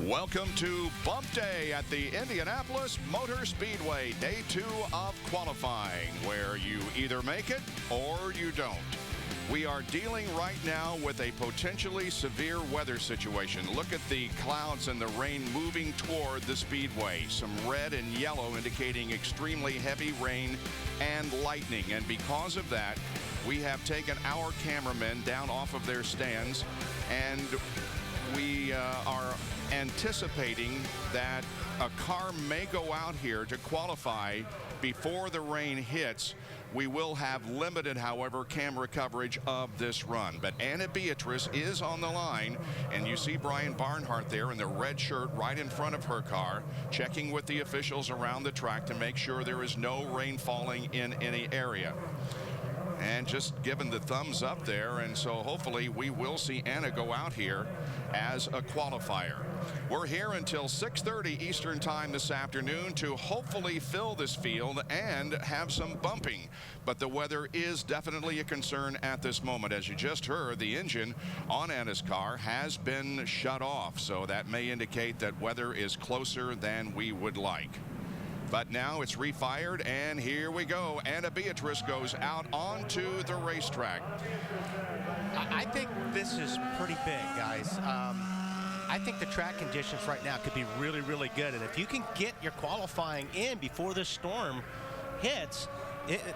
Welcome to Bump Day at the Indianapolis Motor Speedway, day 2 of qualifying, where you either make it or you don't. We are dealing right now with a potentially severe weather situation. Look at the clouds and the rain moving toward the speedway. Some red and yellow indicating extremely heavy rain and lightning. And because of that, we have taken our cameramen down off of their stands, and we are anticipating that a car may go out here to qualify before the rain hits. We will have limited, however, camera coverage of this run. But Anna Beatrice is on the line, and you see Brian Barnhart there in the red shirt right in front of her car, checking with the officials around the track to make sure there is no rain falling in any area. And just given the thumbs up there, and so hopefully we will see Anna go out here as a qualifier. We're here until 6:30 Eastern time this afternoon to hopefully fill this field and have some bumping. But the weather is definitely a concern at this moment. As you just heard, the engine on Anna's car has been shut off, so that may indicate that weather is closer than we would like. But now it's refired, and here we go. Anna Beatrice goes out onto the racetrack. I think this is pretty big, guys. I think the track conditions right now could be really, really good. And if you can get your qualifying in before this storm hits,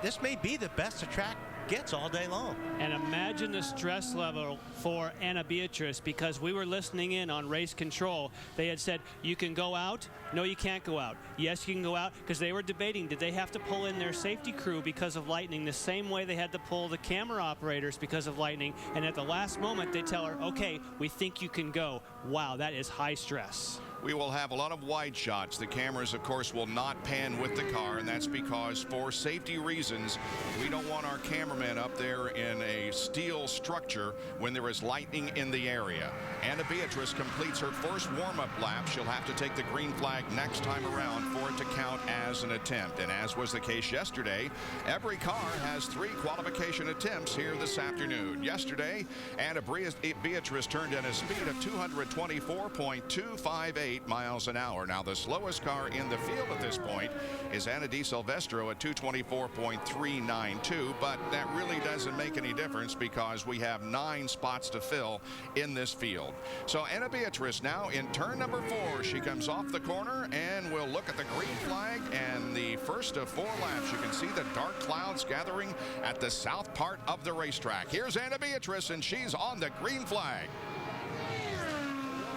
this may be the best the track gets all day long. And imagine the stress level for Anna Beatrice, because we were listening in on race control. They had said, you can go out. No, you can't go out. Yes, you can go out, because they were debating, did they have to pull in their safety crew because of lightning the same way they had to pull the camera operators because of lightning. And at the last moment, they tell her, okay, we think you can go. Wow, that is high stress. We will have a lot of wide shots. The cameras, of course, will not pan with the car, and that's because for safety reasons, we don't want our cameramen up there in a steel structure when there is lightning in the area. Anna Beatrice completes her first warm-up lap. She'll have to take the green flag next time around for it to count as an attempt. And as was the case yesterday, every car has 3 qualification attempts here this afternoon. Yesterday, Anna Beatrice turned in a speed of 224.258 miles an hour. Now, the slowest car in the field at this point is Anna Di Silvestro at 224.392, but that really doesn't make any difference because we have 9 spots to fill in this field. So Anna Beatrice now in turn number 4. She comes off the corner, and we'll look at the green flag and the first of 4 laps. You can see the dark clouds gathering at the south part of the racetrack. Here's Anna Beatrice, and she's on the green flag.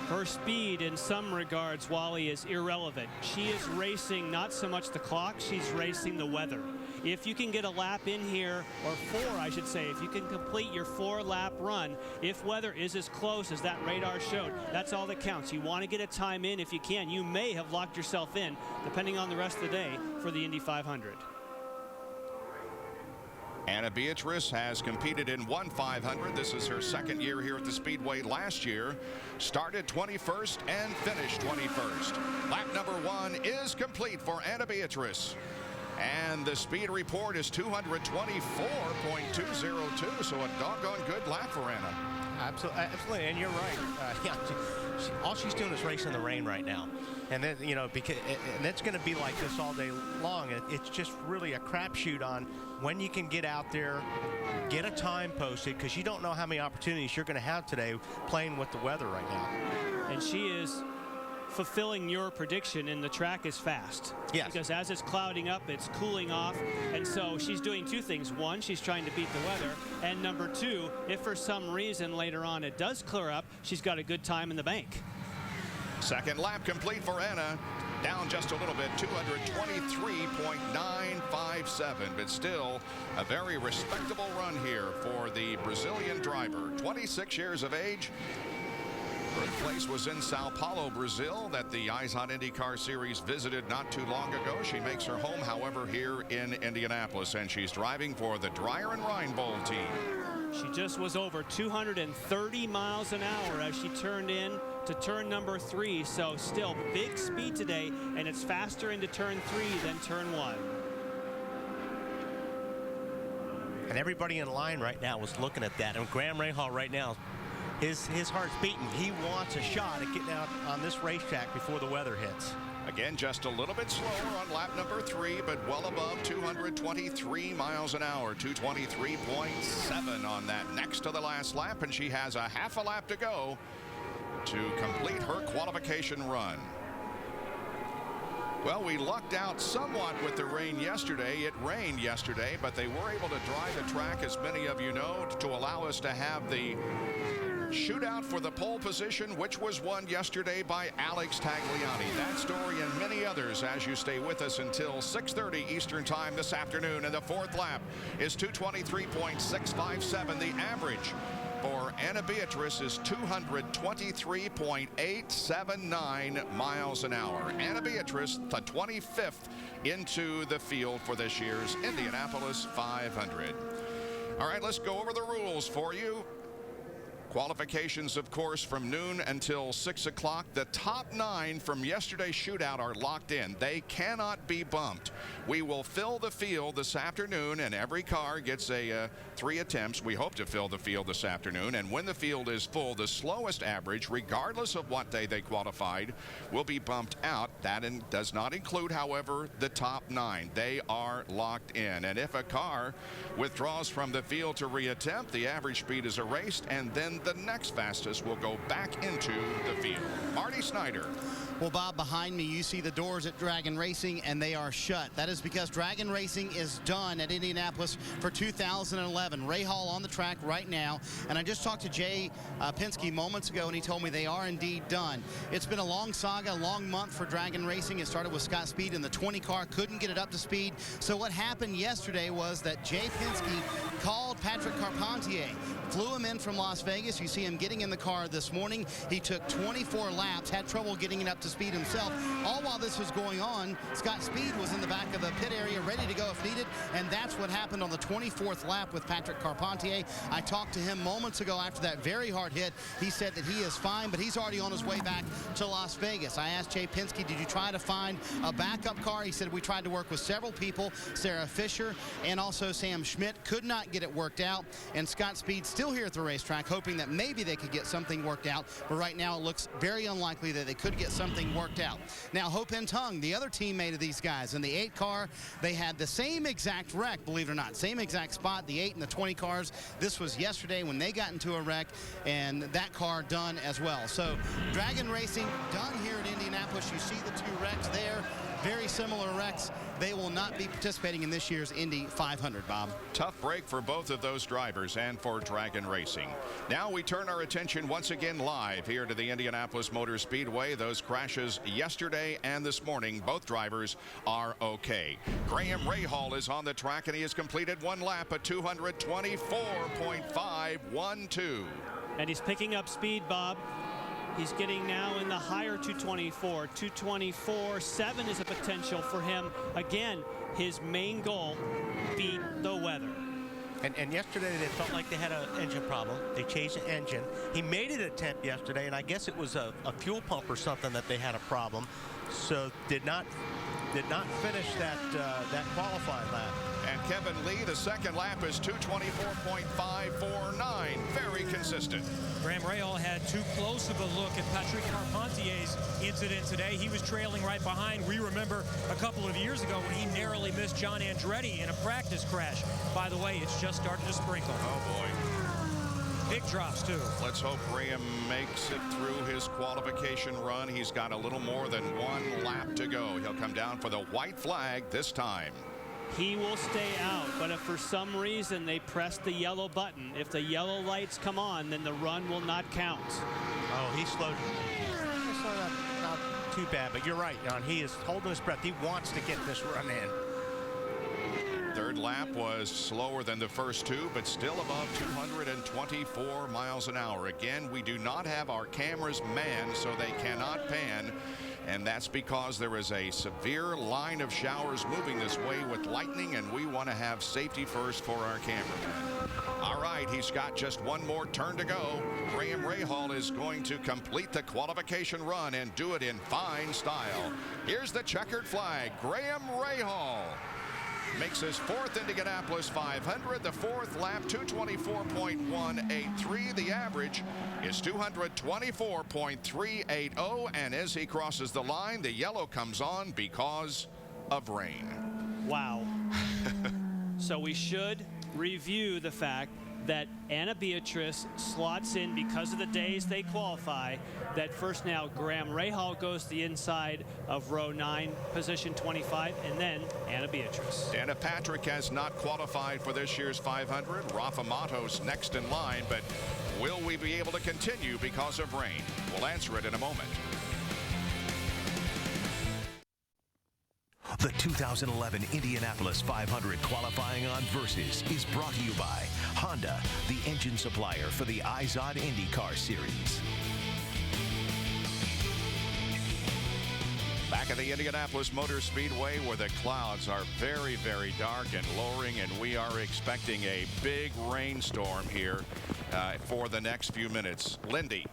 Her speed, in some regards, Wally, is irrelevant. She is racing not so much the clock, she's racing the weather. If you can get a lap in here, or 4, I should say, if you can complete your 4-lap run, if weather is as close as that radar showed, that's all that counts. You want to get a time in if you can. You may have locked yourself in, depending on the rest of the day, for the Indy 500. Anna Beatrice has competed in 1/500. This is her second year here at the Speedway. Last year, started 21st and finished 21st. Lap number 1 is complete for Anna Beatrice. And the speed report is 224.202, so a doggone good lap for Anna. Absolutely, and you're right. All she's doing is racing the rain right now, and then and it's going to be like this all day long. It's just really a crapshoot on when you can get out there, get a time posted, because you don't know how many opportunities you're going to have today playing with the weather right now. And she is fulfilling your prediction, and the track is fast. Yes. Because as it's clouding up, it's cooling off, and so she's doing 2 things. 1, she's trying to beat the weather, and number 2, if for some reason later on it does clear up, she's got a good time in the bank. Second lap complete for Anna. Down just a little bit, 223.957, but still a very respectable run here for the Brazilian driver. 26 years of age. Birthplace was in Sao Paulo, Brazil, that the Eyes on IndyCar Series visited not too long ago. She makes her home, however, here in Indianapolis, and she's driving for the Dreyer and Ryan Bowl team. She just was over 230 miles an hour as she turned in to turn number 3, so still big speed today, and it's faster into turn 3 than turn 1. And everybody in line right now was looking at that, and Graham Rahal right now his heart's beating. He wants a shot at getting out on this racetrack before the weather hits. Again, just a little bit slower on lap number 3, but well above 223 miles an hour. 223.7 on that next to the last lap, and she has a half a lap to go to complete her qualification run. Well, we lucked out somewhat with the rain yesterday. It rained yesterday, but they were able to dry the track, as many of you know, to allow us to have the shootout for the pole position, which was won yesterday by Alex Tagliani. That story and many others as you stay with us until 6:30 Eastern Time this afternoon. And the fourth lap is 223.657. The average for Anna Beatrice is 223.879 miles an hour. Anna Beatrice, the 25th into the field for this year's Indianapolis 500. All right, let's go over the rules for you. Qualifications, of course, from noon until 6 o'clock. The top 9 from yesterday's shootout are locked in. They cannot be bumped. We will fill the field this afternoon, and every car gets 3 attempts. We hope to fill the field this afternoon, and when the field is full, the slowest average, regardless of what day they qualified, will be bumped out. That does not include, however, the top 9. They are locked in, and if a car withdraws from the field to reattempt, the average speed is erased, and then the next fastest will go back into the field. Marty Snyder. Well, Bob, behind me, you see the doors at Dragon Racing, and they are shut. That is because Dragon Racing is done at Indianapolis for 2011. Ray Hall on the track right now, and I just talked to Jay Penske moments ago, and he told me they are indeed done. It's been a long saga, a long month for Dragon Racing. It started with Scott Speed in the 20 car, couldn't get it up to speed. So what happened yesterday was that Jay Penske called Patrick Carpentier, flew him in from Las Vegas. You see him getting in the car this morning. He took 24 laps, had trouble getting it up to speed himself. All while this was going on, Scott Speed was in the back of the pit area ready to go if needed, and that's what happened on the 24th lap with Patrick Carpentier. I talked to him moments ago after that very hard hit. He said that he is fine, but he's already on his way back to Las Vegas. I asked Jay Penske, did you try to find a backup car? He said, we tried to work with several people, Sarah Fisher and also Sam Schmidt, could not get it worked out, and Scott Speed still here at the racetrack, hoping that maybe they could get something worked out, but right now it looks very unlikely that they could get something worked out. Now, Hope and Tung, the other teammate of these guys, in the 8 car, they had the same exact wreck, believe it or not, same exact spot, the 8 and the 20 cars. This was yesterday when they got into a wreck, and that car done as well. So, Dragon Racing done here at Indianapolis. You see the 2 wrecks there, very similar wrecks. They will not be participating in this year's Indy 500, Bob. Tough break for both of those drivers and for Dragon Racing. Now we turn our attention once again live here to the Indianapolis Motor Speedway. Those crashes yesterday and this morning, both drivers are okay. Graham Rahal is on the track, and he has completed 1 lap at 224.512. And he's picking up speed, Bob. He's getting now in the higher 224. 224.7 is a potential for him. Again, his main goal, beat the weather. And yesterday they felt like they had an engine problem. They changed the engine. He made an attempt yesterday, and I guess it was a fuel pump or something that they had a problem. So did not finish that qualifying lap. And Kevin Lee, the second lap is 224.549. Very consistent. Graham Rahal had too close of a look at Patrick Carpentier's incident today. He was trailing right behind. We remember a couple of years ago when he narrowly missed John Andretti in a practice crash. By the way, it's just starting to sprinkle. Oh, boy. Big drops, too. Let's hope Graham makes it through his qualification run. He's got a little more than 1 lap to go. He'll come down for the white flag this time. He will stay out, but if for some reason they press the yellow button, if the yellow lights come on, then the run will not count. Oh, he slowed. It's not too bad, but you're right, John. He is holding his breath. He wants to get this run in. Third lap was slower than the first 2, but still above 224 miles an hour. Again, we do not have our cameras manned, so they cannot pan. And that's because there is a severe line of showers moving this way with lightning, and we want to have safety first for our cameraman. All right, he's got just 1 more turn to go. Graham Rahal is going to complete the qualification run and do it in fine style. Here's the checkered flag. Graham Rahal makes his 4th Indianapolis 500. The 4th lap, 224.183. The average is 224.380. And as he crosses the line, the yellow comes on because of rain. Wow. So we should review the fact that Anna Beatrice slots in because of the days they qualify. That first now Graham Rahal goes to the inside of row 9, position 25, and then Anna Beatrice. Dana Patrick has not qualified for this year's 500. Rafa Matos next in line, but will we be able to continue because of rain? We'll answer it in a moment. The 2011 Indianapolis 500 qualifying on Versus is brought to you by Honda, the engine supplier for the IZOD IndyCar Series. Back at the Indianapolis Motor Speedway, where the clouds are very, very dark and lowering, and we are expecting a big rainstorm here for the next few minutes. Lindy.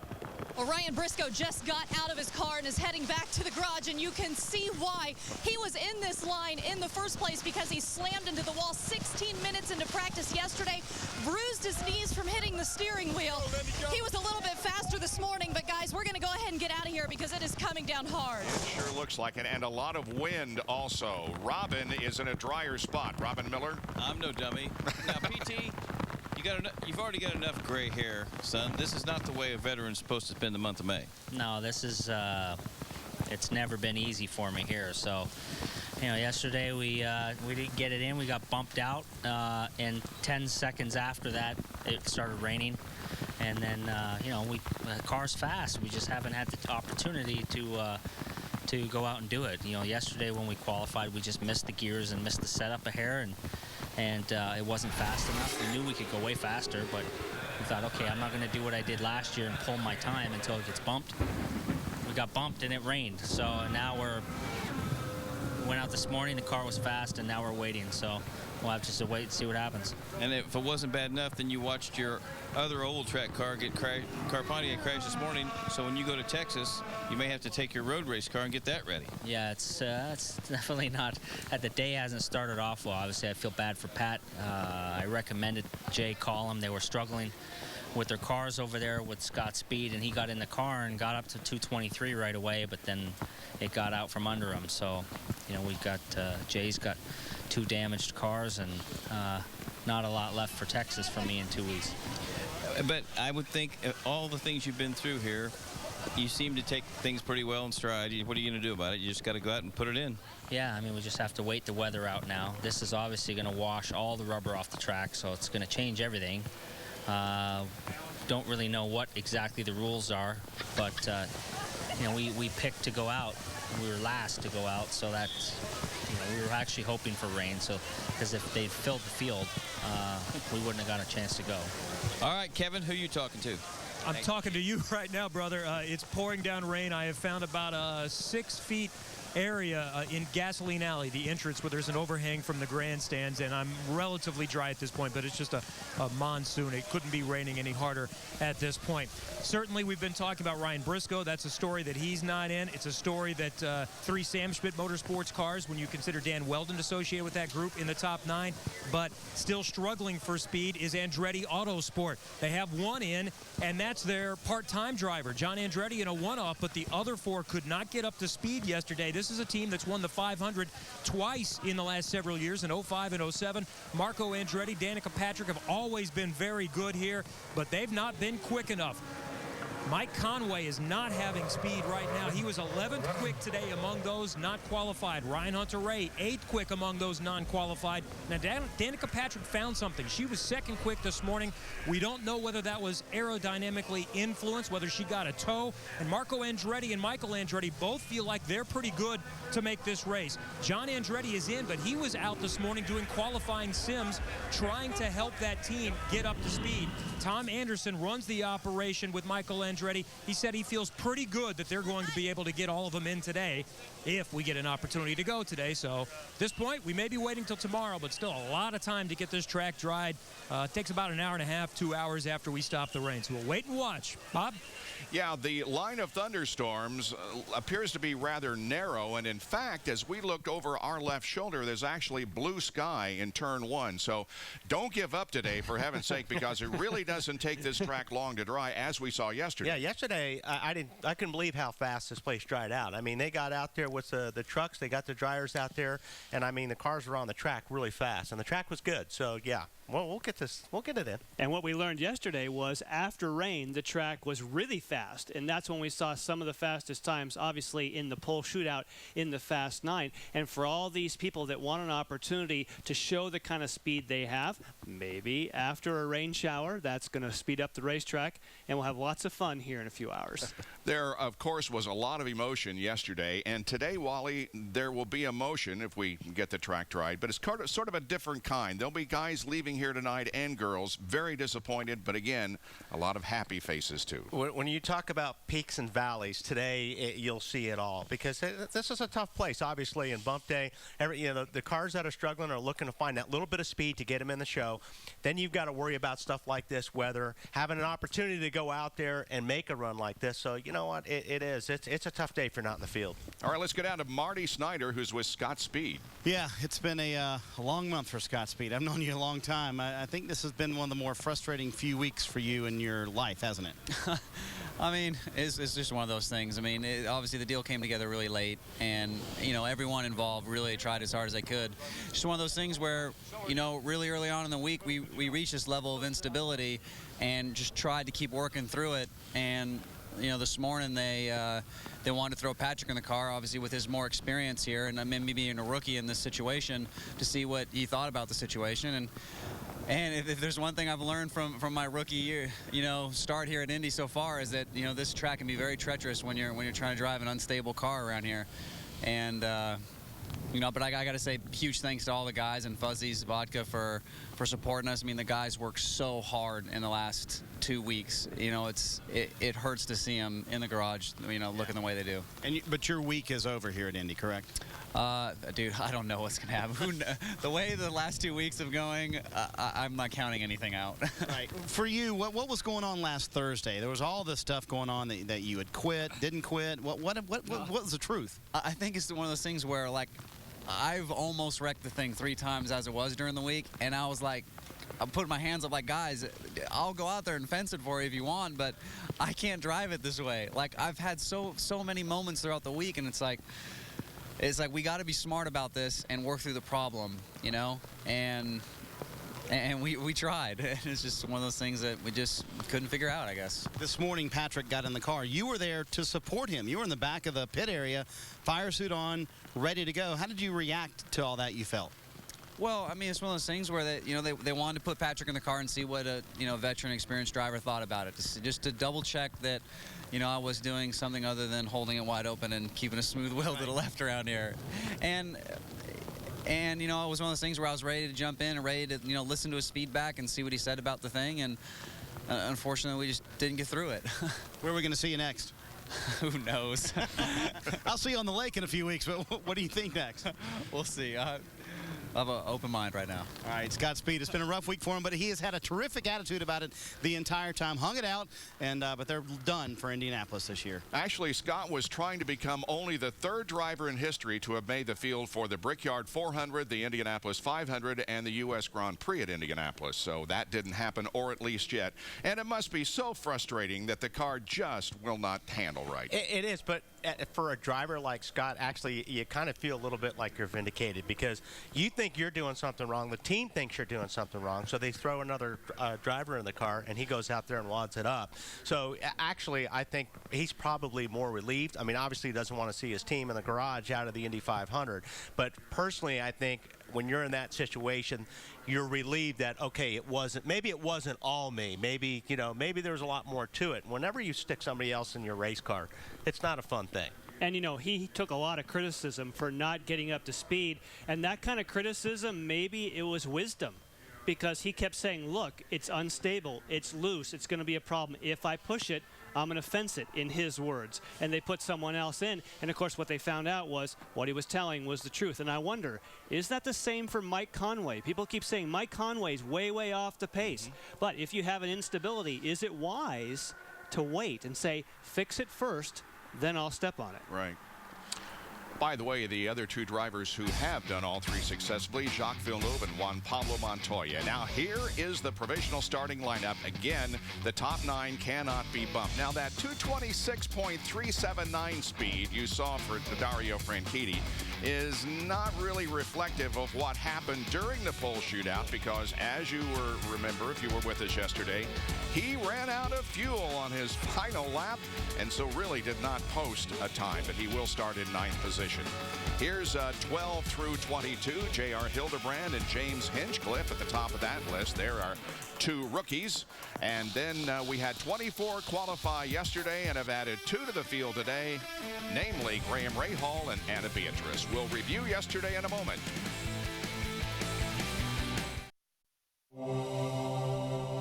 Well, Ryan Briscoe just got out of his car and is heading back to the garage, and you can see why he was in this line in the first place, because he slammed into the wall 16 minutes into practice yesterday, bruised his knees from hitting the steering wheel. He was a little bit faster this morning, but guys, we're going to go ahead and get out of here because it is coming down hard. It sure looks like it, and a lot of wind also. Robin is in a drier spot. Robin Miller. I'm no dummy. Now, PT, you've already got enough gray hair, son. This is not the way a veteran's supposed to spend the month of May. No, this is, it's never been easy for me here. So, yesterday we didn't get it in. We got bumped out, and 10 seconds after that, it started raining. And then, the car's fast. We just haven't had the opportunity to go out and do it. Yesterday when we qualified, we just missed the gears and missed the setup a hair, and it wasn't fast enough. We knew we could go way faster, but we thought, okay, I'm not going to do what I did last year and pull my time until it gets bumped. We got bumped and it rained, so now we went out this morning, the car was fast, and now we're waiting, so we'll have to wait and see what happens. And if it wasn't bad enough, then you watched your other old track car get Pontiac crashed this morning, so when you go to Texas, you may have to take your road race car and get that ready. Yeah, it's definitely not. The day hasn't started off well. Obviously, I feel bad for Pat. I recommended Jay call him. They were struggling with their cars over there with Scott Speed, and he got in the car and got up to 223 right away, but then it got out from under him. So, we got Jay's got 2 damaged cars, and not a lot left for Texas for me in 2 weeks. But I would think all the things you've been through here, you seem to take things pretty well in stride. What are you going to do about it? You just got to go out and put it in. Yeah, we just have to wait the weather out now. This is obviously going to wash all the rubber off the track, so it's going to change everything. Don't really know what exactly the rules are, but we picked to go out. We were last to go out, so that's, we were actually hoping for rain, so because if they filled the field, we wouldn't have got a chance to go. All right, Kevin, who are you talking to? I'm talking to you right now, brother. It's pouring down rain. I have found about a 6 feet area in Gasoline Alley, the entrance where there's an overhang from the grandstands, and I'm relatively dry at this point, but it's just a monsoon. It couldn't be raining any harder at this point. Certainly, we've been talking about Ryan Briscoe. That's a story that he's not in. It's a story that 3 Sam Schmidt Motorsports cars, when you consider Dan Weldon associated with that group, in the top 9, but still struggling for speed is Andretti Autosport. They have 1 in, and that's their part-time driver, John Andretti, in a one-off, but the other 4 could not get up to speed yesterday. This is a team that's won the 500 twice in the last several years, in 05 and 07. Marco Andretti, Danica Patrick have always been very good here, but they've not been quick enough. Mike Conway is not having speed right now. He was 11th quick today among those not qualified. Ryan Hunter-Reay, 8th quick among those non-qualified. Now, Danica Patrick found something. She was 2nd quick this morning. We don't know whether that was aerodynamically influenced, whether she got a tow. And Marco Andretti and Michael Andretti both feel like they're pretty good to make this race. John Andretti is in, but he was out this morning doing qualifying sims, trying to help that team get up to speed. Tom Anderson runs the operation with Michael Andretti Andretti. He said he feels pretty good that they're going to be able to get all of them in today if we get an opportunity to go today. So at this point, we may be waiting till tomorrow, but still a lot of time to get this track dried. It takes about an hour and a half, 2 hours after we stop the rain. So we'll wait and watch. Bob? Yeah, the line of thunderstorms appears to be rather narrow, and in fact, as we looked over our left shoulder, there's actually blue sky in turn one. So don't give up today, for heaven's sake, because it really doesn't take this track long to dry, as we saw yesterday. Yeah, yesterday I couldn't believe how fast this place dried out. I mean, they got out there with the trucks, they got the dryers out there, and I mean the cars were on the track really fast, and the track was good. So yeah. Well, we'll get it in. And what we learned yesterday was after rain, the track was really fast, and that's when we saw some of the fastest times, obviously, in the pole shootout in the Fast 9. And for all these people that want an opportunity to show the kind of speed they have, maybe after a rain shower, that's going to speed up the racetrack, and we'll have lots of fun here in a few hours. There, of course, was a lot of emotion yesterday, and today, Wally, there will be emotion if we get the track dried, but it's sort of a different kind. There'll be guys leaving here tonight and girls very disappointed, but again, a lot of happy faces too. When you talk about peaks and valleys today, you'll see it all, because this is a tough place. Obviously, in bump day, the cars that are struggling are looking to find that little bit of speed to get them in the show. Then you've got to worry about stuff like this, weather, having an opportunity to go out there and make a run like this. So you know what, it's a tough day if you're not in the field. All right, let's get down to Marty Snyder, who's with Scott Speed. Yeah, it's been a long month for Scott Speed. I've known you a long time. I think this has been one of the more frustrating few weeks for you in your life, hasn't it? I mean, it's just one of those things. I mean, obviously the deal came together really late, and, you know, everyone involved really tried as hard as they could. Just one of those things where, you know, really early on in the week, we reached this level of instability and just tried to keep working through it. And, you know, this morning they wanted to throw Patrick in the car, obviously with his more experience here, and maybe being a rookie in this situation, to see what he thought about the situation. And if there's one thing I've learned from my rookie year, you know, start here at Indy so far, is that, you know, this track can be very treacherous when you're trying to drive an unstable car around here. And you know, but I got to say huge thanks to all the guys and Fuzzy's Vodka for supporting us. I mean, the guys worked so hard in the last 2 weeks. You know, it hurts to see them in the garage, you know, looking the way they do. But your week is over here at Indy, correct? Dude, I don't know what's going to happen. The way the last 2 weeks have going, I'm not counting anything out. Right. For you, what was going on last Thursday? There was all this stuff going on that you had quit, didn't quit. What was the truth? I think it's one of those things where, like, I've almost wrecked the thing 3 times as it was during the week, and I was like, I'm putting my hands up like, guys, I'll go out there and fence it for you if you want, but I can't drive it this way. Like, I've had so many moments throughout the week, and it's like we got to be smart about this and work through the problem, you know? And we tried. It's just one of those things that we just couldn't figure out, I guess. This morning, Patrick got in the car. You were there to support him. You were in the back of the pit area, fire suit on, ready to go. How did you react to all that you felt? Well, I mean, it's one of those things where they wanted to put Patrick in the car and see what a veteran, experienced driver thought about it, just to double check that, you know, I was doing something other than holding it wide open and keeping a smooth wheel to the left around here. And, you know, it was one of those things where I was ready to jump in and ready to, you know, listen to his feedback and see what he said about the thing. And unfortunately, we just didn't get through it. Where are we going to see you next? Who knows? I'll see you on the lake in a few weeks, but what do you think next? We'll see. I have an open mind right now. All right, Scott Speed. It's been a rough week for him, but he has had a terrific attitude about it the entire time. Hung it out, and but they're done for Indianapolis this year. Actually, Scott was trying to become only the 3rd driver in history to have made the field for the Brickyard 400, the Indianapolis 500, and the U.S. Grand Prix at Indianapolis. So that didn't happen, or at least yet. And it must be so frustrating that the car just will not handle right. It is, but for a driver like Scott, actually, you kind of feel a little bit like you're vindicated, because you think you're doing something wrong. The team thinks you're doing something wrong, so they throw another driver in the car, and he goes out there and wads it up. So actually, I think he's probably more relieved. I mean, obviously, he doesn't want to see his team in the garage out of the Indy 500. But personally, I think when you're in that situation, you're relieved that, okay, maybe it wasn't all me. Maybe, you know, maybe there was a lot more to it. Whenever you stick somebody else in your race car, it's not a fun thing. And, you know, he took a lot of criticism for not getting up to speed. And that kind of criticism, maybe it was wisdom, because he kept saying, look, it's unstable, it's loose, it's going to be a problem. If I push it, I'm going to fence it, in his words. And they put someone else in. And, of course, what they found out was what he was telling was the truth. And I wonder, is that the same for Mike Conway? People keep saying Mike Conway's way, way off the pace. But if you have an instability, is it wise to wait and say, fix it first, then I'll step on it? Right. By the way, the other two drivers who have done all three successfully, Jacques Villeneuve and Juan Pablo Montoya. Now, here is the provisional starting lineup. Again, the top 9 cannot be bumped. Now, that 226.379 speed you saw for Dario Franchitti is not really reflective of what happened during the pole shootout, because as you remember, if you were with us yesterday, he ran out of fuel on his final lap and so really did not post a time, but he will start in 9th position. Here's 12 through 22, J.R. Hildebrand and James Hinchcliffe at the top of that list. There are 2 rookies. And then we had 24 qualify yesterday and have added 2 to the field today, namely Graham Rahal and Anna Beatrice. We'll review yesterday in a moment.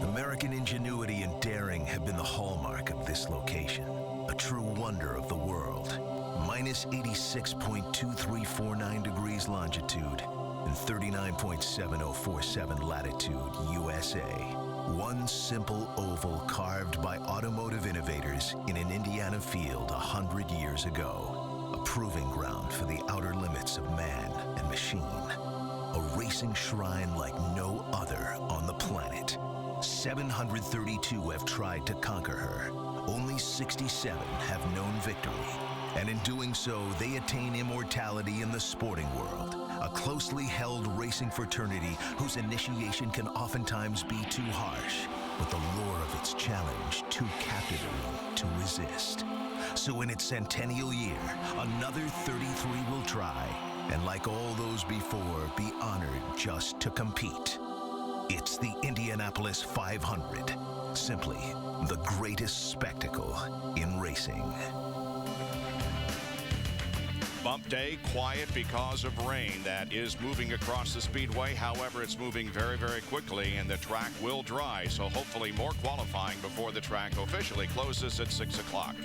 American ingenuity and daring have been the hallmark of this location, a true wonder of the world. Minus 86.2349 degrees longitude and 39.7047 latitude, USA. One simple oval carved by automotive innovators in an Indiana field 100 years ago. A proving ground for the outer limits of man and machine. A racing shrine like no other on the planet. 732 have tried to conquer her. Only 67 have known victory. And in doing so, they attain immortality in the sporting world. A closely held racing fraternity whose initiation can oftentimes be too harsh, but the lure of its challenge too captivating to resist. So in its centennial year, another 33 will try, and like all those before, be honored just to compete. It's the Indianapolis 500. Simply the greatest spectacle in racing. Bump day, quiet because of rain that is moving across the speedway. However, it's moving very, very quickly, and the track will dry. So hopefully more qualifying before the track officially closes at 6 o'clock.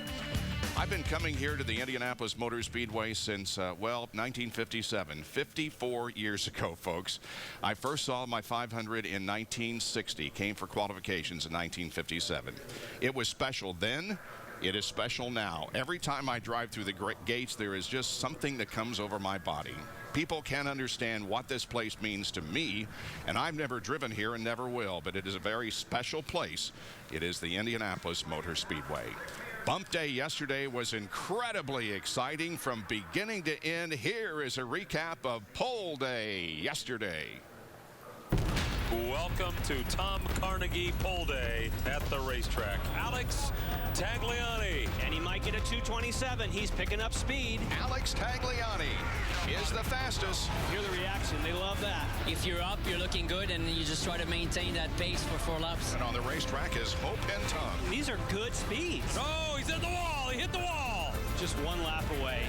I've been coming here to the Indianapolis Motor Speedway since, 1957, 54 years ago, folks. I first saw my 500 in 1960, came for qualifications in 1957. It was special then. It is special now. Every time I drive through the gates, there is just something that comes over my body. People can't understand what this place means to me, and I've never driven here and never will, but it is a very special place. It is the Indianapolis Motor Speedway. Bump day yesterday was incredibly exciting from beginning to end. Here is a recap of pole day yesterday. Welcome to Tom Carnegie Pole Day at the racetrack. Alex Tagliani. And he might get a 227. He's picking up speed. Alex Tagliani is the fastest. Hear the reaction. They love that. If you're up, you're looking good, and you just try to maintain that pace for 4 laps. And on the racetrack is Hope and Tom. These are good speeds. Oh, he's at the wall. He hit the wall. Just 1 lap away.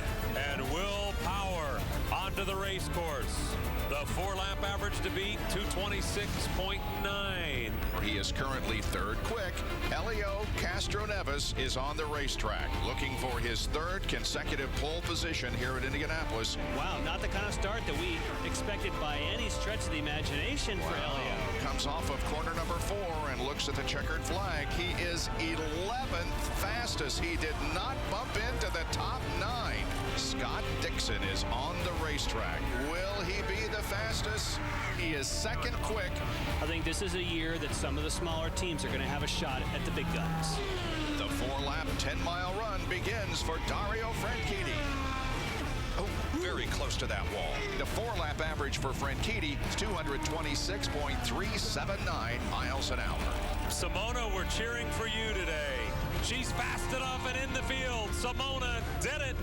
And Will Power onto the race course. The 4-lap average to beat, 226.9. He is currently 3rd quick. Helio Castroneves is on the racetrack, looking for his 3rd consecutive pole position here at Indianapolis. Wow, not the kind of start that we expected by any stretch of the imagination for Helio. Comes off of corner number 4 and looks at the checkered flag. He is 11th fastest. He did not bump into the top 9. Scott Dixon is on the racetrack. Will he be the fastest? He is 2nd quick. I think this is a year that some of the smaller teams are going to have a shot at the big guns. The 4-lap, 10-mile run begins for Dario Franchitti. Oh, very close to that wall. The 4-lap average for Franchitti is 226.379 miles an hour. Simona, we're cheering for you today. She's fast enough and in the field. Simona did it.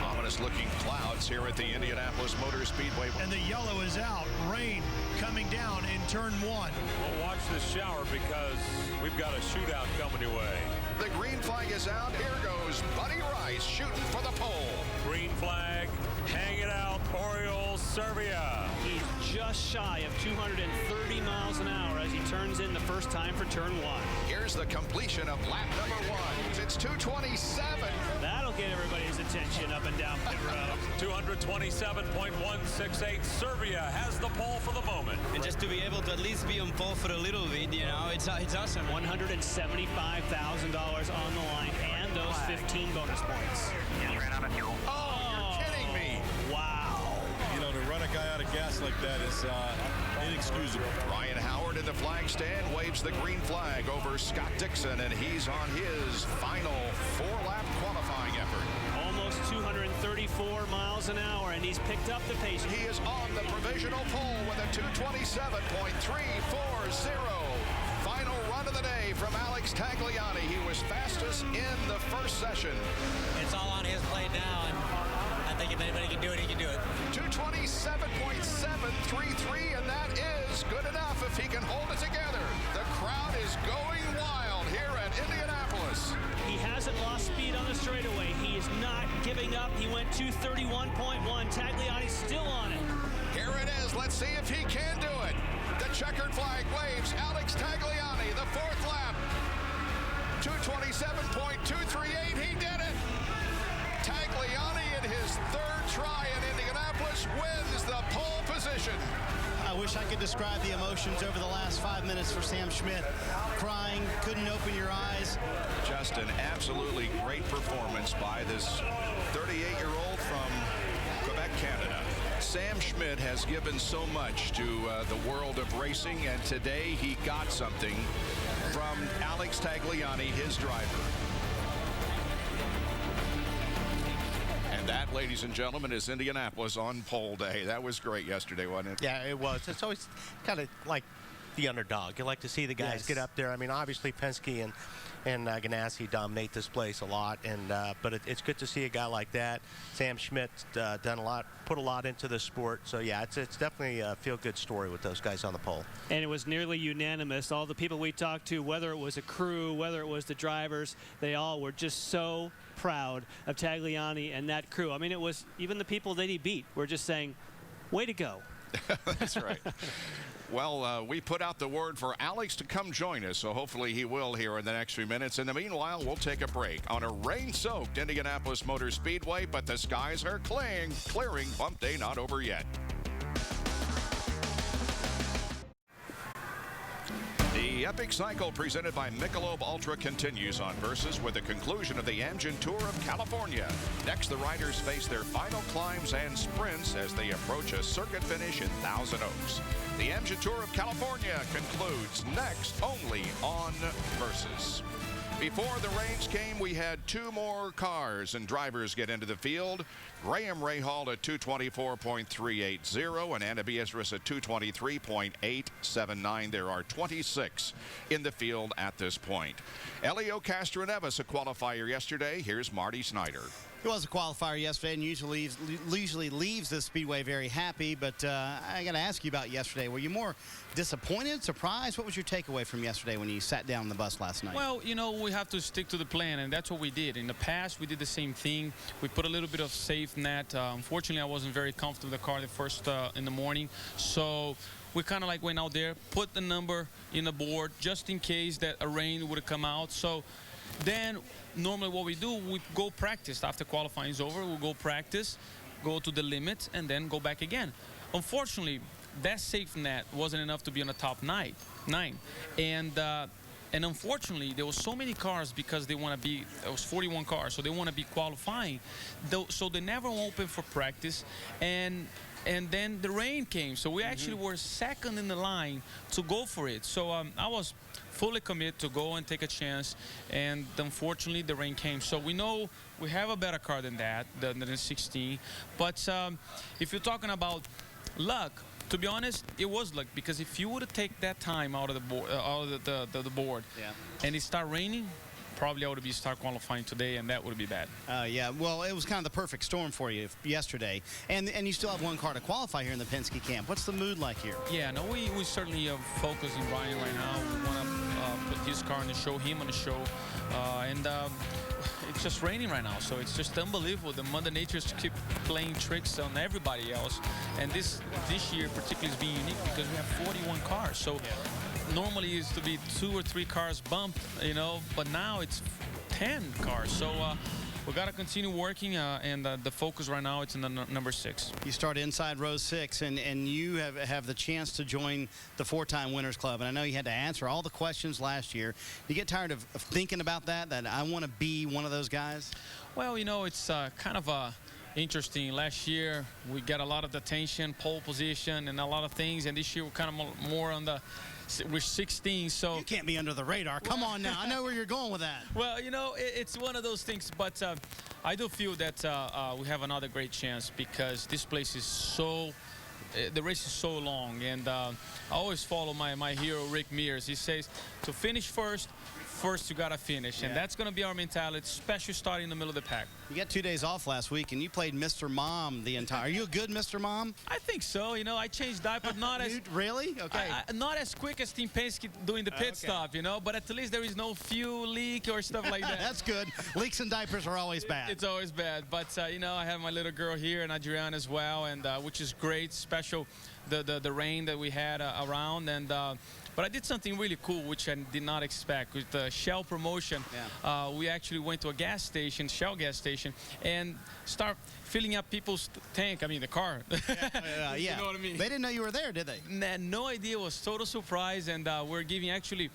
Ominous looking clouds here at the Indianapolis Motor Speedway. And the yellow is out. Rain coming down in turn 1. We'll watch this shower because we've got a shootout coming your way. The green flag is out. Here goes Buddy Rice shooting for the pole. Green flag, hang it out. Orioles Serbia. He's just shy of 230 miles an hour as he turns in the first time for turn 1. Here's the completion of lap number 1. It's 227. That'll get everybody's attention up and down pit road. 227.168. Serbia has the pole for the moment. And just to be able to at least be on pole for a little bit, you know, it's awesome. $175,000 on the line and those 15 bonus points. Oh, you're kidding me. Wow. You know, to run a guy out of gas like that is inexcusable. Ryan Howard in the flag stand waves the green flag over Scott Dixon, and he's on his final 4-lap qualifying effort. Almost 234 miles an hour, and he's picked up the pace. He is on the provisional pole with a 227.340. Final run of the day from Alex Tagliani. He was fastest in the first session. It's all on his plate now, and I think if anybody can do it, he can do it. 227.733, and that is good enough if he can hold it together. The crowd is going wild here at Indianapolis. He hasn't lost speed on the straightaway. He is not giving up. He went 231.1. Tagliani's still on it. Here it is. Let's see if he can do it. The checkered flag waves Alex Tagliani, the 4th lap. 227.238. He did it. Tagliani in his 3rd try in Indianapolis wins the pole position. I wish I could describe the emotions over the last 5 minutes for Sam Schmidt. Crying, couldn't open your eyes. Just an absolutely great performance by this 38-year-old from Quebec, Canada. Sam Schmidt has given so much to the world of racing, and today he got something from Alex Tagliani, his driver. And that, ladies and gentlemen, is Indianapolis on pole day. That was great yesterday, wasn't it? Yeah, it was. It's always kind of like the underdog. You like to see the guys get up there. I mean, obviously Penske and Ganassi dominate this place a lot, and but it's good to see a guy like that. Sam Schmidt's done a lot, put a lot into the sport. So yeah, it's definitely a feel-good story with those guys on the pole. And it was nearly unanimous. All the people we talked to, whether it was a crew, whether it was the drivers, they all were just so proud of Tagliani and that crew. I mean, it was even the people that he beat were just saying, way to go. That's right. Well, we put out the word for Alex to come join us, so hopefully he will here in the next few minutes. In the meanwhile, we'll take a break on a rain-soaked Indianapolis Motor Speedway, but the skies are clearing. Bump day not over yet. The epic cycle presented by Michelob Ultra continues on Versus with the conclusion of the Amgen Tour of California. Next, the riders face their final climbs and sprints as they approach a circuit finish in Thousand Oaks. The Amgen Tour of California concludes next only on Versus. Before the rains came, we had 2 more cars and drivers get into the field. Graham Rahal at 224.380 and Anna Beatrice at 223.879. There are 26 in the field at this point. Elio Castroneves, a qualifier yesterday. Here's Marty Snyder. He was a qualifier yesterday and usually leaves the Speedway very happy, but I got to ask you about yesterday. Were you more disappointed, surprised? What was your takeaway from yesterday when you sat down on the bus last night? Well, you know, we have to stick to the plan, and that's what we did. In the past, we did the same thing. We put a little bit of safe net. Unfortunately, I wasn't very comfortable with the car the first in the morning, so we kind of like went out there, put the number in the board just in case that a rain would have come out. So then normally what we do, we go practice. After qualifying is over, we'll go practice, go to the limit, and then go back again. Unfortunately, that safe net wasn't enough to be on the top nine. And unfortunately, there was so many cars because they want to be, there was 41 cars, so they want to be qualifying. So they never open for practice. And then the rain came, so we actually were second in the line to go for it. So I was fully committed to go and take a chance, and unfortunately the rain came. So we know we have a better car than that, than the 16. But if you're talking about luck, to be honest, it was luck, because if you would have taken that time out of the board, and it started raining, probably I would be start qualifying today, and that would be bad. Yeah, well, it was kind of the perfect storm for you yesterday, and you still have 1 car to qualify here in the Penske camp. What's the mood like here? Yeah, no, we certainly are focusing Ryan right now. We want to put his car on the show, him on the show, and it's just raining right now, so it's just unbelievable. The Mother Nature's keep playing tricks on everybody else, and this year particularly is being unique because we have 41 cars. So normally it used to be 2 or 3 cars bumped, you know, but now it's 10 cars. So we got to continue working, and the focus right now it's in the number 6. You start inside row 6, and you have the chance to join the 4-time Winners Club. And I know you had to answer all the questions last year. You get tired of thinking about that I want to be one of those guys? Well, you know, it's kind of interesting. Last year we got a lot of attention, pole position, and a lot of things, and this year we're kind of more on the. We're 16, so... You can't be under the radar. Come on now. I know where you're going with that. Well, you know, it's one of those things, but I do feel that we have another great chance because this place is so... the race is so long, and I always follow my hero, Rick Mears. He says, to finish first you got to finish, and that's going to be our mentality, especially starting in the middle of the pack. You got 2 days off last week, and you played Mr. Mom the entire... Are you a good Mr. Mom? I think so. You know, I changed diapers not as... Really? Okay. Not as quick as Team Penske doing the pit stop, you know, but at least there is no fuel leak or stuff like that. That's good. Leaks in diapers are always bad. It's always bad, but, you know, I have my little girl here and Adriana as well, and which is great, special, the rain that we had around, and... But I did something really cool, which I did not expect. With the Shell promotion, we actually went to a gas station, Shell gas station, and start filling up people's tank. I mean, the car. Yeah. You know what I mean? They didn't know you were there, did they? No idea. It was total surprise. And we're giving, actually,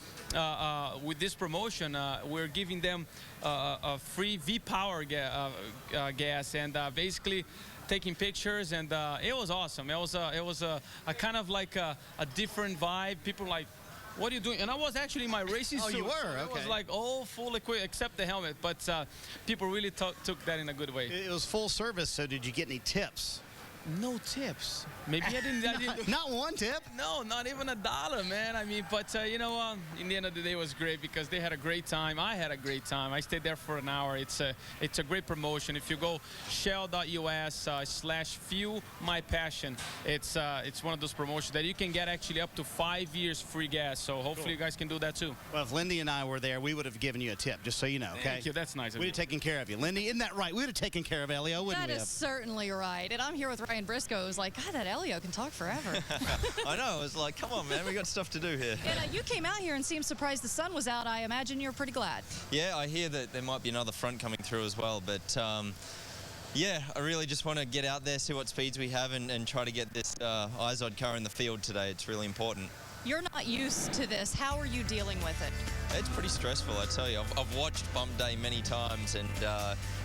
with this promotion, we're giving them a free V-Power gas. And basically, taking pictures, and it was awesome. It was a kind of like a different vibe. People like, what are you doing? And I was actually in my racing suit. Oh, you were? So Okay. It was like all full equipped except the helmet. But people really took that in a good way. It was full service, so did you get any tips? No tips. Maybe I didn't. Not one tip? No, not even $1, man. I mean, but you know, in the end of the day, it was great because they had a great time. I had a great time. I stayed there for an hour. It's a great promotion. If you go shell.us/fuel my passion, it's one of those promotions that you can get actually up to 5 years free gas. So hopefully you guys can do that too. Well, if Lindy and I were there, we would have given you a tip, just so you know. Okay. Thank you. That's nice of We'd you. have taken care of you, Lindy. Isn't that right? We would have taken care of Elio, wouldn't we? That is certainly right. And I'm here with Ryan Briscoe, who's like, God, that Elio can talk forever. I know. I was like, come on, man. We got stuff to do here. And you came out here and seemed surprised the sun was out. I imagine you're pretty glad. Yeah, I hear that there might be another front coming through as well. But, yeah, I really just want to get out there, see what speeds we have, and try to get this IZOD car in the field today. It's really important. You're not used to this. How are you dealing with it? It's pretty stressful, I tell you. I've watched Bump Day many times, and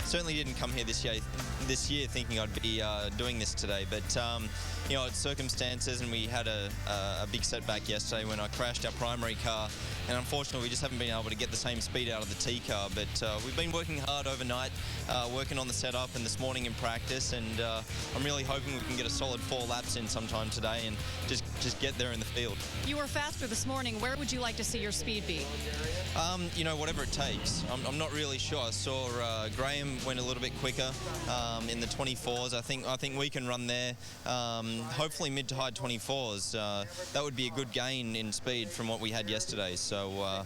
certainly didn't come here this year thinking I'd be doing this today. But you know, it's circumstances, and we had a big setback yesterday when I crashed our primary car, and unfortunately we just haven't been able to get the same speed out of the T car. But we've been working hard overnight, working on the setup, and this morning in practice, and I'm really hoping we can get a solid 4 laps in sometime today and just get there in the field. You were faster this morning. Where would you like to see your speed be? You know, whatever it takes. I'm not really sure. I saw Graham went a little bit quicker in the 24s. I think we can run there. Hopefully mid to high 24s. That would be a good gain in speed from what we had yesterday. So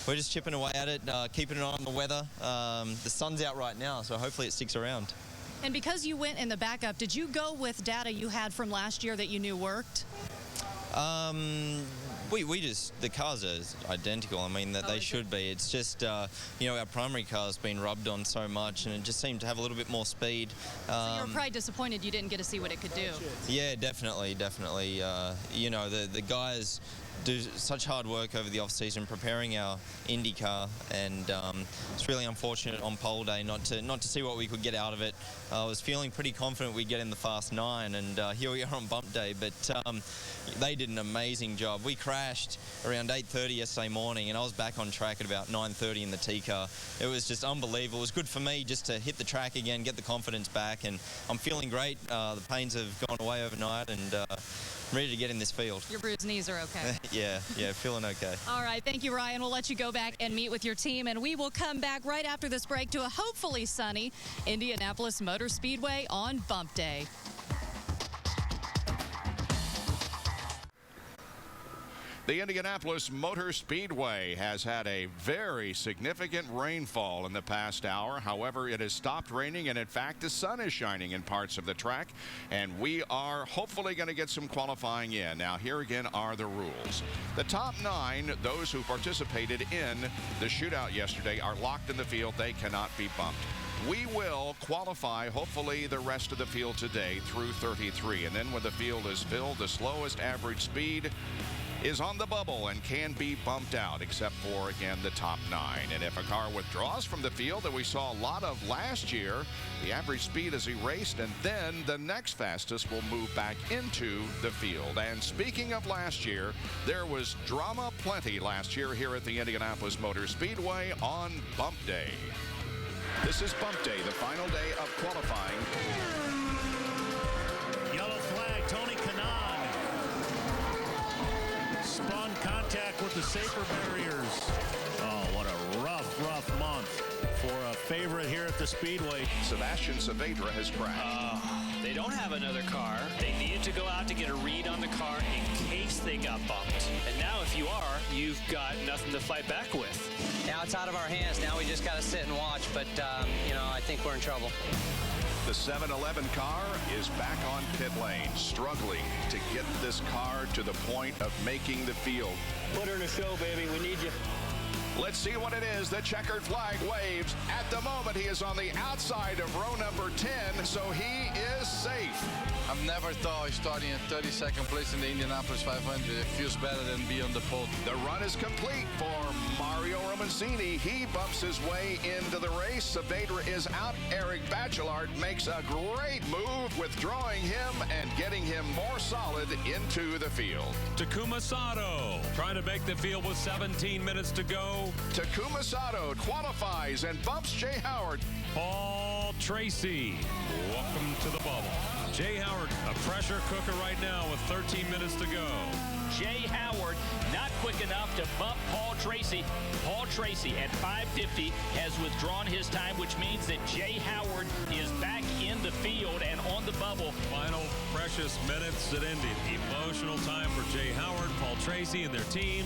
we're just chipping away at it, keeping an eye on the weather. The sun's out right now, so hopefully it sticks around. And because you went in the backup, did you go with data you had from last year that you knew worked? The cars are identical. I mean, that they should be. It's just, you know, our primary car's been rubbed on so much, and it just seemed to have a little bit more speed. So you were probably disappointed you didn't get to see what it could do. Yeah, definitely. You know, the guys do such hard work over the off-season preparing our Indy car, and it's really unfortunate on pole day not to see what we could get out of it. I was feeling pretty confident we'd get in the Fast 9, and here we are on bump day, but they did an amazing job. We crashed around 8:30 yesterday morning, and I was back on track at about 9:30 in the T car. It was just unbelievable. It was good for me just to hit the track again, get the confidence back, and I'm feeling great. The pains have gone away overnight, and I'm ready to get in this field. Your bruised knees are okay. Yeah, feeling okay. All right, thank you, Ryan. We'll let you go back and meet with your team, and we will come back right after this break to a hopefully sunny Indianapolis Motor Speedway on Bump Day. The Indianapolis Motor Speedway has had a very significant rainfall in the past hour. However, it has stopped raining, and in fact, the sun is shining in parts of the track, and we are hopefully going to get some qualifying in. Now, here again are the rules. The top 9, those who participated in the shootout yesterday, are locked in the field. They cannot be bumped. We will qualify, hopefully, the rest of the field today through 33, and then when the field is filled, the slowest average speed is on the bubble and can be bumped out, except for, again, the top 9. And if a car withdraws from the field that we saw a lot of last year, the average speed is erased, and then the next fastest will move back into the field. And speaking of last year, there was drama plenty last year here at the Indianapolis Motor Speedway on Bump Day. This is Bump Day, the final day of qualifying. Yellow flag, Tony Kanaan. Spun contact with the safer barriers. Oh, what a rough month for a favorite here at the Speedway. Sebastian Saavedra has crashed. They don't have another car. They needed to go out to get a read on the car in case they got bumped. And now if you are, you've got nothing to fight back with. Now it's out of our hands. Now we just got to sit and watch. But, you know, I think we're in trouble. The 7-Eleven car is back on pit lane, struggling to get this car to the point of making the field. Put her in a show, baby. We need you. Let's see what it is. The checkered flag waves. At the moment, he is on the outside of row number 10, so he is safe. I've never thought starting in 32nd place in the Indianapolis 500. It feels better than be on the pole. The run is complete for Mario Romancini. He bumps his way into the race. Saavedra is out. Eric Bachelard makes a great move, withdrawing him and getting him more solid into the field. Takuma Sato trying to make the field with 17 minutes to go. Takuma Sato qualifies and bumps Jay Howard. Paul Tracy, welcome to the bubble. Jay Howard, a pressure cooker right now with 13 minutes to go. Jay Howard not quick enough to bump Paul Tracy. Paul Tracy at 5:50 has withdrawn his time, which means that Jay Howard is back in the field and on the bubble. Final precious minutes at Indy. Emotional time for Jay Howard, Paul Tracy, and their team.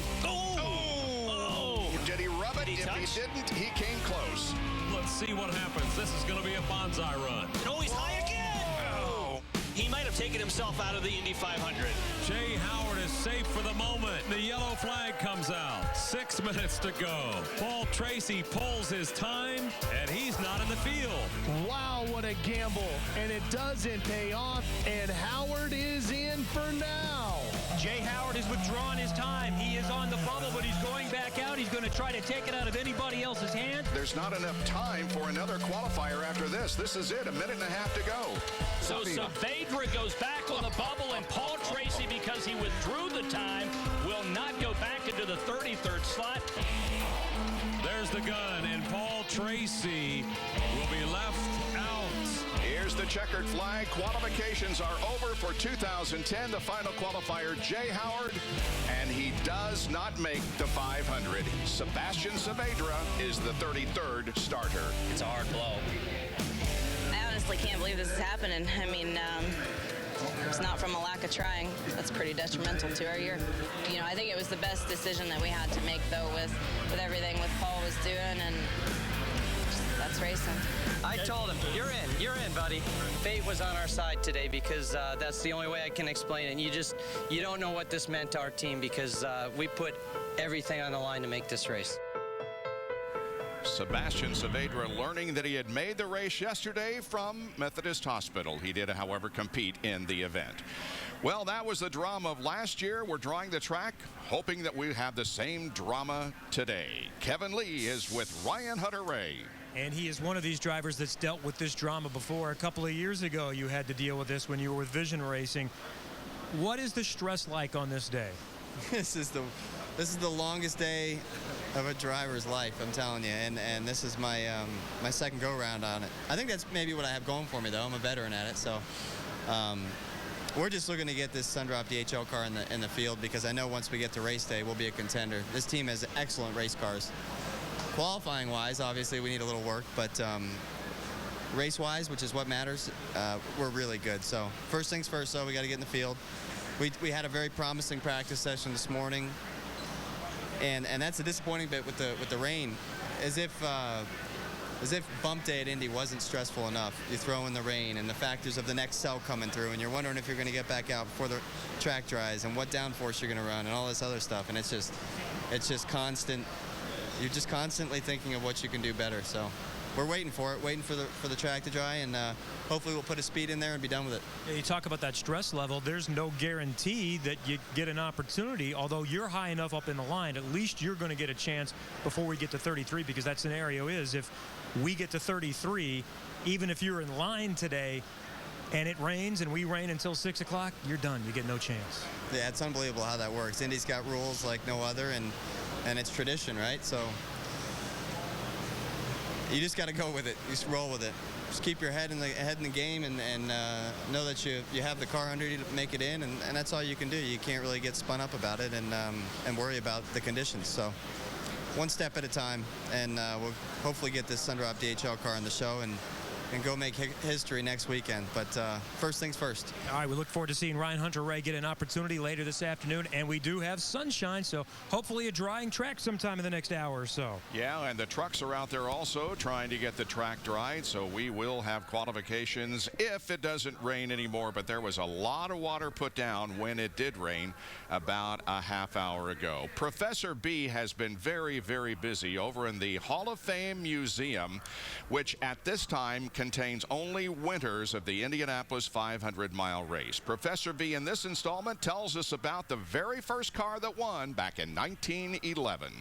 Did he rub it? If he didn't, he came close. Let's see what happens. This is going to be a bonsai run. Oh, he's high again! Oh. He might have taken himself out of the Indy 500. Jay Howard is safe for the moment. The yellow flag comes out. 6 minutes to go. Paul Tracy pulls his time, and he's not in the field. Wow, what a gamble. And it doesn't pay off, and Howard is in for now. Jay Howard has withdrawn his time. He is on the bubble, but he's going back out. He's going to try to take it out of anybody else's hand. There's not enough time for another qualifier after this. This is it, a minute and a half to go. So Saavedra goes back on the bubble, and Paul Tracy, because he withdrew the time, will not go back into the 33rd slot. There's the gun, and Paul Tracy will be left out. Here's the checkered flag. Qualifications are over for 2010. The final qualifier, Jay Howard, and he does not make the 500. Sebastian Saavedra is the 33rd starter. It's a hard blow. I honestly can't believe this is happening. I mean, it's not from a lack of trying. That's pretty detrimental to our year. You know, I think it was the best decision that we had to make, though, with everything what Paul was doing, and that's racing. I told him, you're in, buddy. Fate was on our side today because that's the only way I can explain it. You don't know what this meant to our team because we put everything on the line to make this race. Sebastian Saavedra learning that he had made the race yesterday from Methodist Hospital. He did, however, compete in the event. Well, that was the drama of last year. We're drawing the track, hoping that we have the same drama today. Kevin Lee is with Ryan Hunter-Ray. And he is one of these drivers that's dealt with this drama before. A couple of years ago, you had to deal with this when you were with Vision Racing. What is the stress like on this day? This is the longest day of a driver's life, I'm telling you, and this is my my second go-round on it. I think that's maybe what I have going for me, though. I'm a veteran at it, so we're just looking to get this Sundrop DHL car in the field because I know once we get to race day, we'll be a contender. This team has excellent race cars. Qualifying-wise, obviously, we need a little work, but race-wise, which is what matters, we're really good. So first things first, though, we got to get in the field. we had a very promising practice session this morning, and that's a disappointing bit with the rain, as if bump day at Indy wasn't stressful enough. You throw in the rain and the factors of the next cell coming through, and you're wondering if you're going to get back out before the track dries and what downforce you're going to run and all this other stuff, and it's just constant. You're just constantly thinking of what you can do better. So we're waiting for it, waiting for the track to dry, and hopefully we'll put a speed in there and be done with it. Yeah, you talk about that stress level. There's no guarantee that you get an opportunity. Although you're high enough up in the line, at least you're going to get a chance before we get to 33, because that scenario is if we get to 33, even if you're in line today and it rains and we rain until 6 o'clock, you're done. You get no chance. Yeah, it's unbelievable how that works. Indy's got rules like no other, and it's tradition, right? So you just got to go with it. You just roll with it. Just keep your head in the game, and know that you have the car under you to make it in, and that's all you can do. You can't really get spun up about it and worry about the conditions. So one step at a time, and we'll hopefully get this Sundrop DHL car on the show and go make history next weekend. But first things first. All right, we look forward to seeing Ryan Hunter-Reay get an opportunity later this afternoon, and we do have sunshine, so hopefully a drying track sometime in the next hour or so. Yeah, and the trucks are out there also trying to get the track dried, so we will have qualifications if it doesn't rain anymore. But there was a lot of water put down when it did rain about a half hour ago. Professor B has been very, very busy over in the Hall of Fame Museum, which at this time contains only winners of the Indianapolis 500-mile race. Professor V in this installment tells us about the very first car that won back in 1911.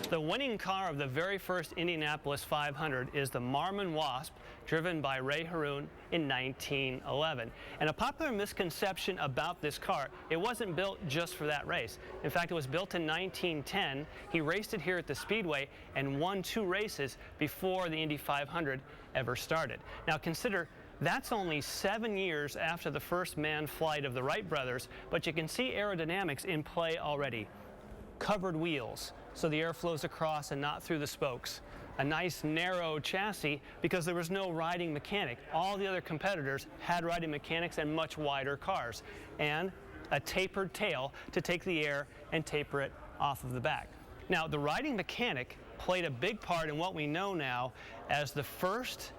The winning car of the very first Indianapolis 500 is the Marmon Wasp, driven by Ray Haroon in 1911. And a popular misconception about this car, it wasn't built just for that race. In fact, it was built in 1910. He raced it here at the Speedway and won 2 races before the Indy 500 ever started. Now consider, that's only 7 years after the first manned flight of the Wright brothers, but you can see aerodynamics in play already. Covered wheels, so the air flows across and not through the spokes. A nice narrow chassis because there was no riding mechanic. All the other competitors had riding mechanics and much wider cars. And a tapered tail to take the air and taper it off of the back. Now, the riding mechanic played a big part in what we know now as the first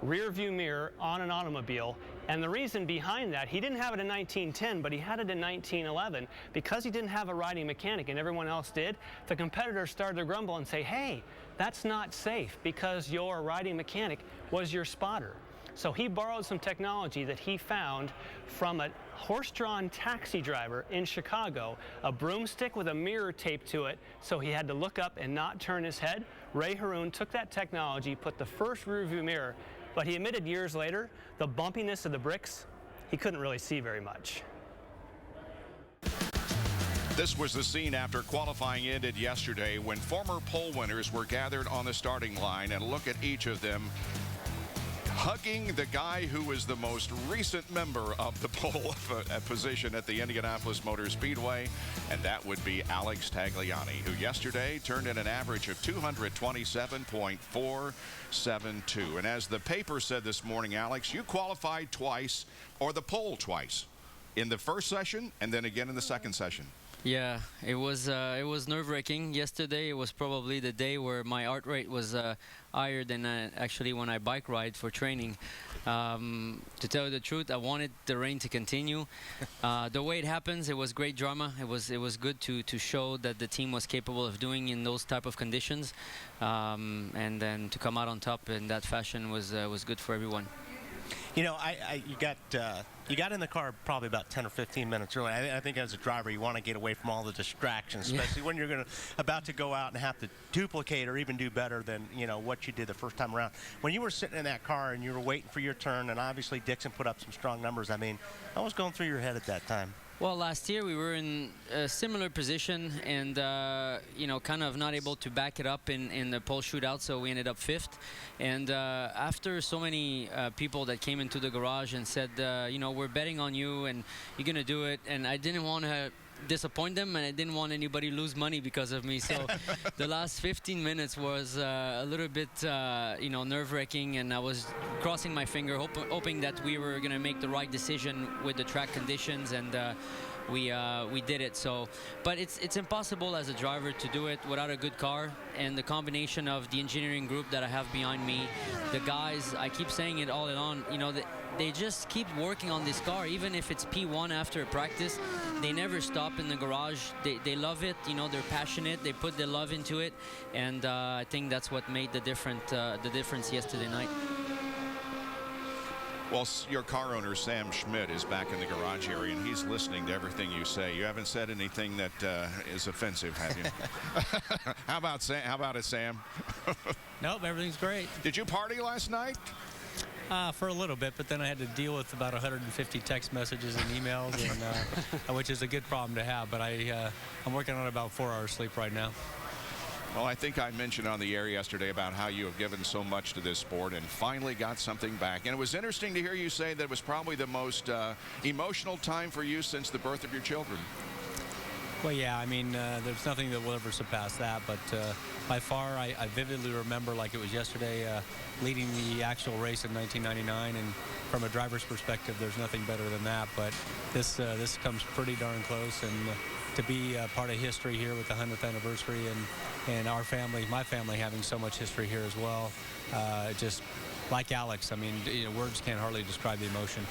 rear view mirror on an automobile. And the reason behind that, he didn't have it in 1910, but he had it in 1911. Because he didn't have a riding mechanic and everyone else did, the competitors started to grumble and say, hey, that's not safe because your riding mechanic was your spotter. So he borrowed some technology that he found from a horse-drawn taxi driver in Chicago, a broomstick with a mirror taped to it, so he had to look up and not turn his head. Ray Haroon took that technology, put the first rear view mirror, but he admitted years later, the bumpiness of the bricks, he couldn't really see very much. This was the scene after qualifying ended yesterday when former pole winners were gathered on the starting line, and look at each of them hugging the guy who is the most recent member of the pole position at the Indianapolis Motor Speedway, and that would be Alex Tagliani, who yesterday turned in an average of 227.472. And as the paper said this morning, Alex, you qualified twice, or the pole twice, in the first session and then again in the second session. Yeah, it was nerve-wracking. Yesterday it was probably the day where my heart rate was higher than actually when I bike ride for training. To tell you the truth, I wanted the rain to continue. The way it happens, it was great drama. It was good to show that the team was capable of doing in those type of conditions, and then to come out on top in that fashion was good for everyone. You know, you got in the car probably about 10 or 15 minutes early. I think as a driver, you want to get away from all the distractions, especially when you're about to go out and have to duplicate or even do better than, you know, what you did the first time around. When you were sitting in that car and you were waiting for your turn, and obviously Dixon put up some strong numbers, I mean, what was going through your head at that time? Well, last year we were in a similar position and, you know, kind of not able to back it up in the pole shootout, so we ended up 5th. And after so many people that came into the garage and said, you know, we're betting on you and you're going to do it, and I didn't want to disappoint them, and I didn't want anybody to lose money because of me. So the last 15 minutes was a little bit, nerve-wracking, and I was crossing my finger, hoping that we were going to make the right decision with the track conditions, and we did it. So, but it's impossible as a driver to do it without a good car, and the combination of the engineering group that I have behind me, the guys, I keep saying it all along, they just keep working on this car, even if it's P1 after a practice. They never stop in the garage. They love it, they're passionate, they put their love into it, and I think that's what made the difference yesterday night. Well, your car owner, Sam Schmidt, is back in the garage area, and he's listening to everything you say. You haven't said anything that is offensive, have you? How about it, Sam? Nope, everything's great. Did you party last night? For a little bit, but then I had to deal with about 150 text messages and emails, and, which is a good problem to have. But I'm working on about 4 hours sleep right now. Well, I think I mentioned on the air yesterday about how you have given so much to this sport and finally got something back. And it was interesting to hear you say that it was probably the most emotional time for you since the birth of your children. Well, yeah, I mean, there's nothing that will ever surpass that. But by far, I vividly remember like it was yesterday, leading the actual race in 1999. And from a driver's perspective, there's nothing better than that. But this comes pretty darn close. And to be part of history here with the 100th anniversary, and our family, my family, having so much history here as well, just like Alex, I mean, words can't hardly describe the emotion.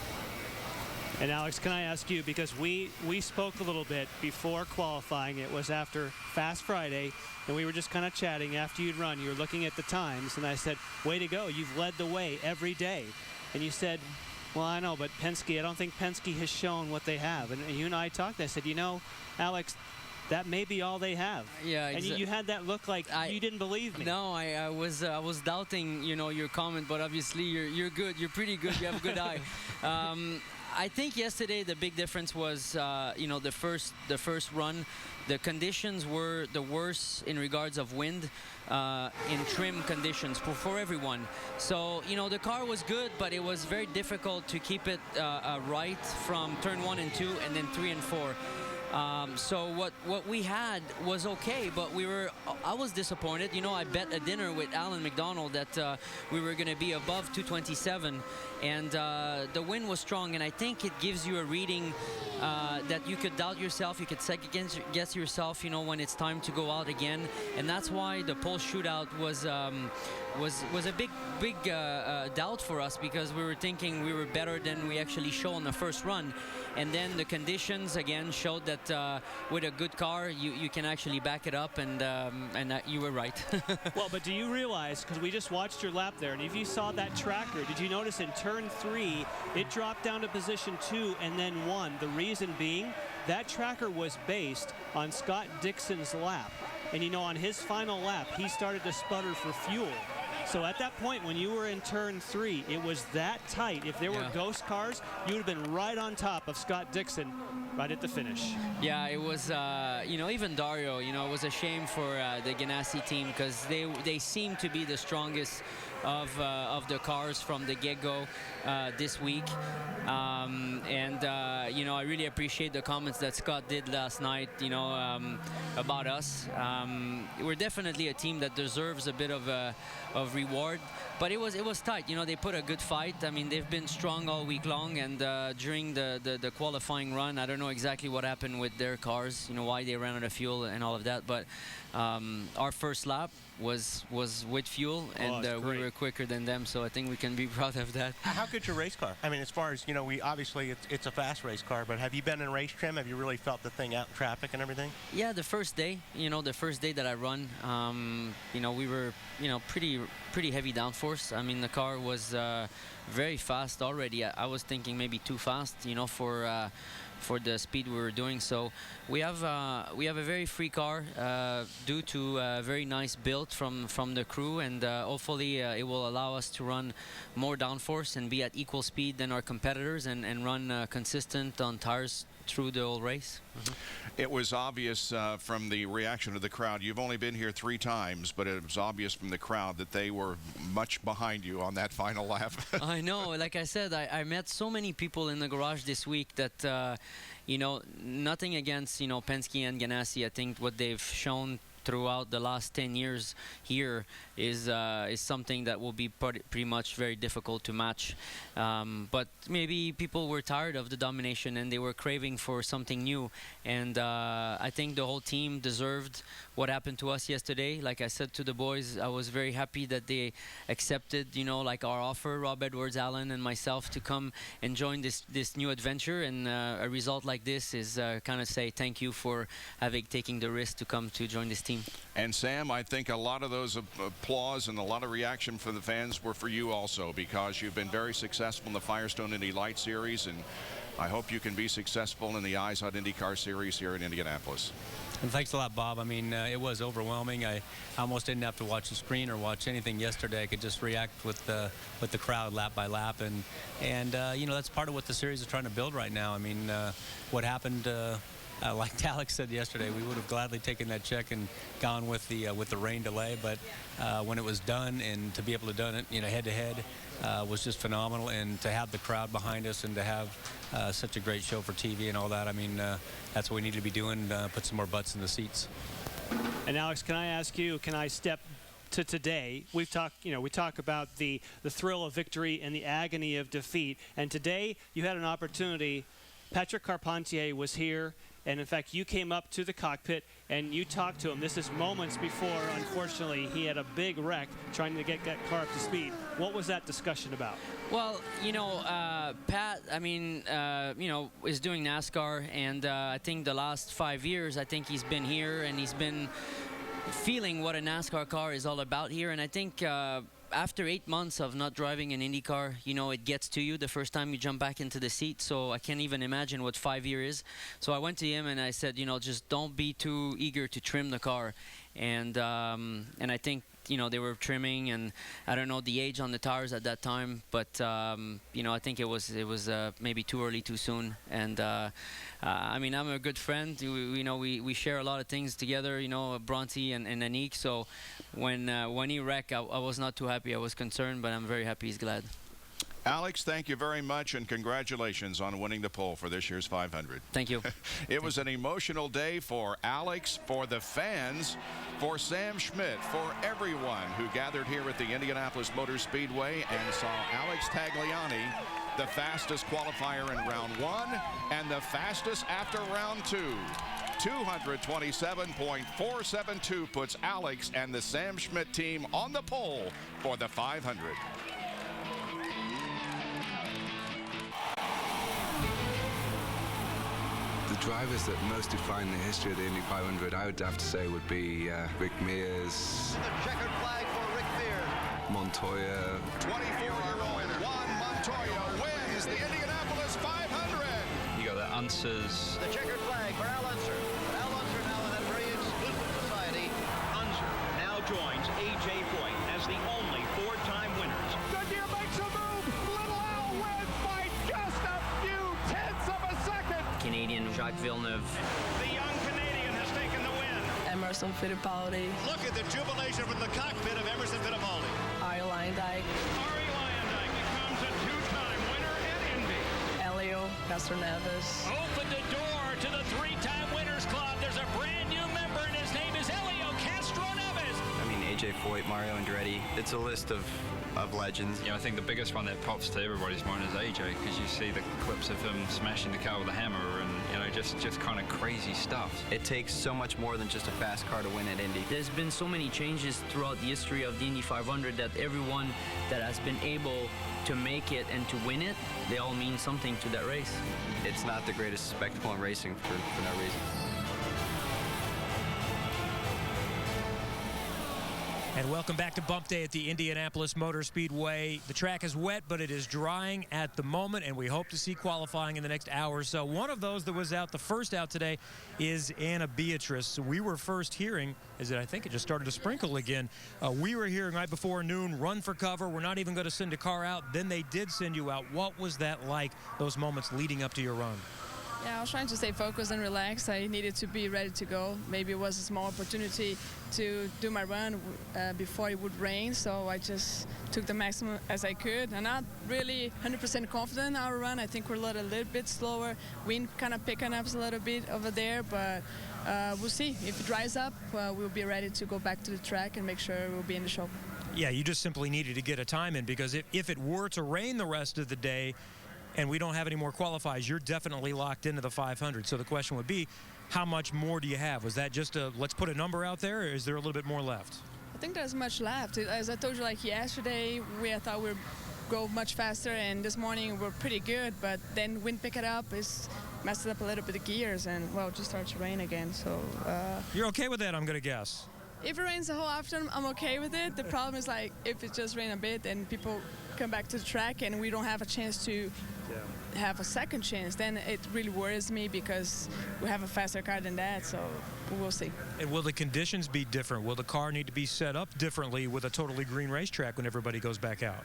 And Alex, can I ask you, because we spoke a little bit before qualifying. It was after Fast Friday, and we were just kind of chatting after you'd run. You were looking at the times, and I said, way to go, you've led the way every day. And you said, well, I know, but Penske, I don't think Penske has shown what they have. And you and I talked. I said, Alex, that may be all they have. Yeah, and you had that look like you didn't believe me. No, I was doubting, your comment, but obviously you're good. You're pretty good. You have a good eye. I think yesterday the big difference was, the first run. The conditions were the worst in regards of wind, in trim conditions for everyone. So, the car was good, but it was very difficult to keep it right from turn 1 and 2 and then 3 and 4. So what we had was okay, but I was disappointed. I bet a dinner with Alan McDonald that we were going to be above 227, and the wind was strong, and I think it gives you a reading that you could doubt yourself, you could second-guess yourself, when it's time to go out again, and that's why the pole shootout was a big doubt for us, because we were thinking we were better than we actually showed on the first run. And then the conditions again showed that with a good car you can actually back it up, and you were right. Well, but do you realize, because we just watched your lap there, and if you saw that tracker, did you notice in turn 3 it dropped down to position 2 and then 1? The reason being that tracker was based on Scott Dixon's lap, and on his final lap he started to sputter for fuel. So at that point, when you were in turn 3, it was that tight. If there were ghost cars, you would have been right on top of Scott Dixon right at the finish. Yeah, it was, even Dario, it was a shame for the Ganassi team, because they seem to be the strongest of the cars from the get-go this week. I really appreciate the comments that Scott did last night, about us. We're definitely a team that deserves a bit of reward, but it was tight. They put a good fight. I mean, they've been strong all week long, and during the qualifying run, I don't know exactly what happened with their cars, why they ran out of fuel and all of that, but our first lap was with fuel, and we were quicker than them, so I think we can be proud of that. How good's your race car? I mean, as far as, we obviously it's a fast race car, but have you been in race trim? Have you really felt the thing out in traffic and everything? Yeah, the first day, the first day that I run, we were, pretty heavy downforce. I mean, the car was very fast already. I was thinking maybe too fast, for the speed we were doing. So we have a very free car due to a very nice build from the crew, and hopefully it will allow us to run more downforce and be at equal speed than our competitors, and run consistent on tires through the whole race. It was obvious from the reaction of the crowd. You've only been here 3 times, but it was obvious from the crowd that they were much behind you on that final lap. I know. Like I said, I met so many people in the garage this week that, you know, nothing against, you know, Penske and Ganassi. I think what they've shown throughout the last 10 years here is something that will be pretty much very difficult to match. But maybe people were tired of the domination and they were craving for something new. And I think the whole team deserved what happened to us yesterday. Like I said to the boys, I was very happy that they accepted, you know, like our offer, Rob Edwards, Allen, and myself, to come and join this new adventure. And a result like this is kind of say thank you for taking the risk to come to join this team. And Sam, I think a lot of those applause and a lot of reaction from the fans were for you also, because you've been very successful in the Firestone Indy Light Series, and I hope you can be successful in the Eyes on IndyCar Series here in Indianapolis. And thanks a lot, Bob. I mean, it was overwhelming. I almost didn't have to watch the screen or watch anything yesterday. I could just react with the crowd lap by lap, and you know, that's part of what the series is trying to build right now. I mean, what happened? Like Alex said yesterday, we would have gladly taken that check and gone with the rain delay. But when it was done, and to be able to done it, you know, head to head, was just phenomenal. And to have the crowd behind us and to have such a great show for TV and all that, I mean, that's what we need to be doing. Put some more butts in the seats. And Alex, can I ask you? Can I step to today? We've talked, you know, we talk about the thrill of victory and the agony of defeat. And today, you had an opportunity. Patrick Carpentier was here. And in fact, you came up to the cockpit and you talked to him. This is moments before, unfortunately, he had a big wreck trying to get that car up to speed. What was that discussion about? Well, you know, Pat, I mean, you know, is doing NASCAR, and I think the last 5 years, I think he's been here and he's been feeling what a NASCAR car is all about here. And I think after 8 months of not driving an Indy car, you know, it gets to you the first time you jump back into the seat. So I can't even imagine what 5 years is. So I went to him and I said, you know, just don't be too eager to trim the car. And I think, you know, they were trimming, and I don't know the age on the tires at that time, but you know, I think it was maybe too early, too soon. And I mean, I'm a good friend. You know, we share a lot of things together. You know, Bronte and Anik. So when he wrecked, I was not too happy. I was concerned, but I'm very happy he's glad. Alex, thank you very much, and congratulations on winning the pole for this year's 500. Thank you. It was an emotional day for Alex, for the fans, for Sam Schmidt, for everyone who gathered here at the Indianapolis Motor Speedway and saw Alex Tagliani, the fastest qualifier in round 1 and the fastest after round 2. 227.472 puts Alex and the Sam Schmidt team on the pole for the 500. The drivers that most define the history of the Indy 500, I would have to say, would be Rick Mears. The checkered flag for Rick Mears. Montoya. 24-year-old Juan Montoya wins the Indianapolis 500. You got the Unsers. The checkered flag for Al Unser. Al Unser now in that very exclusive society. Unser now joins A.J. Foyt as the only 4-time winners. Goodyear makes a move. Little Al wins by just a few tenths of a second. Canadian Jacques Villeneuve. The young Canadian has taken the win. Emerson Fittipaldi. Look at the jubilation from the cockpit of Emerson Fittipaldi. Ari Luyendyk. Ari Luyendyk becomes a 2-time winner at Indy. Elio Castroneves. Open the door to the 3-time Winners Club. There's a brand new member, and his name is Elio Castroneves. I mean, A.J. Foyt, Mario Andretti. It's a list of legends. You know, I think the biggest one that pops to everybody's mind is AJ, because you see the clips of him smashing the car with a hammer, and you know, just kind of crazy stuff. It takes so much more than just a fast car to win at Indy. There's been so many changes throughout the history of the Indy 500 that everyone that has been able to make it and to win it, they all mean something to that race. It's not the greatest spectacle in racing for no reason. And welcome back to Bump Day at the Indianapolis Motor Speedway. The track is wet, but it is drying at the moment, and we hope to see qualifying in the next hour or so. One of those that was out, the first out today, is Anna Beatrice. We were first hearing, I think it just started to sprinkle again. We were hearing right before noon, run for cover. We're not even going to send a car out. Then they did send you out. What was that like, those moments leading up to your run? Yeah, I was trying to stay focused and relaxed. I needed to be ready to go. Maybe it was a small opportunity to do my run before it would rain, so I just took the maximum as I could. I'm not really 100% confident in our run. I think we're a little bit slower. Wind kind of picking up a little bit over there, but we'll see. If it dries up, we'll be ready to go back to the track and make sure we'll be in the show. Yeah, you just simply needed to get a time in, because if it were to rain the rest of the day and we don't have any more qualifiers, you're definitely locked into the 500. So the question would be, how much more do you have? Was that just a let's put a number out there, or is there a little bit more left? I think there's much left. As I told you, like yesterday, I thought we'd go much faster, and this morning we're pretty good, but then wind pick it up, messed up a little bit of gears, and well, it just starts to rain again. So you're okay with that, I'm going to guess. If it rains the whole afternoon, I'm okay with it. The problem is, like, if it just rains a bit and people come back to the track and we don't have a chance to have a second chance, then it really worries me, because we have a faster car than that, so we'll see. And will the conditions be different? Will the car need to be set up differently with a totally green racetrack when everybody goes back out?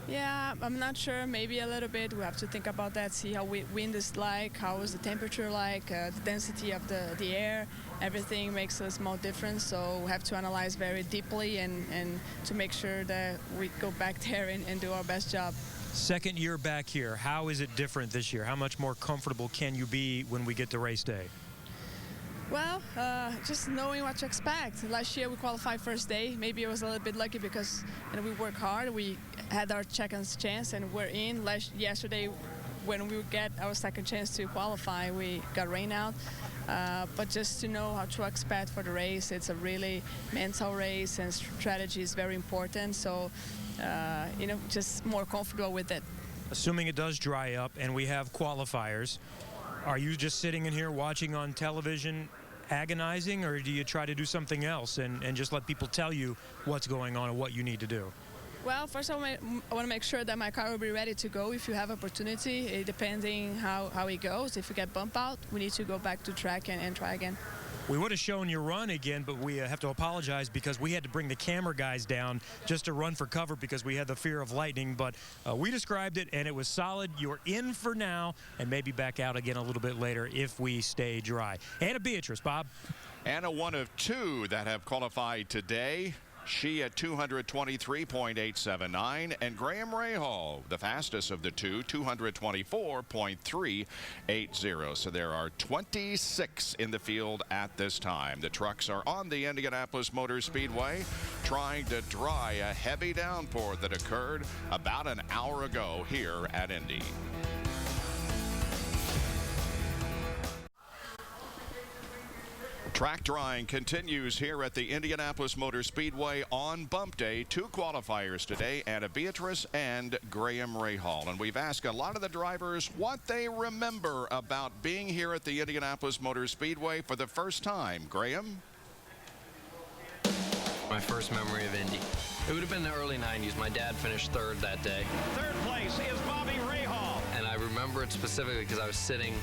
Yeah, I'm not sure. Maybe a little bit. We have to think about that, see how wind is like, how is the temperature like, the density of the air. Everything makes a small difference, so we have to analyze very deeply and to make sure that we go back there and do our best job. Second year back here, how is it different this year? How much more comfortable can you be when we get to race day? Well, just knowing what to expect. Last year we qualified first day. Maybe it was a little bit lucky because we worked hard. We had our second chance and we're in. Yesterday, when we would get our second chance to qualify, we got rain out. But just to know how to expect for the race, it's a really mental race, and strategy is very important. So, just more comfortable with it. Assuming it does dry up and we have qualifiers, are you just sitting in here watching on television agonizing, or do you try to do something else and just let people tell you what's going on and what you need to do? Well, first I want to make sure that my car will be ready to go if you have opportunity, depending how it goes. If we get bumped out, we need to go back to track and try again. We would have shown you run again, but we have to apologize because we had to bring the camera guys down just to run for cover because we had the fear of lightning. But we described it, and it was solid. You're in for now, and maybe back out again a little bit later if we stay dry. Anna Beatrice, Bob. Anna, one of two that have qualified today. She at 223.879, and Graham Rahal, the fastest of the two, 224.380. So there are 26 in the field at this time. The trucks are on the Indianapolis Motor Speedway trying to dry a heavy downpour that occurred about an hour ago here at Indy. Track drying continues here at the Indianapolis Motor Speedway on bump day. Two qualifiers today, Anna Beatrice and Graham Rahal. And we've asked a lot of the drivers what they remember about being here at the Indianapolis Motor Speedway for the first time. Graham? My first memory of Indy. It would have been the early 90s. My dad finished third that day. Third place is Bobby Rahal. And I remember it specifically because I was sitting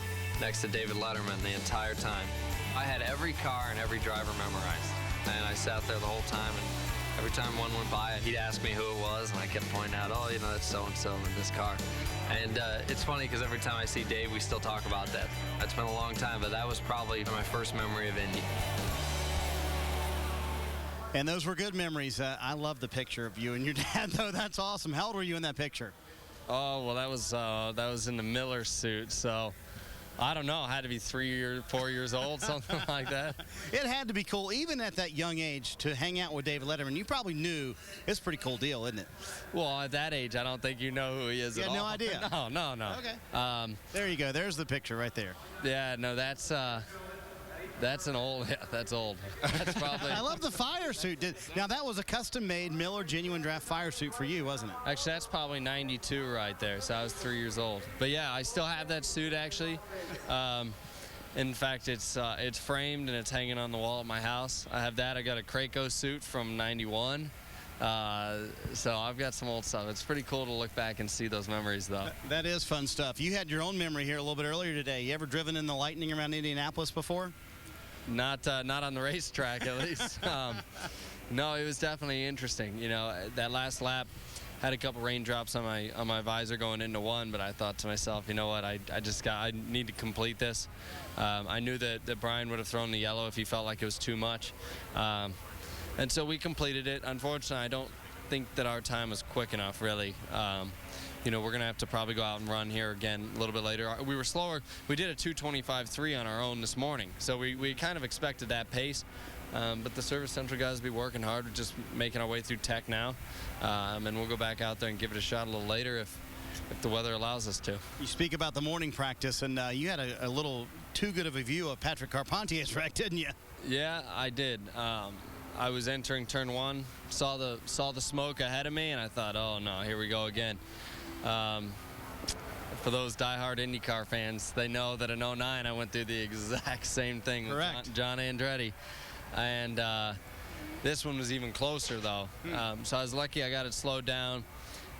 next to David Letterman the entire time. I had every car and every driver memorized, and I sat there the whole time, and every time one went by, he'd ask me who it was, and I kept pointing out, oh, that's so-and-so in this car. And it's funny because every time I see Dave, we still talk about that. It's been a long time, but that was probably my first memory of Indy. And those were good memories. I love the picture of you and your dad, though. That's awesome. How old were you in that picture? Oh, well, that was in the Miller suit, so I don't know. I had to be 3 or 4 years old, something like that. It had to be cool, even at that young age, to hang out with David Letterman. You probably knew it's a pretty cool deal, isn't it? Well, at that age, I don't think you know who he is at all. You had no idea? No. Okay. There you go. There's the picture right there. Yeah, no, that's an old. Yeah, that's old. That's probably. I love the fire suit. Now that was a custom-made Miller Genuine Draft fire suit for you, wasn't it? Actually, that's probably '92 right there. So I was 3 years old. But yeah, I still have that suit actually. In fact, it's framed and it's hanging on the wall at my house. I have that. I got a Kraco suit from '91. So I've got some old stuff. It's pretty cool to look back and see those memories, though. That is fun stuff. You had your own memory here a little bit earlier today. You ever driven in the lightning around Indianapolis before? Not on the racetrack, at least. No, it was definitely interesting. You know, that last lap had a couple raindrops on my visor going into one, but I thought to myself, you know what, I need to complete this. I knew that Brian would have thrown the yellow if he felt like it was too much. And so we completed it. Unfortunately, I don't think that our time was quick enough, really. You know, we're going to have to probably go out and run here again a little bit later. We were slower. We did a 2:25.3 on our own this morning, so we kind of expected that pace. But the Service Central guys will be working hard. We're just making our way through tech now. And we'll go back out there and give it a shot a little later if the weather allows us to. You speak about the morning practice, and you had a little too good of a view of Patrick Carpentier's wreck, didn't you? Yeah, I did. I was entering turn one, saw the smoke ahead of me, and I thought, oh no, here we go again. For those diehard IndyCar fans, they know that in 09 I went through the exact same thing. Correct. With John Andretti. And this one was even closer, though. So I was lucky I got it slowed down.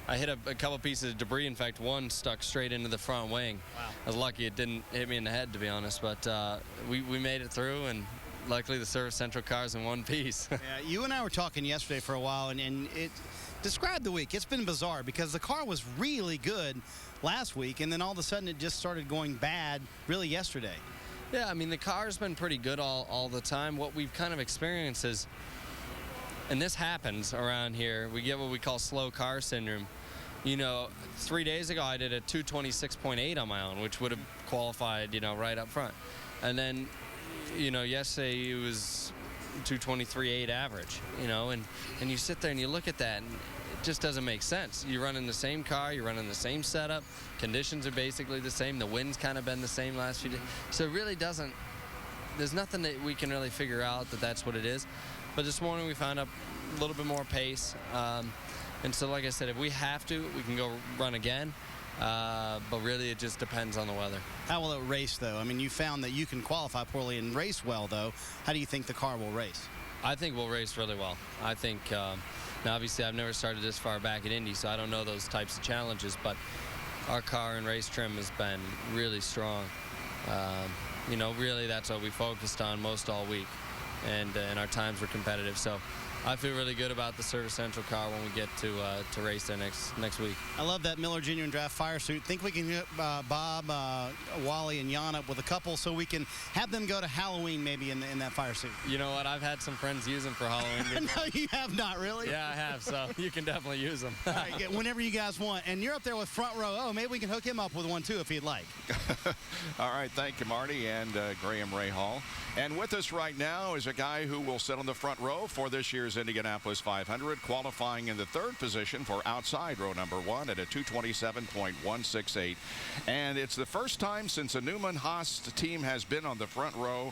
I hit a couple pieces of debris. In fact, one stuck straight into the front wing. Wow. I was lucky it didn't hit me in the head, to be honest. But we made it through, and luckily the Service Central car's in one piece. Yeah, you and I were talking yesterday for a while, and it described the week. It's been bizarre because the car was really good last week, and then all of a sudden it just started going bad really yesterday. Yeah, I mean, the car's been pretty good all the time. What we've kind of experienced is, and this happens around here, we get what we call slow car syndrome. You know, 3 days ago I did a 2:26.8 on my own, which would have qualified, you know, right up front. And then, you know, yesterday it was 2:23.8 average, you know, and you sit there and you look at that, and it just doesn't make sense. You're running the same car, you're running the same setup, conditions are basically the same, the wind's kind of been the same last few days. So it really doesn't, there's nothing that we can really figure out that's what it is. But this morning we found out a little bit more pace. And so, like I said, if we have to, we can go run again. But really, it just depends on the weather. How will it race, though? I mean, you found that you can qualify poorly and race well, though. How do you think the car will race? I think we'll race really well. I think, now obviously, I've never started this far back at Indy, so I don't know those types of challenges. But our car and race trim has been really strong. You know, really, that's what we focused on most all week. And our times were competitive. So I feel really good about the Service Central car when we get to race there next week. I love that Miller Genuine Draft fire suit. Think we can get Bob, Wally, and Jan up with a couple so we can have them go to Halloween maybe in that fire suit. You know what? I've had some friends use them for Halloween. No, you have not, really? Yeah, I have, so you can definitely use them. All right, whenever you guys want. And you're up there with front row. Oh, maybe we can hook him up with one, too, if he'd like. All right, thank you, Marty and Graham Rahal. And with us right now is a guy who will sit on the front row for this year's Indianapolis 500, qualifying in the third position for outside row number one at a 2:27.168. And it's the first time since a Newman-Haas team has been on the front row.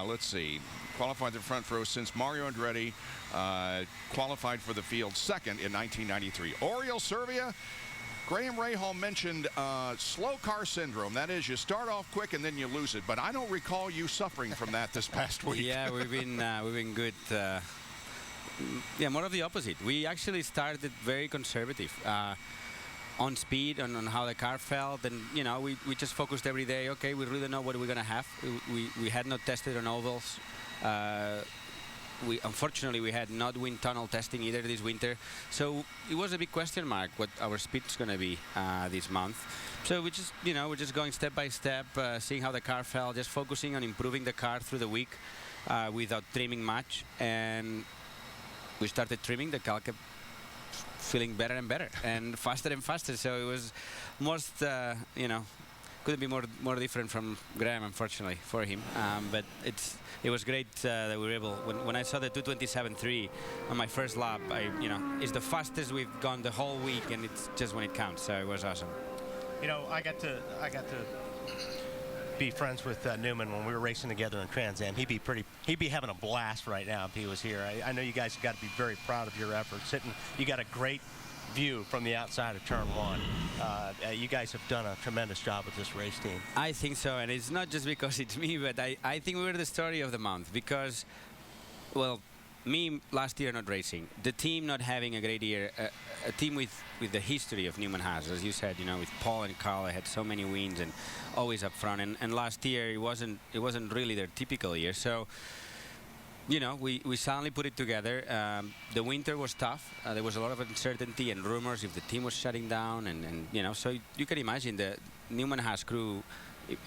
Let's see, qualified the front row since Mario Andretti qualified for the field second in 1993. Oriol Servia. Graham Rahal mentioned slow car syndrome. That is, you start off quick and then you lose it. But I don't recall you suffering from that this past week. Yeah, we've been good. Yeah, more of the opposite. We actually started very conservative on speed and on how the car felt, and you know, we just focused every day. Okay, we really know what we're gonna have. We had not tested on ovals. Unfortunately, we had not wind tunnel testing either this winter, so it was a big question mark what our speed's going to be this month. So we just, you know, we're just going step by step, seeing how the car felt, just focusing on improving the car through the week without trimming much. And we started trimming. The car kept feeling better and better and faster and faster. So it was most, you know, couldn't be more different from Graham, unfortunately, for him. But it was great that we were able. When I saw the 2:27.3 on my first lap, you know, it's the fastest we've gone the whole week, and it's just when it counts. So it was awesome. You know, I got to be friends with Newman when we were racing together in Trans Am. He'd be having a blast right now if he was here. I know you guys have got to be very proud of your efforts. You got a great view from the outside of turn one. You guys have done a tremendous job with this race team. I think so, and it's not just because it's me, but I think we were the story of the month because, well, me last year not racing, the team not having a great year, a team with the history of Newman-Haas, as you said, you know, with Paul and Carl, they had so many wins and always up front, and last year it wasn't really their typical year. So you know, we suddenly put it together. The winter was tough. There was a lot of uncertainty and rumors if the team was shutting down, and you know, so you can imagine the Newman Haas crew.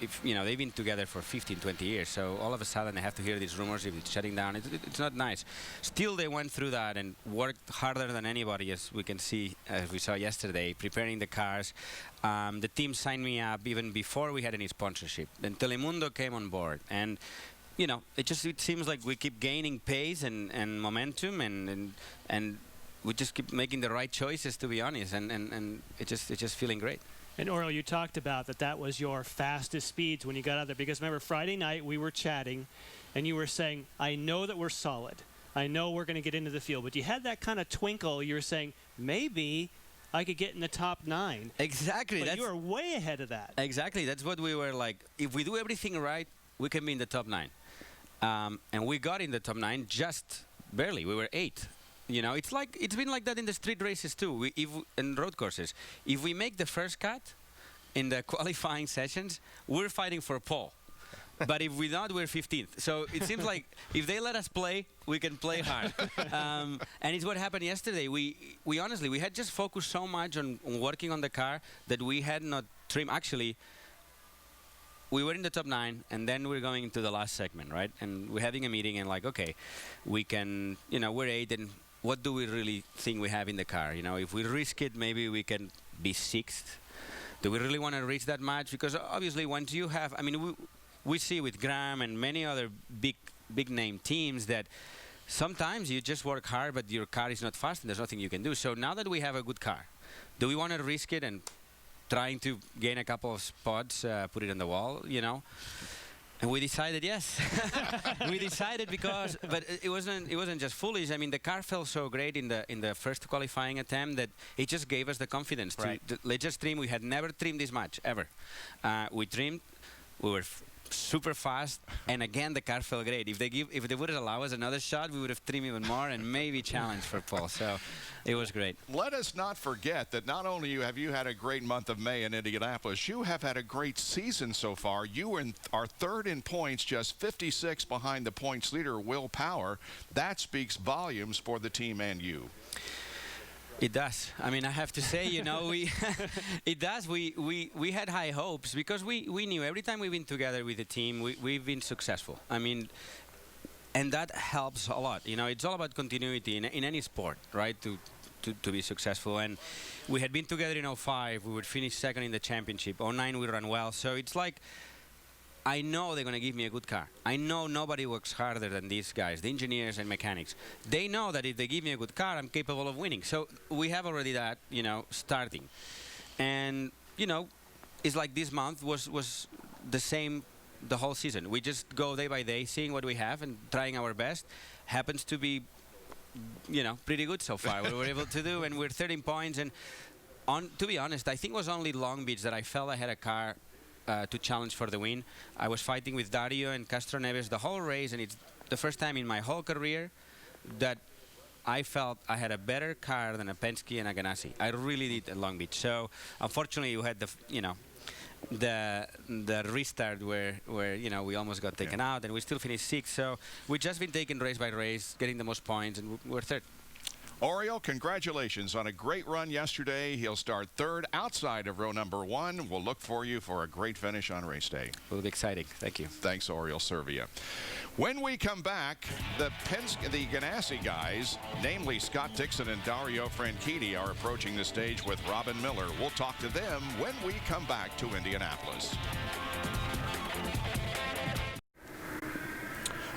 If you know, they've been together for 15, 20 years, so all of a sudden they have to hear these rumors if it's shutting down. It's not nice. Still, they went through that and worked harder than anybody, as we can see, as we saw yesterday, preparing the cars. The team signed me up even before we had any sponsorship. Then Telemundo came on board, and you know, it seems like we keep gaining pace and momentum, and we just keep making the right choices, to be honest, and it's just feeling great. And Oriol, you talked about that was your fastest speeds when you got out there, because remember Friday night we were chatting and you were saying, I know that we're solid. I know we're going to get into the field, but you had that kind of twinkle. You were saying, maybe I could get in the top 9. Exactly. But you were way ahead of that. Exactly. That's what we were like. If we do everything right, we can be in the top 9. And we got in the top 9 just barely. We were 8. You know, it's been like that in the street races too, in road courses. If we make the first cut in the qualifying sessions, we're fighting for pole. But if we don't, we're 15th. So it seems like if they let us play, we can play hard. And it's what happened yesterday. We honestly, we had just focused so much on working on the car that we had not trimmed. Actually, we were in the top 9, and then we're going into the last segment, right? And we're having a meeting, and like, okay, we can, you know, we're 8, and what do we really think we have in the car? You know, if we risk it, maybe we can be 6th. Do we really want to reach that much? Because obviously, once you have, I mean, we see with Graham and many other big name teams that sometimes you just work hard, but your car is not fast, and there's nothing you can do. So now that we have a good car, do we want to risk it and trying to gain a couple of spots, put it on the wall, you know? And we decided yes. We decided because, but it wasn't just foolish. I mean, the car felt so great in the first qualifying attempt that it just gave us the confidence to let's just trim. We had never trimmed this much ever. We trimmed. We were super fast, and again the car felt great. If they would allow us another shot, we would have trimmed even more and maybe challenged for pole. So it was great. Let us not forget that not only have you had a great month of May in Indianapolis, you have had a great season so far. You are 3rd in points, just 56 behind the points leader, Will Power. That speaks volumes for the team and you. It does. I mean, I have to say, you know, it does. We had high hopes because we knew every time we've been together with the team, we've been successful. I mean, and that helps a lot. You know, it's all about continuity in any sport, right? To be successful. And we had been together in 05. We would finish 2nd in the championship. 09, we ran well. So it's like, I know they're going to give me a good car. I know nobody works harder than these guys, the engineers and mechanics. They know that if they give me a good car, I'm capable of winning. So we have already that, you know, starting. And, you know, it's like this month was the same the whole season. We just go day by day, seeing what we have and trying our best. Happens to be, you know, pretty good so far. What we're able to do, and we're 13 points. And to be honest, I think it was only Long Beach that I felt I had a car to challenge for the win. I was fighting with Dario and Castro Neves the whole race, and it's the first time in my whole career that I felt I had a better car than a Penske and a Ganassi. I really did at Long Beach. So unfortunately, you had the restart where you know, we almost got taken out, and we still finished 6th. So we've just been taking race by race, getting the most points, and we're 3rd. Oriol, congratulations on a great run yesterday. He'll start 3rd outside of row number 1. We'll look for you for a great finish on race day. It will be exciting. Thank you. Thanks, Oriol Servia. When we come back, the Ganassi guys, namely Scott Dixon and Dario Franchitti, are approaching the stage with Robin Miller. We'll talk to them when we come back to Indianapolis.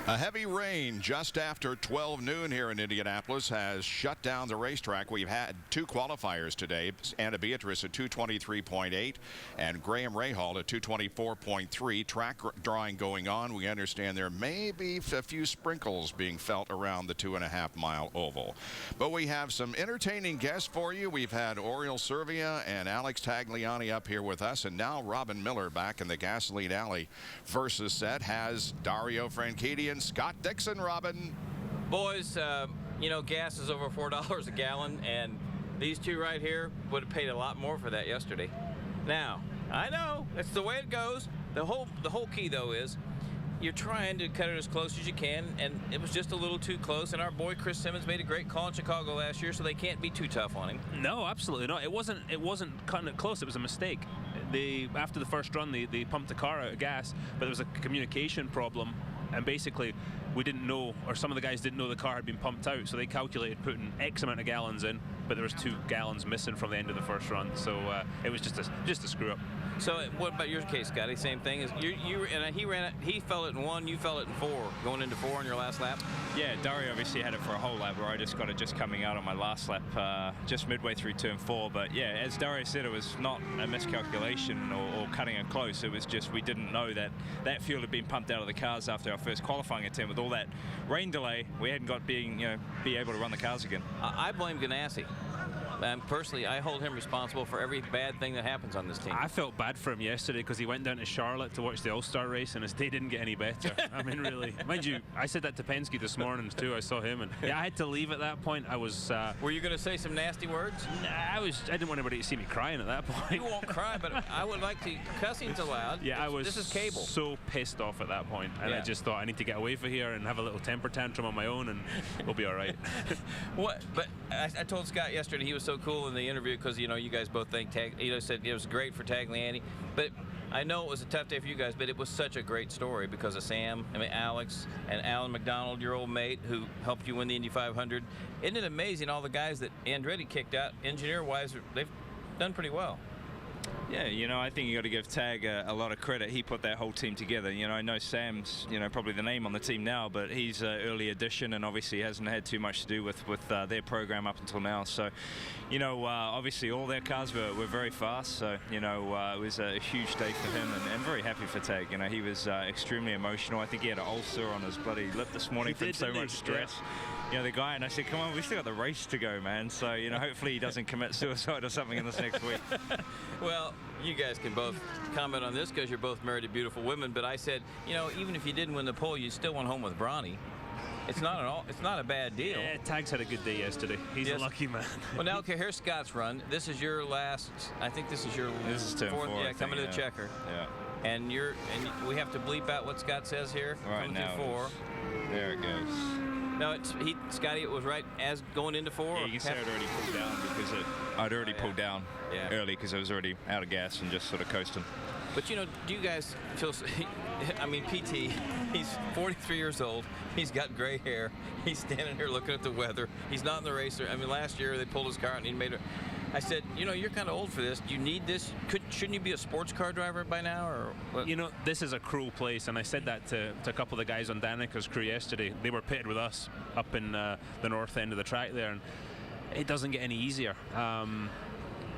A heavy rain just after 12 noon here in Indianapolis has shut down the racetrack. We've had 2 qualifiers today. Anna Beatrice at 223.8 and Graham Rahal at 224.3. Track drawing going on. We understand there may be a few sprinkles being felt around the 2.5-mile oval. But we have some entertaining guests for you. We've had Oriol Servia and Alex Tagliani up here with us, and now Robin Miller back in the Gasoline Alley versus set has Dario Franchitti and Scott Dixon. Robin. Boys, you know, gas is over $4 a gallon, and these two right here would have paid a lot more for that yesterday. Now, I know that's the way it goes. The whole key though is you're trying to cut it as close as you can, and it was just a little too close. And our boy Chris Simmons made a great call in Chicago last year, so they can't be too tough on him. No, absolutely not. It wasn't cutting it close. It was a mistake. After the first run, they pumped the car out of gas, but there was a communication problem, and basically we didn't know, or some of the guys didn't know the car had been pumped out, so they calculated putting X amount of gallons in, but there was 2 gallons missing from the end of the first run, so it was just a screw up. So what about your case, Scotty? Same thing. He fell it in 1, you fell it in 4, going into 4 on your last lap. Yeah, Dario obviously had it for a whole lap, where I just got it just coming out on my last lap, just midway through turn 4. But yeah, as Dario said, it was not a miscalculation or cutting it close. It was just we didn't know that fuel had been pumped out of the cars after our first qualifying attempt. With all that rain delay, we hadn't got be able to run the cars again. I blame Ganassi. Personally, I hold him responsible for every bad thing that happens on this team. I felt bad for him yesterday because he went down to Charlotte to watch the All-Star race and his day didn't get any better. I mean, really. Mind you, I said that to Penske this morning too. I saw him, and yeah, I had to leave at that point. I was. Were you going to say some nasty words? Nah, I didn't want anybody to see me crying at that point. You won't cry, but I would like to. Cussing's allowed. Yeah, This is cable. So pissed off at that point, and I just thought I need to get away from here and have a little temper tantrum on my own, and we'll be all right. What? But I told Scott yesterday he was so cool in the interview because you guys both think said it was great for Tagliani, but I know it was a tough day for you guys, but it was such a great story because of Sam, Alex, and Alan McDonald, your old mate, who helped you win the Indy 500. Isn't it amazing all the guys that Andretti kicked out, engineer-wise, they've done pretty well. Yeah, I think you got to give Tag a lot of credit. He put that whole team together. I know Sam's, probably the name on the team now, but he's an early addition and obviously hasn't had too much to do with their program up until now. So, obviously all their cars were very fast. So, it was a huge day for him and very happy for Tag. He was extremely emotional. I think he had an ulcer on his bloody lip this morning from so much stress. Yeah. The guy, and I said, come on, we still got the race to go, man. So, hopefully he doesn't commit suicide or something in this next week. Well, you guys can both comment on this because you're both married to beautiful women, but I said, even if you didn't win the pole, you still went home with Bronny. It's not a bad deal. Yeah, Tag's had a good day yesterday. He's a lucky man. Well, now, okay, here's Scott's run. This is your last, I think this is your This is turn 4. Yeah, coming to the checker. Yeah. And we have to bleep out what Scott says here. Right now. 4. There it goes. No, Scotty, it was right as going into 4. Yeah, you can say I'd already pulled down because I'd already pulled down early because I was already out of gas and just sort of coasting. But do you guys feel? I mean, PT, he's 43 years old. He's got gray hair. He's standing here looking at the weather. He's not in the racer. I mean, last year they pulled his car and he made it. I said, you're kind of old for this. Do you need this? Shouldn't you be a sports car driver by now? Or what? This is a cruel place, and I said that to a couple of the guys on Danica's crew yesterday. They were pitted with us up in the north end of the track there, and it doesn't get any easier.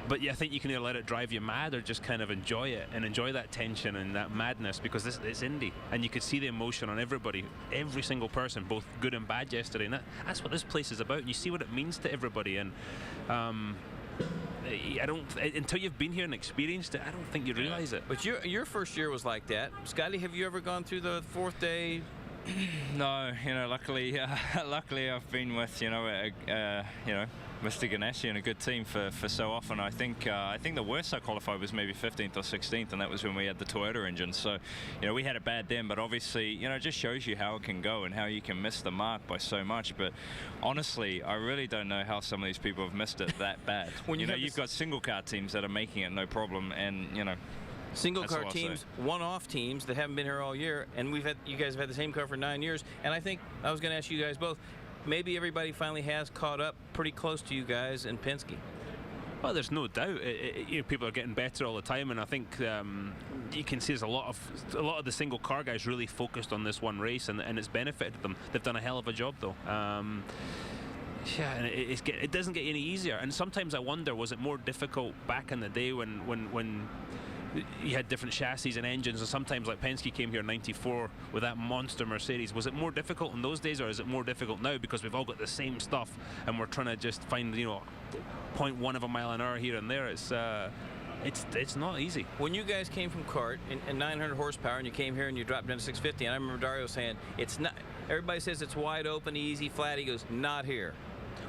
But yeah, I think you can either let it drive you mad or just kind of enjoy it and enjoy that tension and that madness because it's Indy. And you could see the emotion on everybody, every single person, both good and bad yesterday. And that's what this place is about. And you see what it means to everybody. And until you've been here and experienced it, I don't think you realize it. But your first year was like that. Scotty, have you ever gone through the 4th day? No, luckily I've been with, Mr. Ganassi and a good team for so often. I think the worst I qualified was maybe 15th or 16th, and that was when we had the Toyota engine. So, we had it bad then, but obviously, it just shows you how it can go and how you can miss the mark by so much. But honestly, I really don't know how some of these people have missed it that bad. When you've got single car teams that are making it no problem, and single car teams, one-off teams that haven't been here all year, and you guys have had the same car for 9 years. And I think I was going to ask you guys both. Maybe everybody finally has caught up pretty close to you guys in Penske. Well, there's no doubt. People are getting better all the time, and I think you can see there's a lot of the single car guys really focused on this one race, and it's benefited them. They've done a hell of a job, though. Yeah, and it doesn't get any easier. And sometimes I wonder, was it more difficult back in the day when you had different chassis and engines, and sometimes like Penske came here in '94 with that monster Mercedes. Was it more difficult in those days, or is it more difficult now because we've all got the same stuff and we're trying to just find 0.1 of a mile an hour here and there? It's not easy. When you guys came from kart and 900 horsepower and you came here and you dropped down to 650, and I remember Dario saying it's not. Everybody says it's wide open, easy, flat. He goes, not here.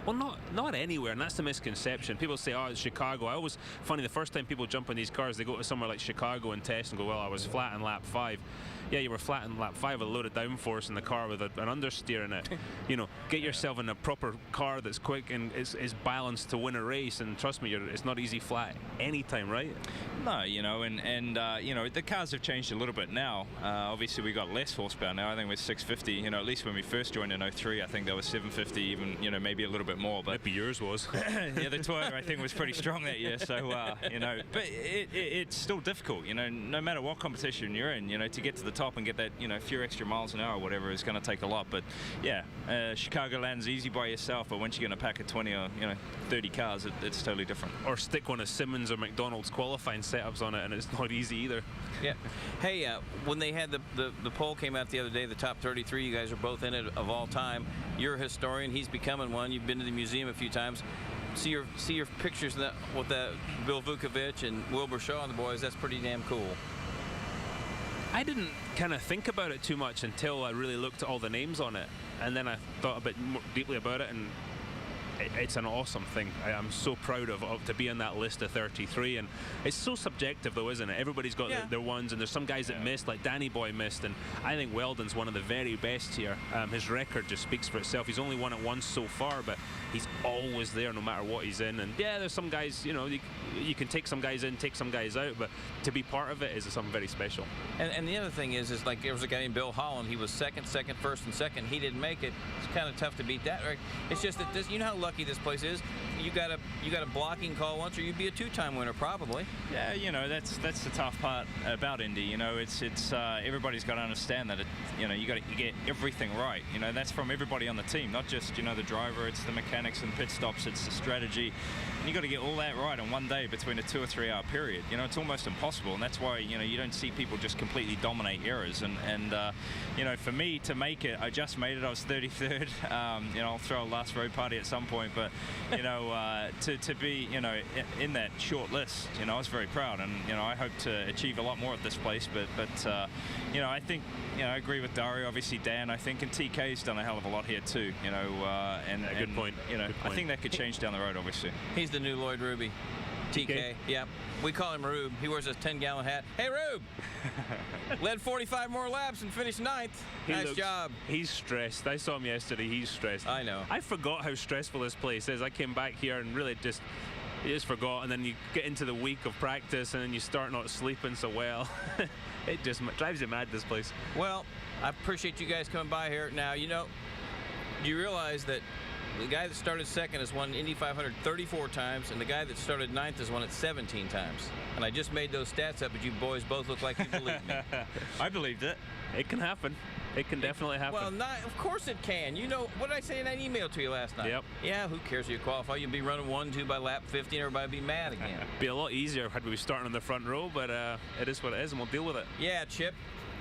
Well, not anywhere, and that's the misconception. People say, oh, it's Chicago. I always, funny, the first time people jump in these cars, they go to somewhere like Chicago and test and go, well, I was flat in lap 5. Yeah, you were flat in lap 5 with a load of downforce in the car with an understeer in it. You know, get yourself in a proper car that's quick and is balanced to win a race, and trust me, it's not easy flat anytime, right? No, you know, and you know, the cars have changed a little bit now. Obviously, we got less horsepower now. I think with 650, you know, at least when we first joined in 03, I think there was 750, even, you know, maybe a little bit more. But maybe yours was. Yeah, the Toyota, I think, was pretty strong that year. So, you know, but it's still difficult, you know, no matter what competition you're in, you know, to get to the top and get that, you know, few extra miles an hour or whatever is going to take a lot. But yeah, Chicagoland's easy by yourself, but once you're going to pack a 20 or, you know, 30 cars, it's totally different. Or stick one of Simmons or McDonald's qualifying setups on it, and it's not easy either. Yeah. Hey, when they had the poll came out the other day, the top 33, you guys are both in it of all time. You're a historian. He's becoming one. You've been to the museum a few times. See your pictures with Bill Vukovich and Wilbur Shaw and the boys. That's pretty damn cool. I didn't kind of think about it too much until I really looked at all the names on it, and then I thought a bit more deeply about it, and it's an awesome thing. I'm so proud of to be on that list of 33, and it's so subjective though, isn't it? Everybody's got their ones, and there's some guys that missed, like Danny Boy missed, and I think Weldon's one of the very best here. His record just speaks for itself. He's only won it once so far, but he's always there no matter what he's in. And yeah, there's some guys, you know, you can take some guys in, take some guys out, but to be part of it is something very special. And the other thing is like there was a guy named Bill Holland. He was second, first, and second. He didn't make it. It's kind of tough to beat that, right? It's just that you know how lucky this place is. You got a blocking call once, or you'd be a 2-time winner probably. Yeah, you know, that's the tough part about Indy. You know, it's everybody's got to understand that you know, you get everything right. You know, that's from everybody on the team, not just, you know, the driver. It's the mechanics and pit stops. It's the strategy. And you got to get all that right in one day between a 2 or 3 hour period. You know, it's almost impossible, and that's why, you know, you don't see people just completely dominate errors. And you know, for me to make it, I just made it. I was 33rd. You know, I'll throw a last row party at some point, but you know, to be, you know, in that short list, you know, I was very proud, and you know, I hope to achieve a lot more at this place. But you know, I think, you know, I agree with Dario, obviously Dan, I think, and TK's done a hell of a lot here too. You know, good point. You know, good point. I think that could change down the road, obviously. He's the new Lloyd Ruby. TK, yeah. We call him Rube. He wears a 10-gallon hat. Hey, Rube! Led 45 more laps and finished 9th. Nice job. He's stressed. I saw him yesterday. He's stressed. I know. I forgot how stressful this place is. I came back here and really just forgot, and then you get into the week of practice, and then you start not sleeping so well. It just drives you mad, this place. Well, I appreciate you guys coming by here. Now, you know, you realize that the guy that started second has won Indy 500 34 times, and the guy that started 9th has won it 17 times. And I just made those stats up, but you boys both look like you believe me. I believed it. It can happen. It can definitely happen. Well, of course it can. You know, what did I say in that email to you last night? Yep. Yeah, who cares if you qualify? You'll be running 1-2 by lap 50, and everybody will be mad again. It'd be a lot easier had we been starting on the front row, but it is what it is, and we'll deal with it. Yeah, Chip.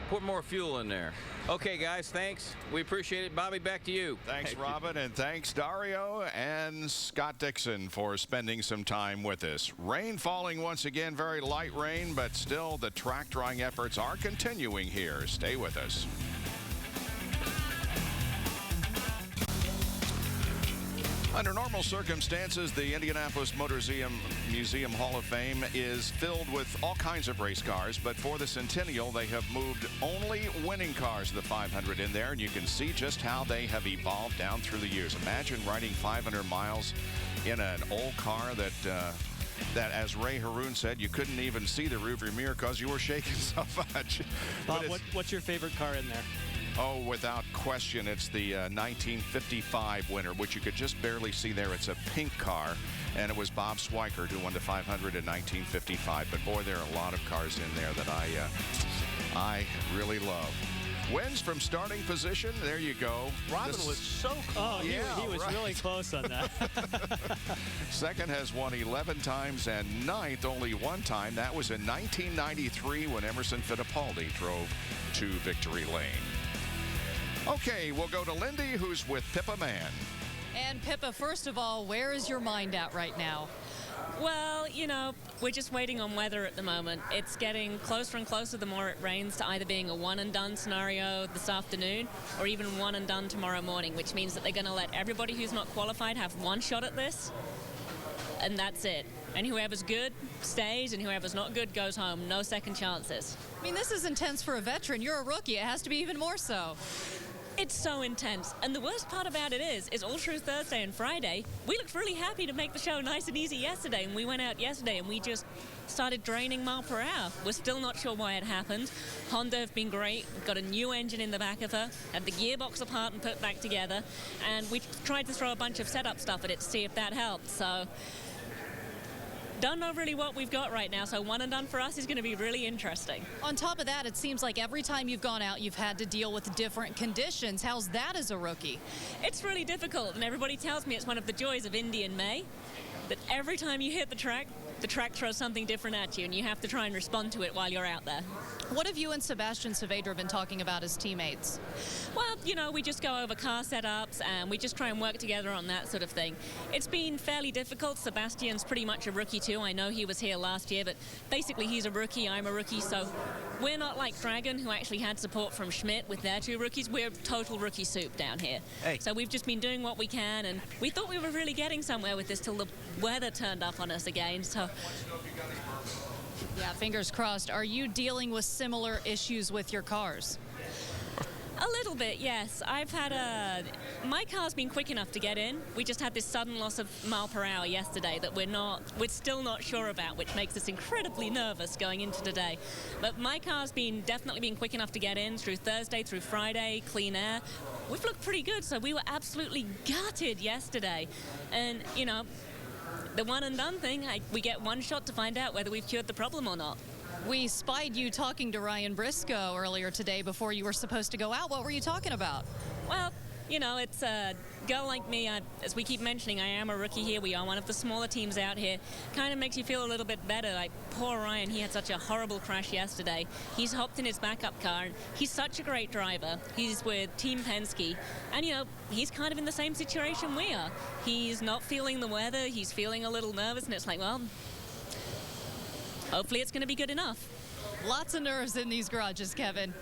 Put more fuel in there. Okay, guys, thanks. We appreciate it. Bobby, back to you. Thanks, Robin, and thanks, Dario and Scott Dixon, for spending some time with us. Rain falling once again, very light rain, but still the track drawing efforts are continuing here. Stay with us. Under normal circumstances, the Indianapolis Motor Museum Hall of Fame is filled with all kinds of race cars, but for the Centennial, they have moved only winning cars of the 500 in there, and you can see just how they have evolved down through the years. Imagine riding 500 miles in an old car that, as Ray Haroon said, you couldn't even see the rearview mirror because you were shaking so much. Bob, what's your favorite car in there? Oh, without question, it's the 1955 winner, which you could just barely see there. It's a pink car, and it was Bob Schweikert who won the 500 in 1955. But, boy, there are a lot of cars in there that I really love. Wins from starting position. There you go. Robin was so close. Oh, yeah, he was really close on that. Second has won 11 times, and 9th only 1 time. That was in 1993 when Emerson Fittipaldi drove to victory lane. Okay, we'll go to Lindy, who's with Pippa Mann. And Pippa, first of all, where is your mind at right now? Well, you know, we're just waiting on weather at the moment. It's getting closer and closer the more it rains to either being a one-and-done scenario this afternoon or even one-and-done tomorrow morning, which means that they're going to let everybody who's not qualified have one shot at this, and that's it. And whoever's good stays, and whoever's not good goes home. No second chances. I mean, this is intense for a veteran. You're a rookie. It has to be even more so. It's so intense. And the worst part about it is all through Thursday and Friday, we looked really happy to make the show nice and easy yesterday. And we went out yesterday and we just started draining mile per hour. We're still not sure why it happened. Honda have been great. We've got a new engine in the back of her, had the gearbox apart and put back together. And we tried to throw a bunch of setup stuff at it to see if that helped. So don't know really what we've got right now, so one and done for us is going to be really interesting. On top of that, it seems like every time you've gone out, you've had to deal with different conditions. How's that as a rookie? It's really difficult, and everybody tells me it's one of the joys of Indy in May, that every time you hit the track throws something different at you, and you have to try and respond to it while you're out there. What have you and Sebastian Saavedra been talking about as teammates? Well, you know, we just go over car setups, and we just try and work together on that sort of thing. It's been fairly difficult. Sebastian's pretty much a rookie too. I know he was here last year, but basically he's a rookie, I'm a rookie, so we're not like Dragon, who actually had support from Schmidt with their two rookies. We're total rookie soup down here. Hey. So we've just been doing what we can, and we thought we were really getting somewhere with this till the weather turned up on us again. So yeah, fingers crossed. Are you dealing with similar issues with your cars? A little bit, yes. I've had my car's been quick enough to get in. We just had this sudden loss of mile per hour yesterday that we're still not sure about, which makes us incredibly nervous going into today. But my car's definitely been quick enough to get in through Thursday, through Friday, clean air. We've looked pretty good, so we were absolutely gutted yesterday. And, you know, the one and done thing, we get one shot to find out whether we've cured the problem or not. We spied you talking to Ryan Briscoe earlier today before you were supposed to go out. What were you talking about? Well, you know, it's a girl like me. As we keep mentioning, I am a rookie here. We are one of the smaller teams out here. Kind of makes you feel a little bit better. Like, poor Ryan, he had such a horrible crash yesterday. He's hopped in his backup car. And he's such a great driver. He's with Team Penske. And, you know, he's kind of in the same situation we are. He's not feeling the weather. He's feeling a little nervous. And it's like, well, hopefully it's going to be good enough. Lots of nerves in these garages, Kevin.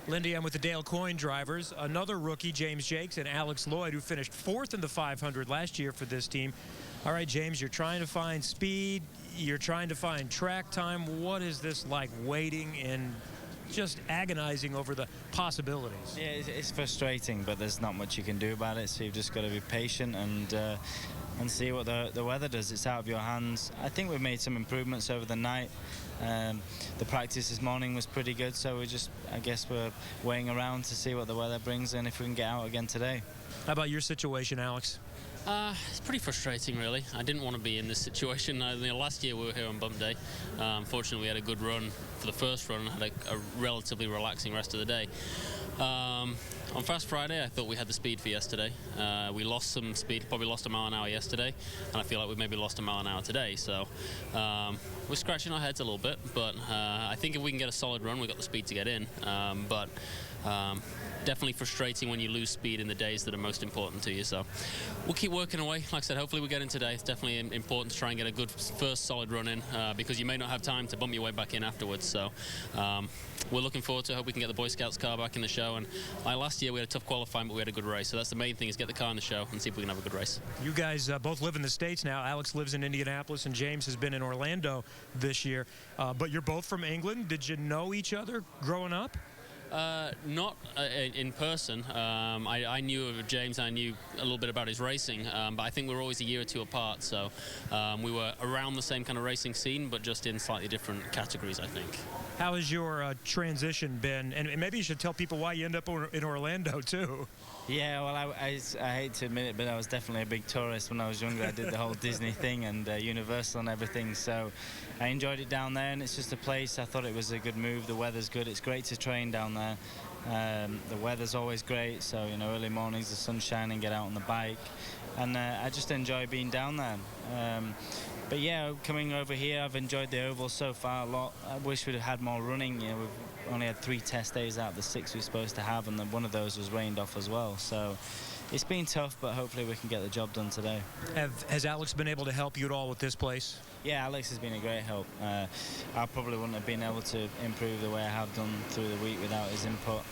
Lindy, I'm with the Dale Coyne drivers. Another rookie, James Jakes, and Alex Lloyd, who finished 4th in the 500 last year for this team. All right, James, you're trying to find speed. You're trying to find track time. What is this like, waiting and just agonizing over the possibilities? Yeah, it's frustrating, but there's not much you can do about it, so you've just got to be patient and see what the weather does. It's out of your hands. I think we've made some improvements over the night. The practice this morning was pretty good, so I guess we're waiting around to see what the weather brings and if we can get out again today. How about your situation, Alex? It's pretty frustrating, really. I didn't want to be in this situation. Last year we were here on bump day. Fortunately, we had a good run for the first run and had a relatively relaxing rest of the day. On Fast Friday, I thought we had the speed for yesterday. We lost some speed, probably lost a mile an hour yesterday, and I feel like we maybe lost a mile an hour today. So we're scratching our heads a little bit, but I think if we can get a solid run, we've got the speed to get in. Definitely frustrating when you lose speed in the days that are most important to you. So we'll keep working away. Like I said, hopefully we get in today. It's definitely important to try and get a good first solid run in because you may not have time to bump your way back in afterwards. So we're looking forward to it. Hope we can get the Boy Scouts car back in the show. And last year we had a tough qualifying, but we had a good race. So that's the main thing, is get the car in the show and see if we can have a good race. You guys both live in the States now. Alex lives in Indianapolis and James has been in Orlando this year. But you're both from England. Did you know each other growing up? Not in person. I knew of James. I knew a little bit about his racing, but I think we were always a year or two apart. So we were around the same kind of racing scene, but just in slightly different categories, I think. How has your transition been? And maybe you should tell people why you end up in Orlando, too. Yeah, well, I hate to admit it, but I was definitely a big tourist when I was younger. I did the whole Disney thing and Universal and everything, so I enjoyed it down there, and it's just a place. I thought it was a good move. The weather's good. It's great to train down there. The weather's always great, so, you know, early mornings, the sun's shining, get out on the bike, and I just enjoy being down there. But yeah, coming over here, I've enjoyed the oval so far a lot. I wish we'd have had more running. You know, we've only had 3 test days out of the 6 we're supposed to have, and then one of those was rained off as well. So it's been tough, but hopefully we can get the job done today. Has Alex been able to help you at all with this place? Yeah, Alex has been a great help. I probably wouldn't have been able to improve the way I have done through the week without his input.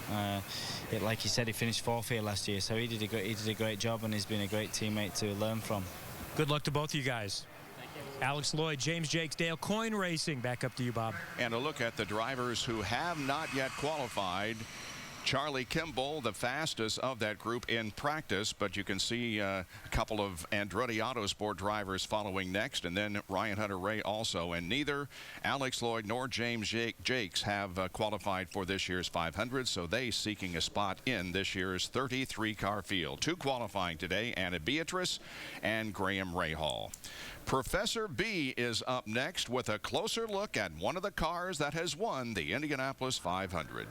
Like you said, he finished 4th here last year, so he did a great job, and he's been a great teammate to learn from. Good luck to both of you guys. Alex Lloyd, James Jakes, Dale Coyne Racing. Back up to you, Bob. And a look at the drivers who have not yet qualified. Charlie Kimball, the fastest of that group in practice, but you can see a couple of Andretti Autosport drivers following next, and then Ryan Hunter-Ray also. And neither Alex Lloyd nor James Jakes have qualified for this year's 500, so they seeking a spot in this year's 33-car field. 2 qualifying today, Anna Beatrice and Graham Rahal. Professor B is up next with a closer look at one of the cars that has won the Indianapolis 500.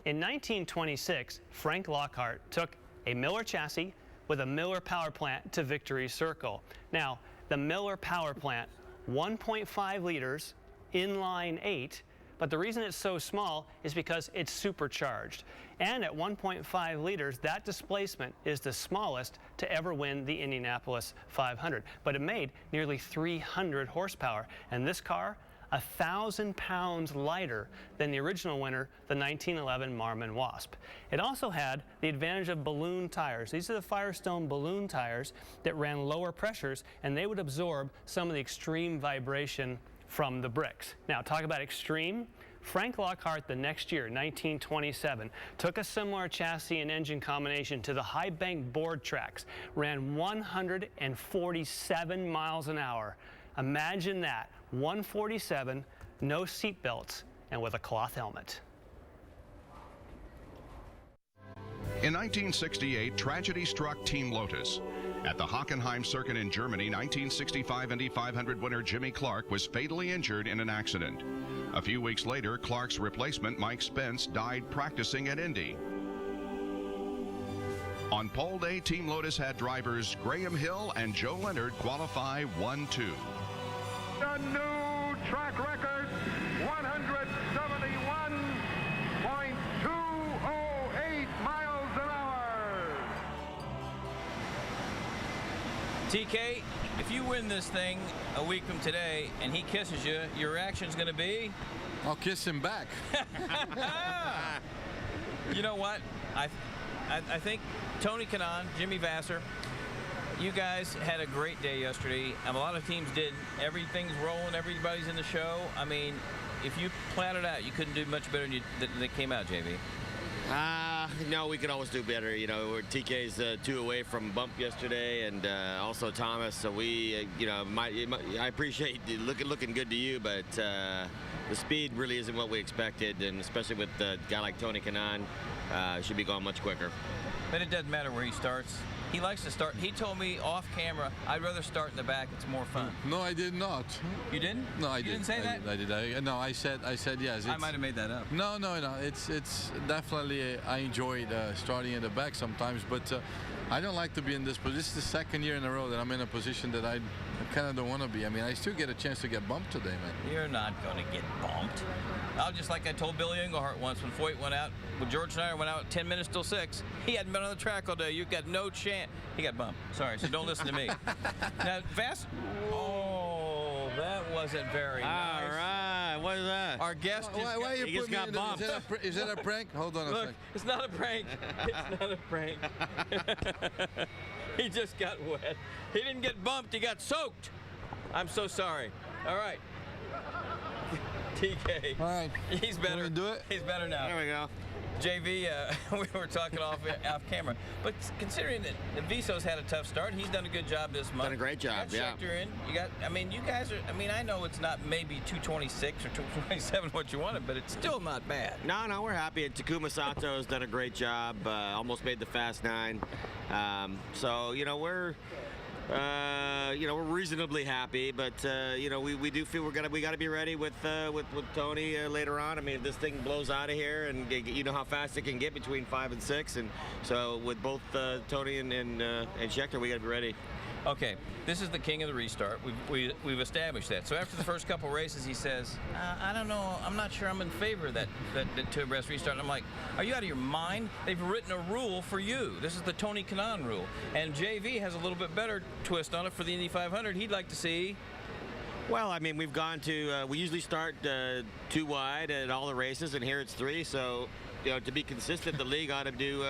In 1926, Frank Lockhart took a Miller chassis with a Miller power plant to Victory Circle. Now, the Miller power plant, 1.5 liters, inline 8, but the reason it's so small is because it's supercharged. And at 1.5 liters, that displacement is the smallest to ever win the Indianapolis 500. But it made nearly 300 horsepower, and this car, 1,000 pounds lighter than the original winner, the 1911 Marmon Wasp. It also had the advantage of balloon tires. These are the Firestone balloon tires that ran lower pressures, and they would absorb some of the extreme vibration from the bricks. Now, talk about extreme. Frank Lockhart the next year, 1927, took a similar chassis and engine combination to the high bank board tracks, ran 147 miles an hour. Imagine that, 147, no seat belts, and with a cloth helmet. In 1968, tragedy struck Team Lotus. At the Hockenheim Circuit in Germany, 1965 Indy 500 winner Jimmy Clark was fatally injured in an accident. A few weeks later, Clark's replacement, Mike Spence, died practicing at Indy. On pole day, Team Lotus had drivers Graham Hill and Joe Leonard qualify 1-2. A new track record, 171.208 miles an hour. TK, if you win this thing a week from today and he kisses you, your reaction's going to be? I'll kiss him back. You know what? I think Tony Kanaan, Jimmy Vasser, you guys had a great day yesterday. A lot of teams did. Everything's rolling. Everybody's in the show. I mean, if you planned it out, you couldn't do much better than they came out, JV. No, we could always do better. You know, TK's 2 away from bump yesterday, and also Thomas. So we, I appreciate looking good to you, but the speed really isn't what we expected, and especially with a guy like Tony Kanaan, should be going much quicker. But it doesn't matter where he starts. He likes to start. He told me off camera, I'd rather start in the back. It's more fun. No, I did not. You didn't? No, I didn't. You didn't say that? I did. No, I said yes. I might have made that up. No. It's definitely, I enjoyed starting in the back sometimes, but I don't like to be in this position. This is the second year in a row that I'm in a position that I kind of don't want to be. I mean, I still get a chance to get bumped today, man. You're not going to get bumped. Just like I told Billy Englehart once when Foyt went out, when George Schneider went out 10 minutes till 6, he hadn't been on the track all day. You've got no chance. He got bumped. Sorry, so don't listen to me. Now, oh, that wasn't very nice. All right, what is that? Our guest Why you put me got in bumped. Is that a prank? Hold on a Look, second. it's not a prank. It's not a prank. He just got wet. He didn't get bumped. He got soaked. I'm so sorry. All right. TK. All right. He's better. Want me to do it? He's better now. There we go. JV, we were talking off camera, but considering that Viso's had a tough start, he's done a good job this month. Done a great job, you got Schechter in. You got. I mean, you guys are. I mean, I know it's not maybe 226 or 227 what you wanted, but it's still not bad. No, we're happy. And Takuma Sato has done a great job. Almost made the Fast 9. So we're. We're reasonably happy, but we do feel we got to be ready with Tony later on. I mean, if this thing blows out of here, and you know how fast it can get between 5 and 6, and so with both Tony and Schechter, we got to be ready. Okay, this is the king of the restart. We've established that. So after the first couple races, he says, I don't know, I'm not sure I'm in favor of that two-abreast restart. And I'm like, are you out of your mind? They've written a rule for you. This is the Tony Kanaan rule. And JV has a little bit better twist on it for the Indy 500. He'd like to see. Well, I mean, we've gone to, we usually start 2 wide at all the races, and here it's 3, so, you know, to be consistent, the league ought to do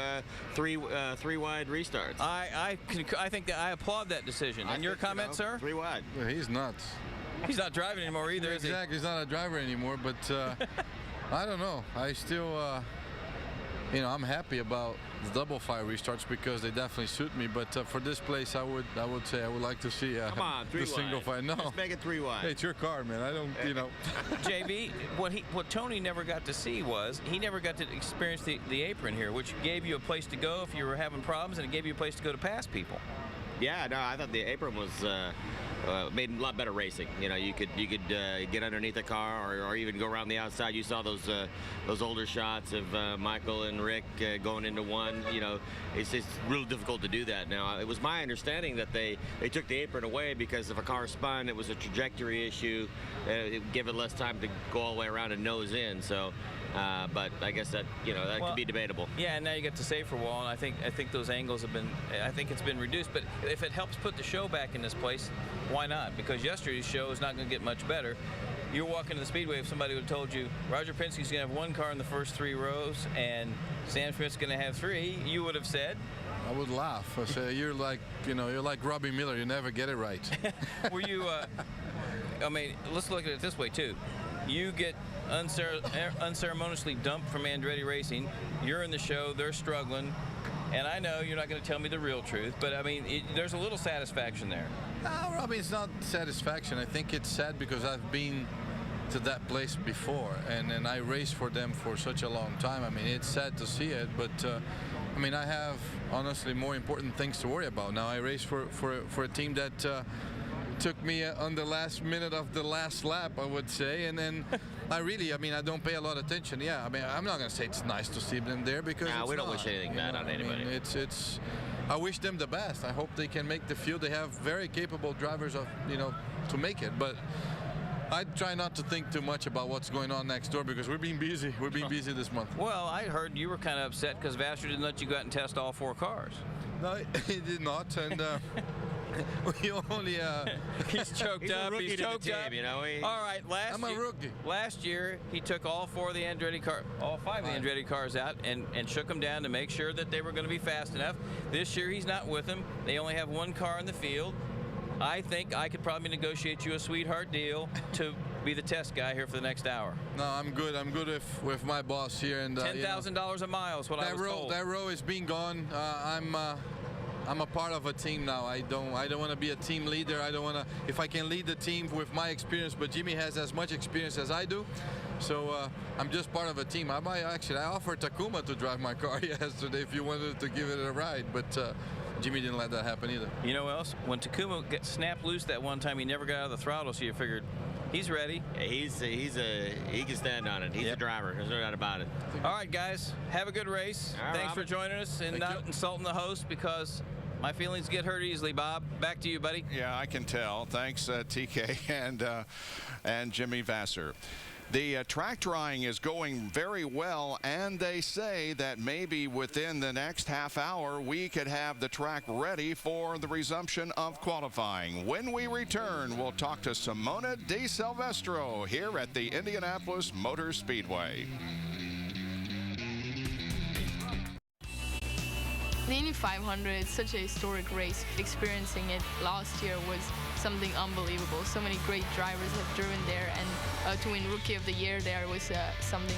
3 wide restarts. I think that I applaud that decision. And your comment, sir? 3 wide. Well, he's nuts. He's not driving anymore either, is he? Exactly, he's not a driver anymore, but I don't know. I still, you know, I'm happy about the double fire restarts because they definitely suit me. But for this place, I would say I would like to see Come on, 3 the single wide. fire. No, just make it 3 wide. Hey, it's your car, man. I don't, you know. JB, what Tony never got to see was he never got to experience the apron here, which gave you a place to go if you were having problems, and it gave you a place to go to pass people. Yeah, no, I thought the apron was made a lot better racing. You know, you could get underneath the car or even go around the outside. You saw those older shots of Michael and Rick going into one. You know, it's real difficult to do that now. It was my understanding that they took the apron away because if a car spun, it was a trajectory issue. It gave it less time to go all the way around and nose in. So. But I guess that could be debatable. Yeah, and now you get the safer wall, and I think those angles have been. I think it's been reduced. But if it helps put the show back in this place, why not? Because yesterday's show is not going to get much better. You're walking to the speedway. If somebody would have told you Roger Penske's going to have 1 car in the first 3 rows and Sam Schmidt's going to have 3, you would have said. I would laugh. I say you're like Robbie Miller. You never get it right. Were you? I mean, let's look at it this way too. You get unceremoniously dumped from Andretti Racing. You're in the show. They're struggling. And I know you're not going to tell me the real truth, but I mean, there's a little satisfaction there. No, Robbie, it's not satisfaction. I think it's sad because I've been to that place before, and I raced for them for such a long time. I mean, it's sad to see it, but I mean, I have honestly more important things to worry about now. I race for a team that took me on the last minute of the last lap, I would say, and then I mean, I don't pay a lot of attention. Yeah, I mean, I'm not going to say it's nice to see them there because we don't wish anything bad on anybody. I mean, I wish them the best. I hope they can make the field. They have very capable drivers to make it, but I try not to think too much about what's going on next door because we're being busy. We're being busy this month. Well, I heard you were kind of upset because Vassar didn't let you go out and test all 4 cars. No, he did not, and we only. He's choked up. He's choked up. You know, all right, I'm a rookie. Last year, he took all 4 of the Andretti cars, all 5 of the Andretti cars out, and shook them down to make sure that they were going to be fast enough. This year, he's not with them. They only have 1 car in the field. I think I could probably negotiate you a sweetheart deal to be the test guy here for the next hour. No, I'm good. I'm good with my boss here, and $10,000 a mile is what I was told. That row is being gone. I'm a part of a team now. I don't want to be a team leader. I don't want to. If I can lead the team with my experience, but Jimmy has as much experience as I do, so I'm just part of a team. I offered Takuma to drive my car yesterday if you wanted to give it a ride, but Jimmy didn't let that happen either. You know what else? When Takuma got snapped loose that one time, he never got out of the throttle, so you figured he's ready. He can stand on it. He's a driver. There's no doubt about it. All right, guys, have a good race. Thanks for joining us and not insulting the host because my feelings get hurt easily. Bob, back to you, buddy. Yeah, I can tell. Thanks, TK and Jimmy Vassar. The track drying is going very well, and they say that maybe within the next half hour we could have the track ready for the resumption of qualifying. When we return, we'll talk to Simona De Silvestro here at the Indianapolis Motor Speedway. The Indy 500 is such a historic race. Experiencing it last year was something unbelievable. So many great drivers have driven there, and to win Rookie of the Year there was something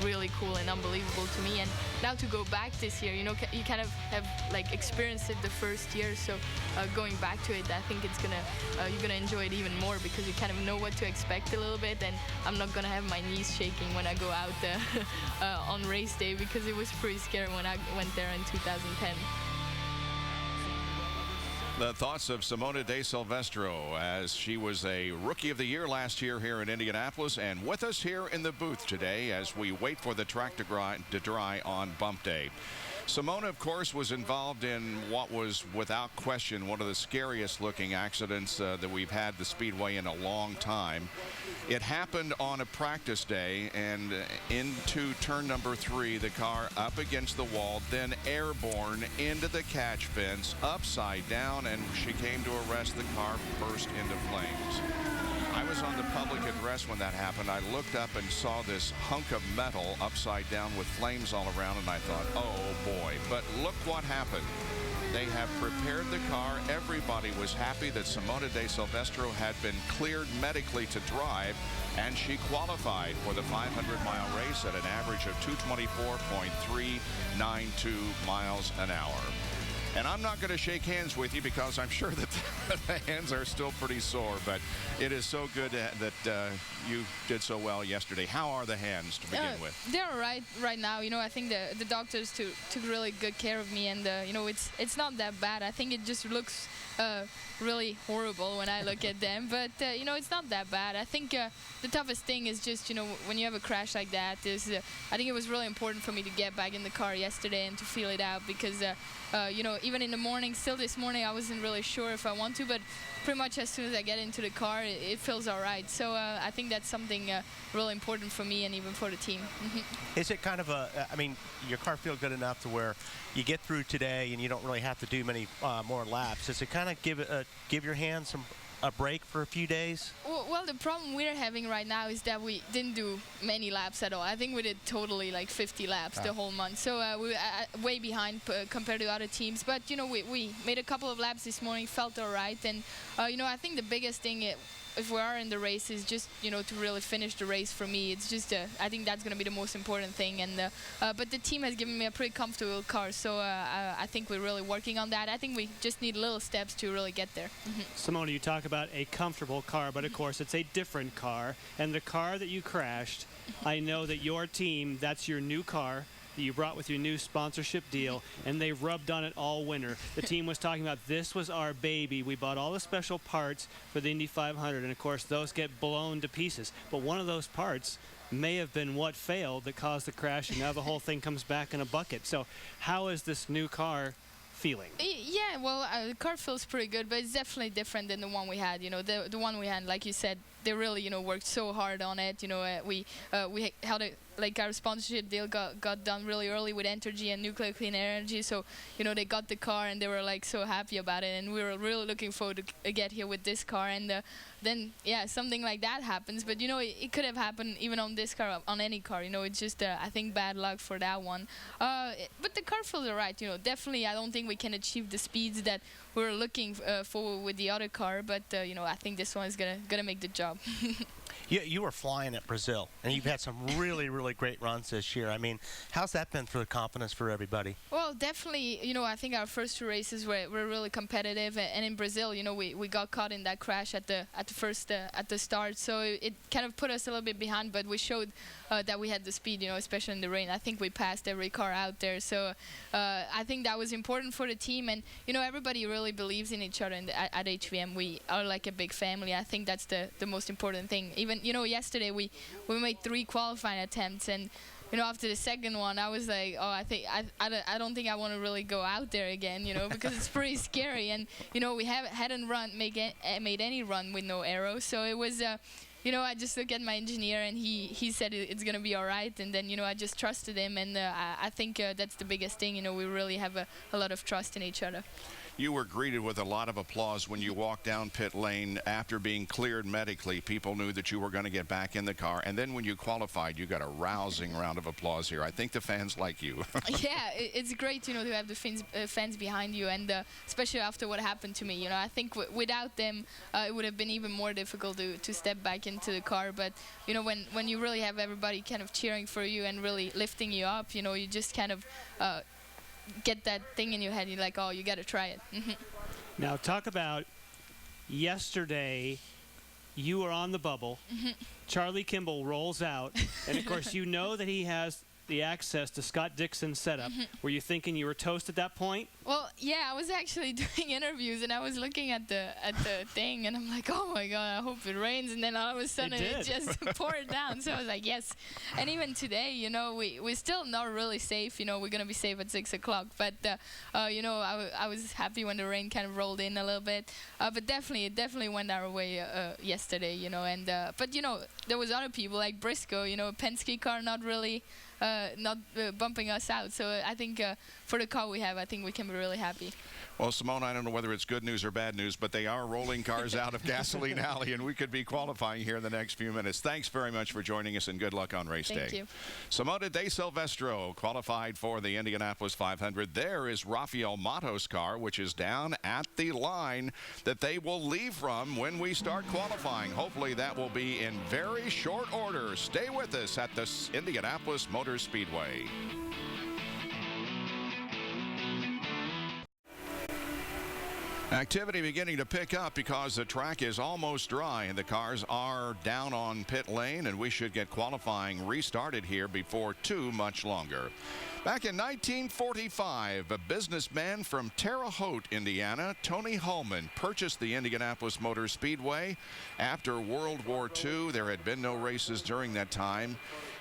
really cool and unbelievable to me. And now to go back this year, you know, you kind of have like experienced it the first year, so going back to it, I think it's you're gonna enjoy it even more because you kind of know what to expect a little bit, and I'm not gonna have my knees shaking when I go out on race day because it was pretty scary when I went there in 2010. The thoughts of Simona De Silvestro as she was a Rookie of the Year last year here in Indianapolis, and with us here in the booth today as we wait for the track to dry on bump day. Simona, of course, was involved in what was, without question, one of the scariest looking accidents that we've had the Speedway in a long time. It happened on a practice day, and into turn number 3, the car up against the wall, then airborne into the catch fence, upside down, and she came to a rest. The car burst into flames. I was on the public address when that happened. I looked up and saw this hunk of metal upside down with flames all around, and I thought, oh boy. But look what happened. They have prepared the car. Everybody was happy that Simona de Silvestro had been cleared medically to drive, and she qualified for the 500-mile race at an average of 224.392 miles an hour. And I'm not going to shake hands with you because I'm sure that the hands are still pretty sore, but it is so good that you did so well yesterday. How are the hands to begin with? They're all right now. I think the doctors took really good care of me, and it's not that bad. I think it just looks really horrible when I look at them, but it's not that bad. I think the toughest thing is just when you have a crash like that is I think it was really important for me to get back in the car yesterday and to feel it out, because even in the morning, still this morning, I wasn't really sure if I want to, but pretty much as soon as I get into the car, it feels all right. So I think that's something really important for me and even for the team. Is it kind of your car feels good enough to where you get through today and you don't really have to do many more laps? Does it kind of give your hands a break for a few days? Well, the problem we're having right now is that we didn't do many laps at all. I think we did totally like 50 laps the whole month. So we were way behind compared to other teams. But, we made a couple of laps this morning, felt all right. And, I think the biggest thing if we are in the race is just, to really finish the race for me. It's just, I think that's going to be the most important thing. And but the team has given me a pretty comfortable car. So I think we're really working on that. I think we just need little steps to really get there. Simona, you talk about a comfortable car, but of course it's a different car. And the car that you crashed, I know that your team, that's your new car that you brought with your new sponsorship deal, and they rubbed on it all winter. The team was talking about, this was our baby. We bought all the special parts for the Indy 500, and of course those get blown to pieces. But one of those parts may have been what failed that caused the crash, and now the whole thing comes back in a bucket. So how is this new car feeling? Yeah, well, the car feels pretty good, but it's definitely different than the one we had. The one we had, like you said, they really, worked so hard on it. We held it, like our sponsorship deal got done really early with Entergy and Nuclear Clean Energy. So, they got the car and they were like so happy about it. And we were really looking forward to get here with this car. And then, yeah, something like that happens. But, it could have happened even on this car, on any car. It's just, I think, bad luck for that one. But the car feels all right. Definitely, I don't think we can achieve the speeds that we were looking for with the other car. But, I think this one is gonna make the job. You were flying at Brazil, and you've had some really, really great runs this year. I mean, how's that been for the confidence for everybody? Well, definitely, I think our first 2 races were really competitive, and in Brazil, we got caught in that crash at the start, so it kind of put us a little bit behind, but we showed that we had the speed, especially in the rain. I think we passed every car out there, so I think that was important for the team, and everybody really believes in each other at HVM. We are like a big family. I think that's the most important thing. Even yesterday we made 3 qualifying attempts, and after the second one, I was like, oh, I don't think I want to really go out there again, because it's pretty scary, and we hadn't made any run with no arrow, so it was. I just looked at my engineer, and he said it's going to be all right. And then, I just trusted him. And I think that's the biggest thing. We really have a lot of trust in each other. You were greeted with a lot of applause when you walked down pit lane after being cleared medically. People knew that you were going to get back in the car. And then when you qualified, you got a rousing round of applause here. I think the fans like you. Yeah, it's great, to have the fans behind you. And especially after what happened to me. I think without them, it would have been even more difficult to step back into the car. But, when you really have everybody kind of cheering for you and really lifting you up, you just kind of get that thing in your head. You're like, oh, you got to try it. Now, talk about yesterday. You were on the bubble. Charlie Kimball rolls out, and of course, that he has the access to Scott Dixon's setup, were you thinking you were toast at that point? Well, yeah, I was actually doing interviews, and I was looking at the thing, and I'm like, oh my God, I hope it rains. And then all of a sudden it just poured down. So I was like, yes. And even today, you know, we're still not really safe. You know, we're gonna be safe at 6 o'clock. But you know, I was happy when the rain kind of rolled in a little bit. But it definitely went our way yesterday. You know, and but you know, there was other people like Briscoe. You know, Penske car not really. Bumping us out. So I think for the car we have, I think we can be really happy. Well, Simone, I don't know whether it's good news or bad news, but they are rolling cars out of Gasoline Alley, and we could be qualifying here in the next few minutes. Thanks very much for joining us, and good luck on race day. Thank you. Simone de Silvestro qualified for the Indianapolis 500. There is Rafael Matos' car, which is down at the line that they will leave from when we start qualifying. Hopefully that will be in very short order. Stay with us at the Indianapolis Motor Speedway. Activity beginning to pick up because the track is almost dry and the cars are down on pit lane, and we should get qualifying restarted here before too much longer. Back in 1945, a businessman from Terre Haute, Indiana, Tony Hulman, purchased the Indianapolis Motor Speedway. After World War II, there had been no races during that time.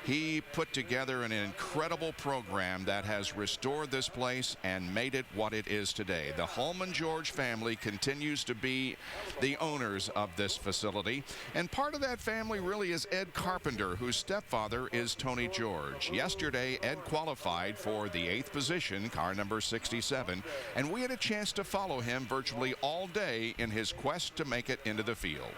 He put together an incredible program that has restored this place and made it what it is today. The Hulman George family continues to be the owners of this facility, and part of that family really is Ed Carpenter, whose stepfather is Tony George. Yesterday, Ed qualified for the 8th position, car number 67, and we had a chance to follow him virtually all day in his quest to make it into the field.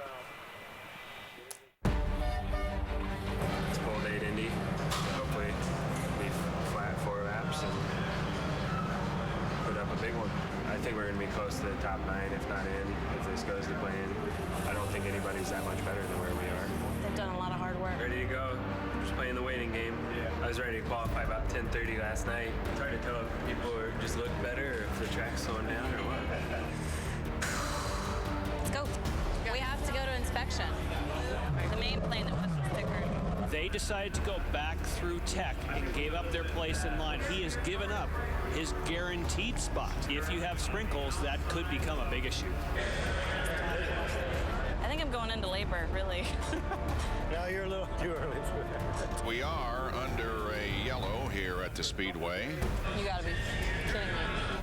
Big one. I think we're going to be close to the top 9, if not in, if this goes to plan. I don't think anybody's that much better than where we are. They've done a lot of hard work. Ready to go. Just playing the waiting game. I was ready to qualify about 10:30 last night. It's hard to tell if people are just look better or if the track's slowing down or what. Let's go. We have to go to inspection. The main plane that was stickered. They decided to go back through tech and gave up their place in line. He has given up his guaranteed spot. If you have sprinkles, that could become a big issue. I think I'm going into labor, really. No, you're a little too early for that. We are under a yellow here at the Speedway. You gotta be kidding me.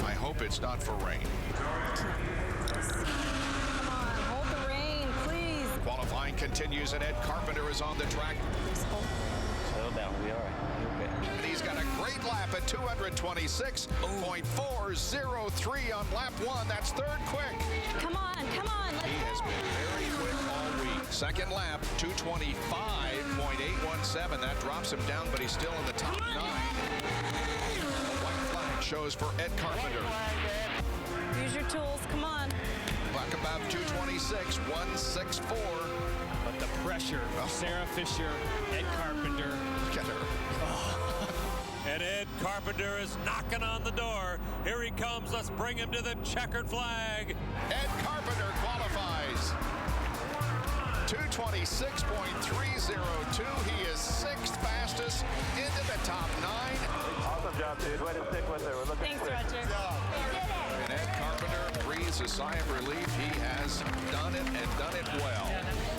I hope it's not for rain. Come on, hold the rain, please. Qualifying continues, and Ed Carpenter is on the track. Settle down, we'll be all right. And he's got a great lap at 226.403 on lap 1. That's third quick. Come on, come on. He has been very quick all week. Second lap, 225.817. That drops him down, but he's still in the top 9. The white flag shows for Ed Carpenter. Use your tools, come on. Back about 226.164. But the pressure of Sarah Fisher, Ed Carpenter. Look at her. And Ed Carpenter is knocking on the door. Here he comes. Let's bring him to the checkered flag. Ed Carpenter qualifies. 226.302. He is 6th fastest into the top 9. Awesome job, dude. Way to stick with it. We're looking Thanks, Roger. And Ed Carpenter breathes a sigh of relief. He has done it and done it well.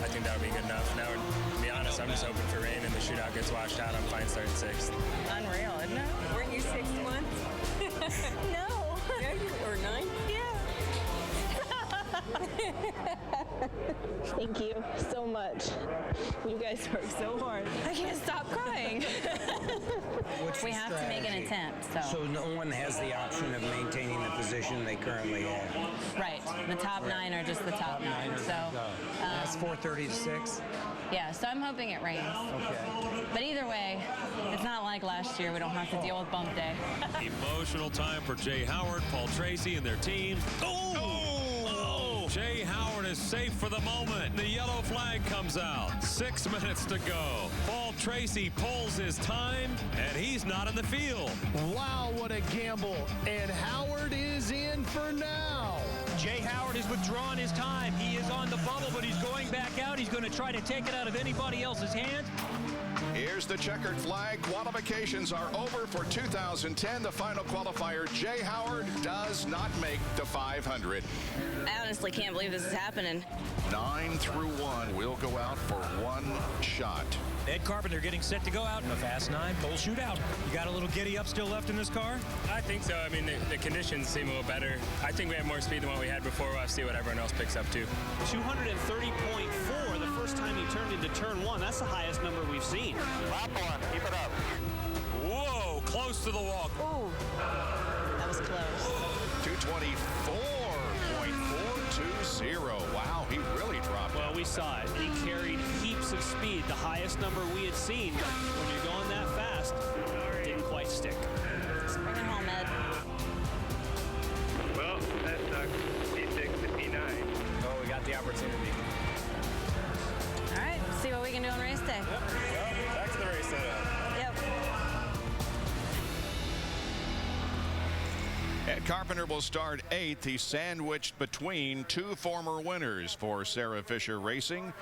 I think that would be good enough. Now, to be honest, I'm just hoping for rain and the shootout gets washed out. I'm fine starting 6th. Unreal, isn't it? Weren't you 6 months? No. Yeah, or 9? Thank you so much. You guys work so hard. I can't stop crying. We have to make an attempt, So no one has the option of maintaining the position they currently have. Right. The top 9 are just the top 9. So That's 4:30 to 6. Yeah, so I'm hoping it rains. Okay. But either way, it's not like last year. We don't have to deal with bump day. Emotional time for Jay Howard, Paul Tracy, and their team. Oh! Jay Howard is safe for the moment. The yellow flag comes out. 6 minutes to go. Paul Tracy pulls his time, and he's not in the field. Wow, what a gamble. And Howard is in for now. Jay Howard has withdrawn his time. He is on the bubble, but he's going back out. He's going to try to take it out of anybody else's hands. Here's the checkered flag. Qualifications are over for 2010. The final qualifier, Jay Howard, does not make the 500. I honestly can't believe this is happening. 9 through 1 will go out for one shot. Ed Carpenter getting set to go out in the Fast 9 pole shootout. You got a little giddy up still left in this car? I think so. I mean, the conditions seem a little better. I think we have more speed than what we had before. We'll have to see what everyone else picks up, too. 230.4 the first time he turned into turn 1. That's the highest number we've seen. Lap 1. Keep it up. Whoa, close to the wall. Ooh, that was close. 224.420. Wow, he really dropped Well, it. we saw it. He carried heaps of speed, the highest number we had seen. But when you're going that fast, it didn't quite stick. Bring it home, Ed. Well, that sucks. P6 to P9. Oh, we got the opportunity. All right, see what we can do on race day. Yep, back to the race setup. Yep. Ed Carpenter will start 8th. He's sandwiched between two former winners for Sarah Fisher Racing.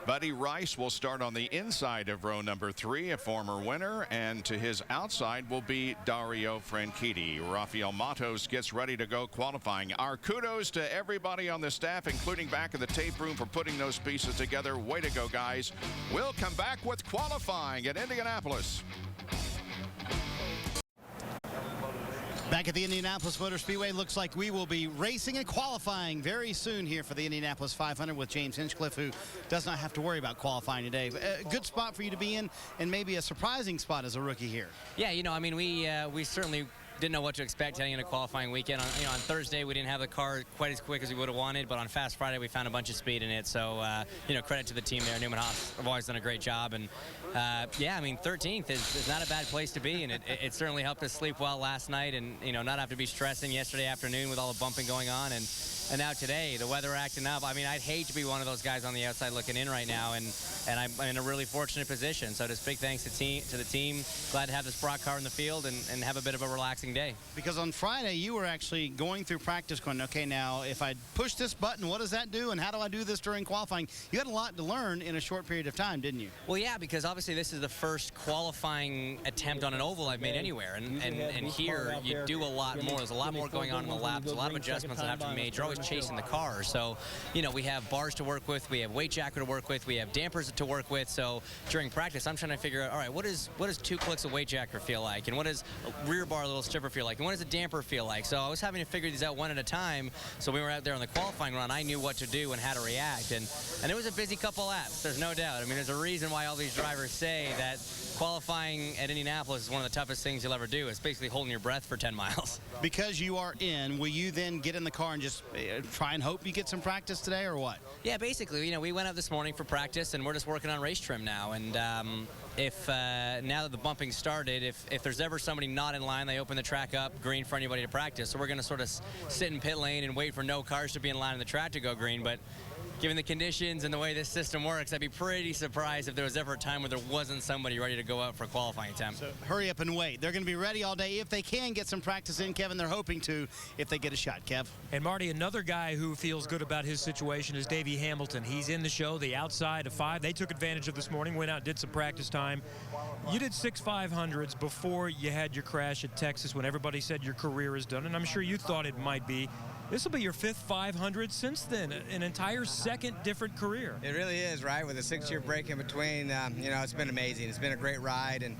Buddy Rice will start on the inside of row number 3, a former winner, and to his outside will be Dario Franchitti. Rafael Matos gets ready to go qualifying. Our kudos to everybody on the staff, including back in the tape room, for putting those pieces together. Way to go, guys. We'll come back with qualifying at Indianapolis. Back at the Indianapolis Motor Speedway, looks like we will be racing and qualifying very soon here for the Indianapolis 500 with James Hinchcliffe, who does not have to worry about qualifying today. A good spot for you to be in, and maybe a surprising spot as a rookie here. Yeah, you know, I mean, we certainly didn't know what to expect heading into qualifying weekend. On Thursday, we didn't have the car quite as quick as we would have wanted, but on Fast Friday, we found a bunch of speed in it. So, credit to the team there. Newman Haas have always done a great job. And, yeah, I mean, 13th is not a bad place to be, and it certainly helped us sleep well last night and, not have to be stressing yesterday afternoon with all the bumping going on. And now today, the weather acting up. I mean, I'd hate to be one of those guys on the outside looking in right now, and I'm in a really fortunate position. So just big thanks to the team. Glad to have this Brock car in the field and have a bit of a relaxing day. Because on Friday, you were actually going through practice going, okay, now if I push this button, what does that do, and how do I do this during qualifying? You had a lot to learn in a short period of time, didn't you? Well, yeah, because obviously this is the first qualifying attempt on an oval I've made anywhere, and here you do a lot more. There's a lot more going on in the lap. There's a lot of adjustments that have to be made. You're always chasing the car, so we have bars to work with, we have weight jacker to work with, we have dampers to work with. So during practice, I'm trying to figure out, all right, what does 2 clicks of weight jacker feel like, and what does a rear bar little stripper feel like, and what does a damper feel like? So I was having to figure these out one at a time. So we were out there on the qualifying run, I knew what to do and how to react, and it was a busy couple laps. There's no doubt. I mean, there's a reason why all these drivers say that qualifying at Indianapolis is one of the toughest things you'll ever do. It's basically holding your breath for 10 miles. Because you are in, will you then get in the car and just try and hope you get some practice today, or what? Yeah, basically, we went out this morning for practice, and we're just working on race trim now. And if now that the bumping started, if there's ever somebody not in line, they open the track up green for anybody to practice. So we're going to sort of sit in pit lane and wait for no cars to be in line on the track to go green. But given the conditions and the way this system works, I'd be pretty surprised if there was ever a time where there wasn't somebody ready to go out for a qualifying attempt. So hurry up and wait. They're going to be ready all day. If they can get some practice in, Kevin, they're hoping to if they get a shot, Kev. And Marty, another guy who feels good about his situation is Davey Hamilton. He's in the show, the outside of 5. They took advantage of this morning, went out, did some practice time. You did 6 500s before you had your crash at Texas when everybody said your career is done, and I'm sure you thought it might be. This will be your 5th 500 since then, an entire second different career. It really is, right? With a 6-year break in between, it's been amazing. It's been a great ride, and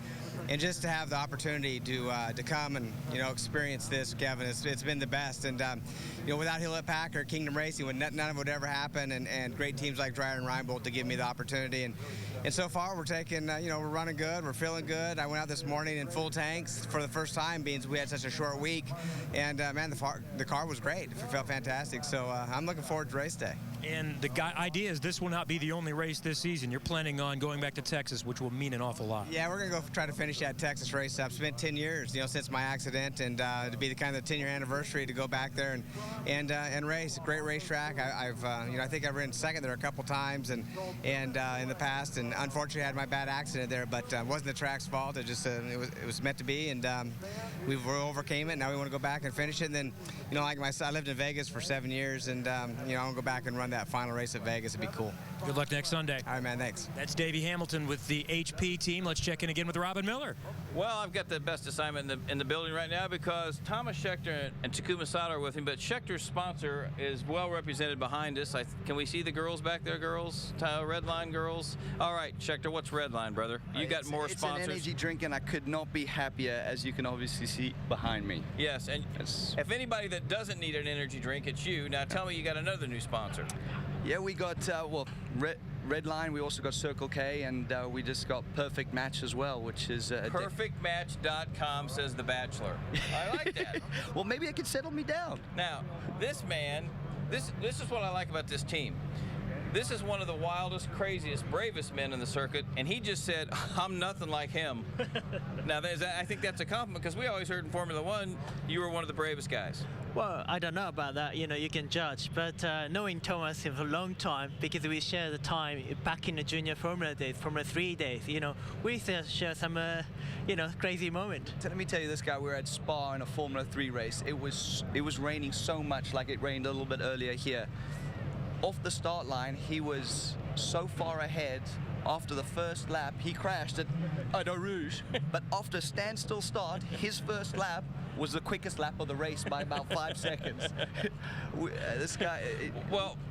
just to have the opportunity to come and experience this, Kevin, it's been the best. And without Hewlett Packard, Kingdom Racing, none of it would ever happen, and great teams like Dreyer and Reinbold to give me the opportunity. And so far, we're taking, we're running good, we're feeling good. I went out this morning in full tanks for the first time, being we had such a short week, and man, the car was great. It felt fantastic. So I'm looking forward to race day. And the idea is this will not be the only race this season. You're planning on going back to Texas, which will mean an awful lot. Yeah, we're going to go try to finish that Texas race up. It's been 10 years, since my accident, and to be the kind of the 10-year anniversary to go back there and race. Great racetrack. I think I've ridden second there a couple times and in the past, and unfortunately had my bad accident there, but it wasn't the track's fault. It just it was meant to be, and we overcame it. Now we want to go back and finish it. And then, like I lived in Vegas for 7 years, and I want to go back and run that final race at Vegas. It'd be cool. Good luck next Sunday. All right, man. Thanks. That's Davey Hamilton with the HP team. Let's check in again with Robin Miller. Well, I've got the best assignment in the building right now because Thomas Schechter and Takuma Sato are with me, but Schechter's sponsor is well represented behind us. Can we see the girls back there, girls? Redline girls? All right, Schechter, what's Redline, brother? You got more sponsors. It's an energy drink, and I could not be happier, as you can obviously see behind me. Yes, and if anybody that doesn't need an energy drink, it's you. Now tell me you got another new sponsor. Yeah, we got, Redline, we also got Circle K, and we just got Perfect Match as well, which is... PerfectMatch.com says The Bachelor. I like that. Well, maybe it could settle me down. Now, this man, this is what I like about this team. This is one of the wildest, craziest, bravest men in the circuit, and he just said, I'm nothing like him. Now, I think that's a compliment, because we always heard in Formula One, you were one of the bravest guys. Well, I don't know about that, you can judge, but knowing Thomas for a long time, because we share the time back in the junior Formula days, Formula 3 days, we share some, crazy moment. So let me tell you this, guy, we were at Spa in a Formula 3 race. It was raining so much, like it rained a little bit earlier here. Off the start line, he was so far ahead. After the first lap, he crashed at Eau Rouge. But after a standstill start, his first lap was the quickest lap of the race by about 5 seconds. This guy...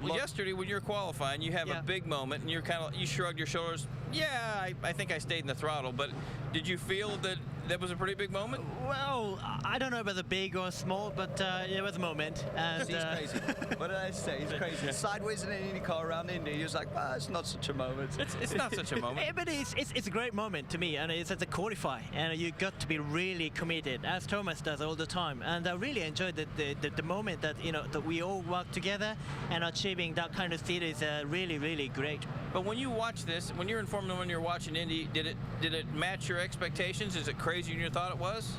yesterday when you're qualifying, you have a big moment, and you shrugged your shoulders. Yeah, I think I stayed in the throttle, but did you feel that was a pretty big moment? Well, I don't know about the big or small, but it was a moment. And, he's crazy. What did I say? He's crazy. Sideways in any car around India, he was like, it's not such a moment. It's not such a moment. But it's a great moment to me, and it's at the qualify, and you got to be really committed, as Thomas does all the time. And I really enjoyed the moment that that we all work together, and achieving that kind of speed is really, really great. But when you watch this, when you're in Formula One, you're watching Indy, did it match your expectations? Is it crazier than you thought it was?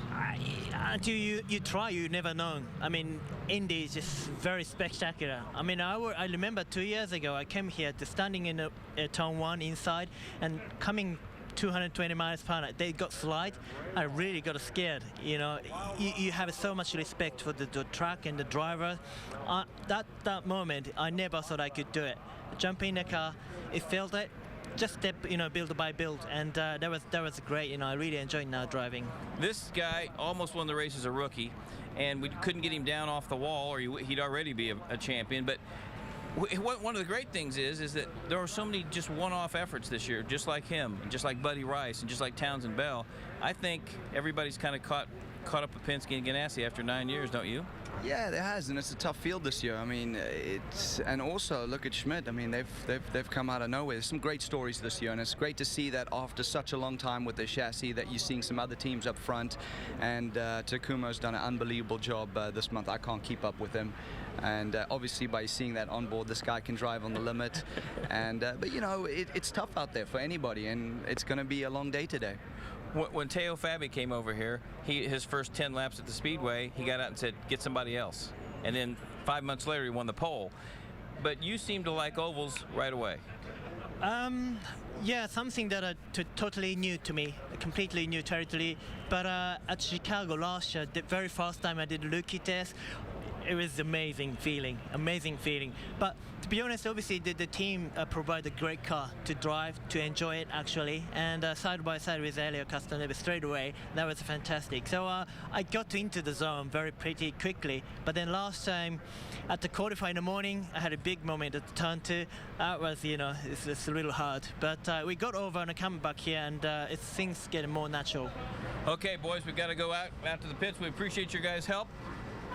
Until you try, you never know. I mean, Indy is just very spectacular. I mean, I remember 2 years ago, I came here to standing in turn 1 inside and coming 220 miles per hour. They got slide. I really got scared. You have so much respect for the track and the driver. That moment, I never thought I could do it. Jump in the car, it felt it. Just step, build by build, and that was great. I really enjoyed now driving. This guy almost won the race as a rookie, and we couldn't get him down off the wall, or he'd already be a champion. But one of the great things is that there are so many just one-off efforts this year, just like him, and just like Buddy Rice, and just like Townsend Bell. I think everybody's kind of caught up with Penske and Ganassi after 9 years, don't you? Yeah, there has, and it's a tough field this year. I mean, and also look at Schmidt. I mean, they've come out of nowhere. There's some great stories this year, and it's great to see that after such a long time with the chassis that you're seeing some other teams up front. And Takuma's done an unbelievable job this month. I can't keep up with him, and obviously by seeing that on board, this guy can drive on the limit. And but it's tough out there for anybody, and it's going to be a long day today. When Teo Fabi came over here, his first 10 laps at the Speedway, he got out and said, get somebody else. And then 5 months later, he won the pole. But you seem to like ovals right away. Yeah, something that totally new to me, completely new territory. But at Chicago last year, the very first time I did a rookie test, it was amazing feeling. But to be honest, obviously the team provided a great car to drive, to enjoy it actually, and side by side with Elio Castroneves straight away, that was fantastic. So I got into the zone pretty quickly, but then last time at the qualify in the morning, I had a big moment at turn 2. That was, it's a little hard, but we got over and come back here, and things get more natural. Okay, boys, we've got to go out to the pits. We appreciate your guys' help.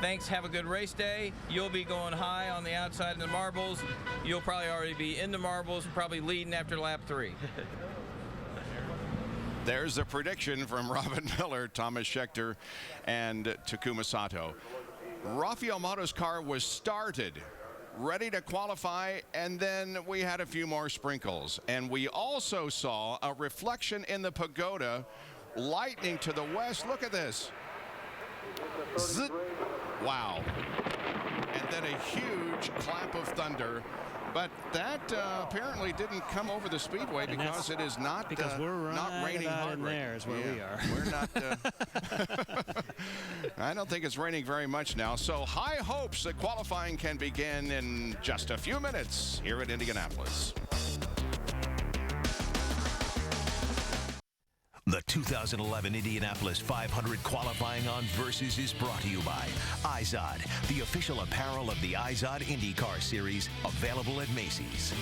Thanks. Have a good race day. You'll be going high on the outside in the marbles. You'll probably already be in the marbles, probably leading after lap 3. There's a prediction from Robin Miller, Thomas Schechter, and Takuma Sato. Rafael Mato's car was started, ready to qualify, and then we had a few more sprinkles. And we also saw a reflection in the pagoda, lightning to the west. Look at this. Zit. Wow. And then a huge clap of thunder. But that apparently didn't come over the speedway because it is not we're not raining hard in there is where we are. We're not. I don't think it's raining very much now. So high hopes that qualifying can begin in just a few minutes here at Indianapolis. The 2011 Indianapolis 500 qualifying on Versus is brought to you by iZod, the official apparel of the iZod IndyCar Series, available at Macy's.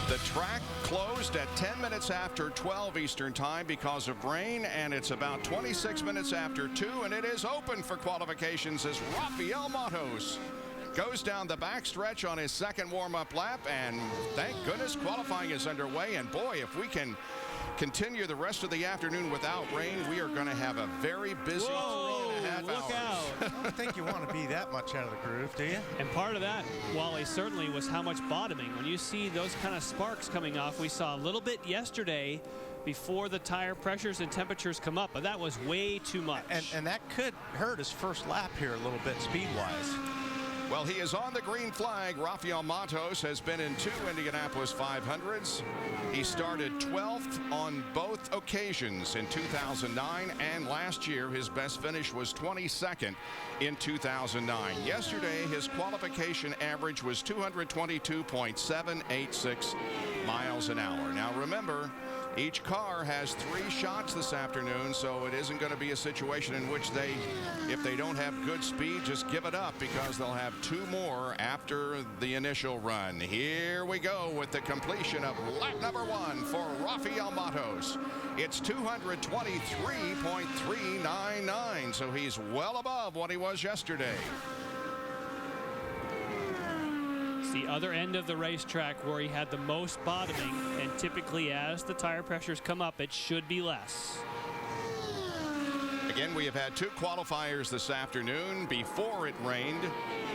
The track closed at 10 minutes after 12 Eastern Time because of rain, and it's about 26 minutes after 2, and it is open for qualifications as Rafael Matos goes down the backstretch on his second warm-up lap, and thank goodness qualifying is underway. And boy, if we can continue the rest of the afternoon without rain, we are going to have a very busy 3.5 look hours. out. I don't think you want to be that much out of the groove, do you? And part of that, Wally, certainly was how much bottoming. When you see those kind of sparks coming off, we saw a little bit yesterday before the tire pressures and temperatures come up, but that was way too much. And that could hurt his first lap here a little bit speed-wise. Well, he is on the green flag. Rafael Matos has been in 2 Indianapolis 500s. He started 12th on both occasions in 2009, and last year his best finish was 22nd in 2009. Yesterday, his qualification average was 222.786 miles an hour. Now, remember, each car has 3 shots this afternoon, so it isn't going to be a situation in which if they don't have good speed, just give it up, because they'll have 2 more after the initial run. Here we go with the completion of lap number 1 for Rafael Matos. It's 223.399, so he's well above what he was yesterday. The other end of the racetrack where he had the most bottoming, and typically as the tire pressures come up, it should be less. Again, we have had 2 qualifiers this afternoon before it rained.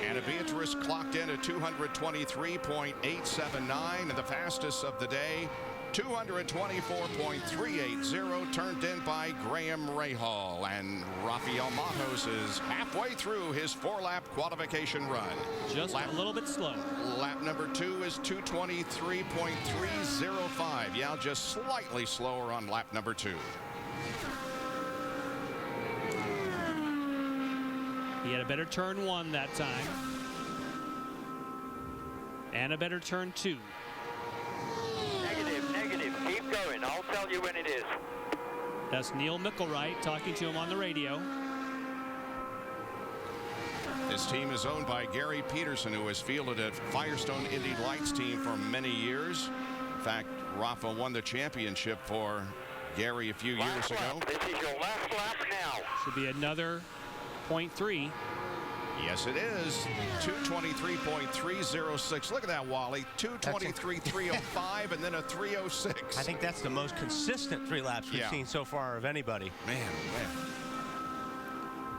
Anna Beatrice clocked in at 223.879, and the fastest of the day, 224.380, turned in by Graham Rahal. And Rafael Matos is halfway through his 4-lap qualification run. Just a little bit slow. Lap number 2 is 223.305. Yeah, just slightly slower on lap number 2. He had a better turn 1 that time. And a better turn 2. Negative. Keep going. I'll tell you when it is. That's Neil Mickelwright talking to him on the radio. This team is owned by Gary Peterson, who has fielded a Firestone Indy Lights team for many years. In fact, Rafa won the championship for Gary a few years ago. This is your last lap now. Should be another 0.3. Yes, it is. 223.306. Look at that, Wally. 223.305 and then a 306. I think that's the most consistent 3 laps we've seen so far of anybody. Man.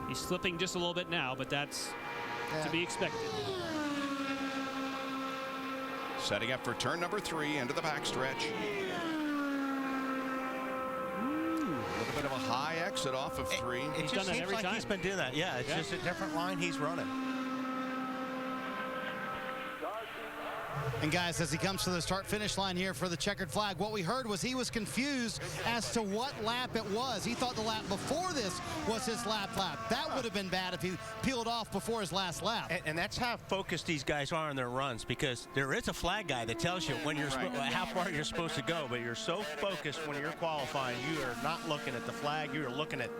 He's slipping just a little bit now, but that's to be expected. Setting up for turn number 3 into the backstretch. A little bit of a high exit off of 3. It just seems like he's been doing that. Yeah, it's just a different line he's running. And guys, as he comes to the start-finish line here for the checkered flag, what we heard was he was confused as to what lap it was. He thought the lap before this was his lap. That would have been bad if he peeled off before his last lap. And that's how focused these guys are on their runs, because there is a flag guy that tells you when you're how far you're supposed to go, but you're so focused when you're qualifying, you are not looking at the flag, you are looking at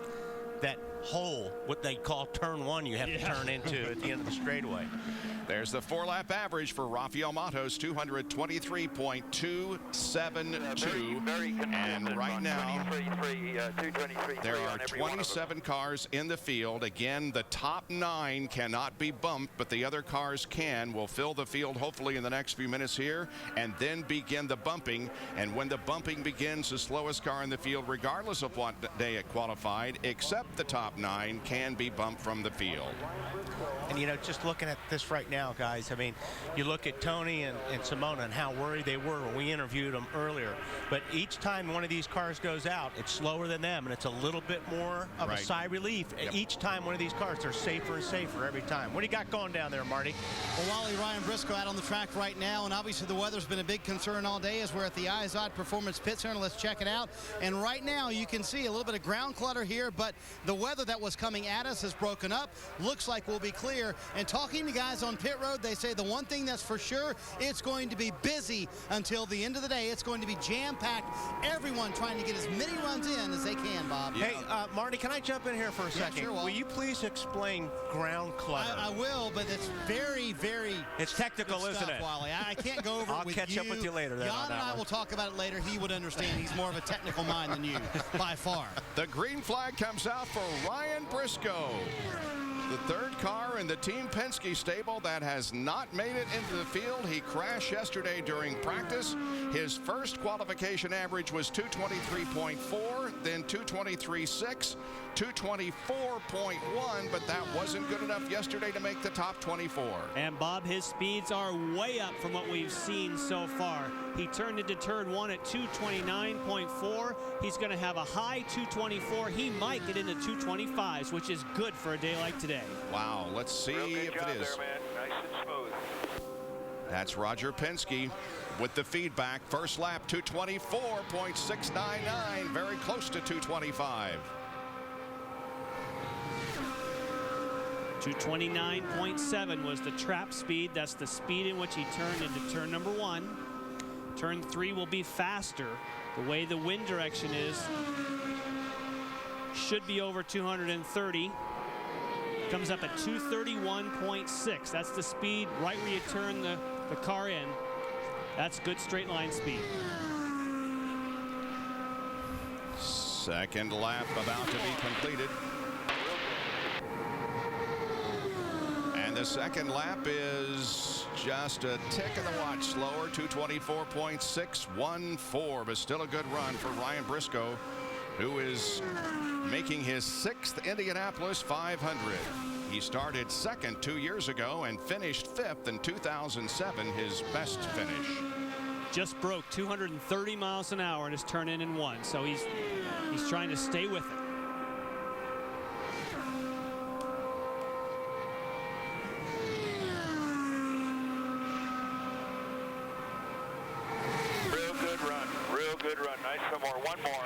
that hole, what they call turn 1, you have to turn into at the end of the straightaway. There's the 4-lap average for Rafael Matos, 223.272. And right now, there are 27 cars in the field. Again, the top 9 cannot be bumped, but the other cars can. We'll fill the field hopefully in the next few minutes here, and then begin the bumping. And when the bumping begins, the slowest car in the field, regardless of what day it qualified, except the top top 9 can be bumped from the field. And, you know, just looking at this right now, guys, I mean, you look at Tony and Simona and how worried they were when we interviewed them earlier. But each time one of these cars goes out, it's slower than them, and it's a little bit more of a sigh of relief. Yep. Each time one of these cars, they're safer and safer every time. What do you got going down there, Marty? Well, Wally, Ryan Briscoe out on the track right now, and obviously the weather's been a big concern all day as we're at the IZOD Performance Pit Center. Let's check it out. And right now you can see a little bit of ground clutter here, but the weather that was coming at us has broken up. Looks like we'll be clear. And talking to guys on pit road, they say the one thing that's for sure, it's going to be busy until the end of the day. It's going to be jam-packed. Everyone trying to get as many runs in as they can, Bob. Hey, Marty, can I jump in here for a second? Sure, will you please explain ground clutter? I will, but it's very, very... It's technical, stuff, isn't it? Wally. I can't go over it with you. I'll catch up with you later. Jan and I will talk about it later. He would understand. He's more of a technical mind than you, by far. The green flag comes out for Ryan Briscoe, the third car in the Team Penske stable that has not made it into the field. He crashed yesterday during practice. His first qualification average was 223.4, then 223.6, 224.1, but that wasn't good enough yesterday to make the top 24. And Bob, his speeds are way up from what we've seen so far. He turned into turn 1 at 229.4. He's going to have a high 224. He might get into 225s, which is good for a day like today. Wow, let's see if it is. There, man. Nice and smooth. That's Roger Penske with the feedback. First lap, 224.699, very close to 225. 229.7 was the trap speed. That's the speed in which he turned into turn number 1. Turn 3 will be faster. The way the wind direction is, should be over 230. Comes up at 231.6. That's the speed right where you turn the car in. That's good straight line speed. Second lap about to be completed. And the second lap is just a tick of the watch slower, 224.614, but still a good run for Ryan Briscoe, who is making his 6th Indianapolis 500. He started second 2 years ago and finished 5th in 2007, his best finish. Just broke 230 miles an hour in his turn in and 1, so he's trying to stay with it. Real good run. Real good run. Nice. Some more. One more.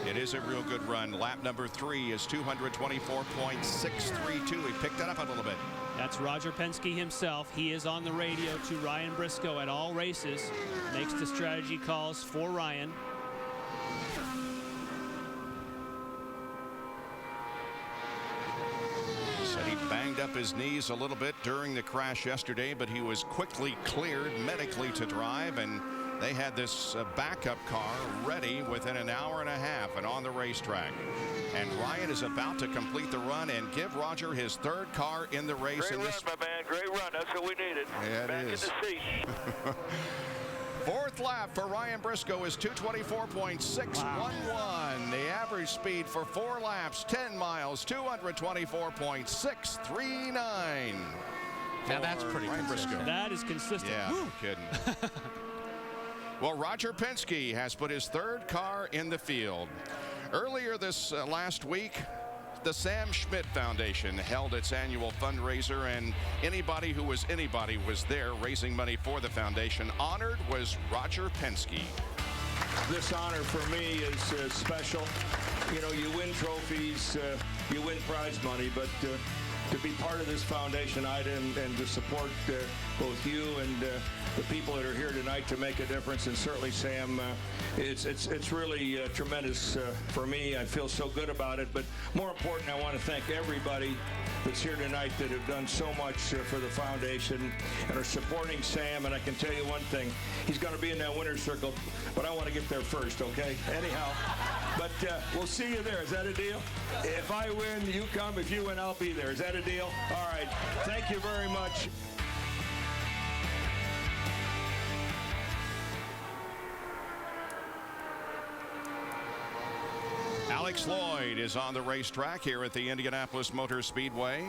It is a real good run. Lap number 3 is 224.632. He picked it up a little bit. That's Roger Penske himself. He is on the radio to Ryan Briscoe at all races. Makes the strategy calls for Ryan. Said he banged up his knees a little bit during the crash yesterday, but he was quickly cleared medically to drive, and they had this backup car ready within an hour and a half and on the racetrack. And Ryan is about to complete the run and give Roger his 3rd car in the race. Great run, my man. Great run. That's what we needed. Yeah, Back it is. in the seat. 4th lap for Ryan Briscoe is 224.611. The average speed for 4 laps, 10 miles, 224.639. Now that's pretty Ryan consistent. Briscoe. That is consistent. Yeah, no kidding. Well, Roger Penske has put his 3rd car in the field. Earlier this last week, the Sam Schmidt Foundation held its annual fundraiser, and anybody who was anybody was there raising money for the foundation. Honored was Roger Penske. This honor for me is special. You know, you win trophies, you win prize money, but to be part of this foundation item and to support both you and the people that are here tonight to make a difference, and certainly Sam, it's really tremendous for me. I feel so good about it, but more important, I want to thank everybody that's here tonight that have done so much for the foundation and are supporting Sam. And I can tell you one thing, he's going to be in that winner's circle, but I want to get there first, okay? Anyhow, but we'll see you there. Is that a deal? If I win, you come. If you win, I'll be there. Is that a deal? All right. Thank you very much. Alex Lloyd is on the racetrack here at the Indianapolis Motor Speedway.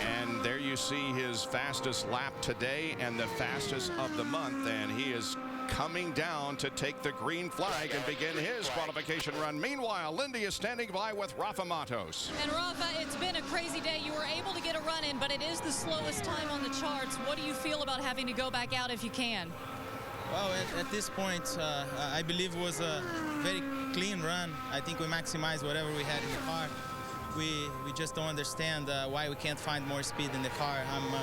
And there you see his fastest lap today and the fastest of the month, and he is coming down to take the green flag and begin his qualification run. Meanwhile, Lindy is standing by with Rafa Matos. And Rafa, it's been a crazy day. You were able to get a run in, but it is the slowest time on the charts. What do you feel about having to go back out if you can? Well, at this point, I believe it was a very clean run. I think we maximized whatever we had in the car. We just don't understand why we can't find more speed in the car. I'm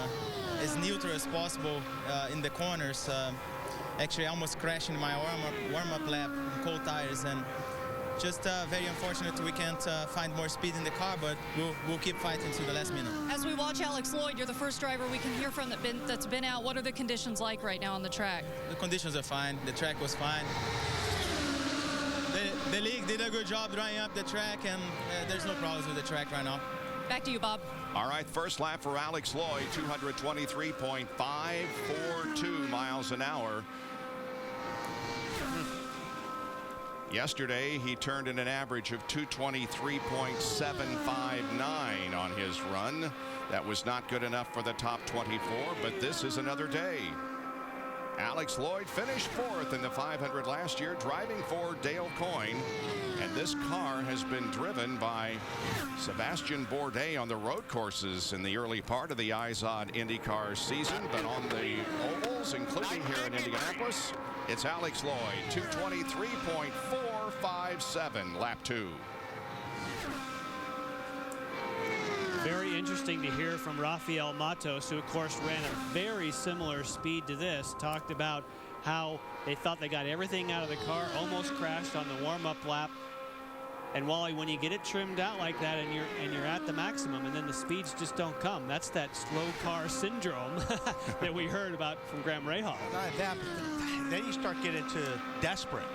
as neutral as possible in the corners. Actually, I almost crashed in my warm-up lap on cold tires, and just very unfortunate we can't find more speed in the car, but we'll keep fighting to the last minute. As we watch Alex Lloyd, you're the first driver we can hear from that's been out. What are the conditions like right now on the track? The conditions are fine. The track was fine. The league did a good job drying up the track, and there's no problems with the track right now. Back to you, Bob. All right, first lap for Alex Lloyd, 223.542 miles an hour. Yesterday, he turned in an average of 223.759 on his run. That was not good enough for the top 24, but this is another day. Alex Lloyd finished fourth in the 500 last year, driving for Dale Coyne. And this car has been driven by Sebastian Bourdais on the road courses in the early part of the IZOD IndyCar season. But on the ovals, including here in Indianapolis, it's Alex Lloyd, 223.457, lap 2. Very interesting to hear from Rafael Matos, who of course ran a very similar speed to this. Talked about how they thought they got everything out of the car, almost crashed on the warm-up lap. And Wally, when you get it trimmed out like that and you're at the maximum and then the speeds just don't come, that's that slow car syndrome that we heard about from Graham Rahal. Not that, but then you start getting to desperate.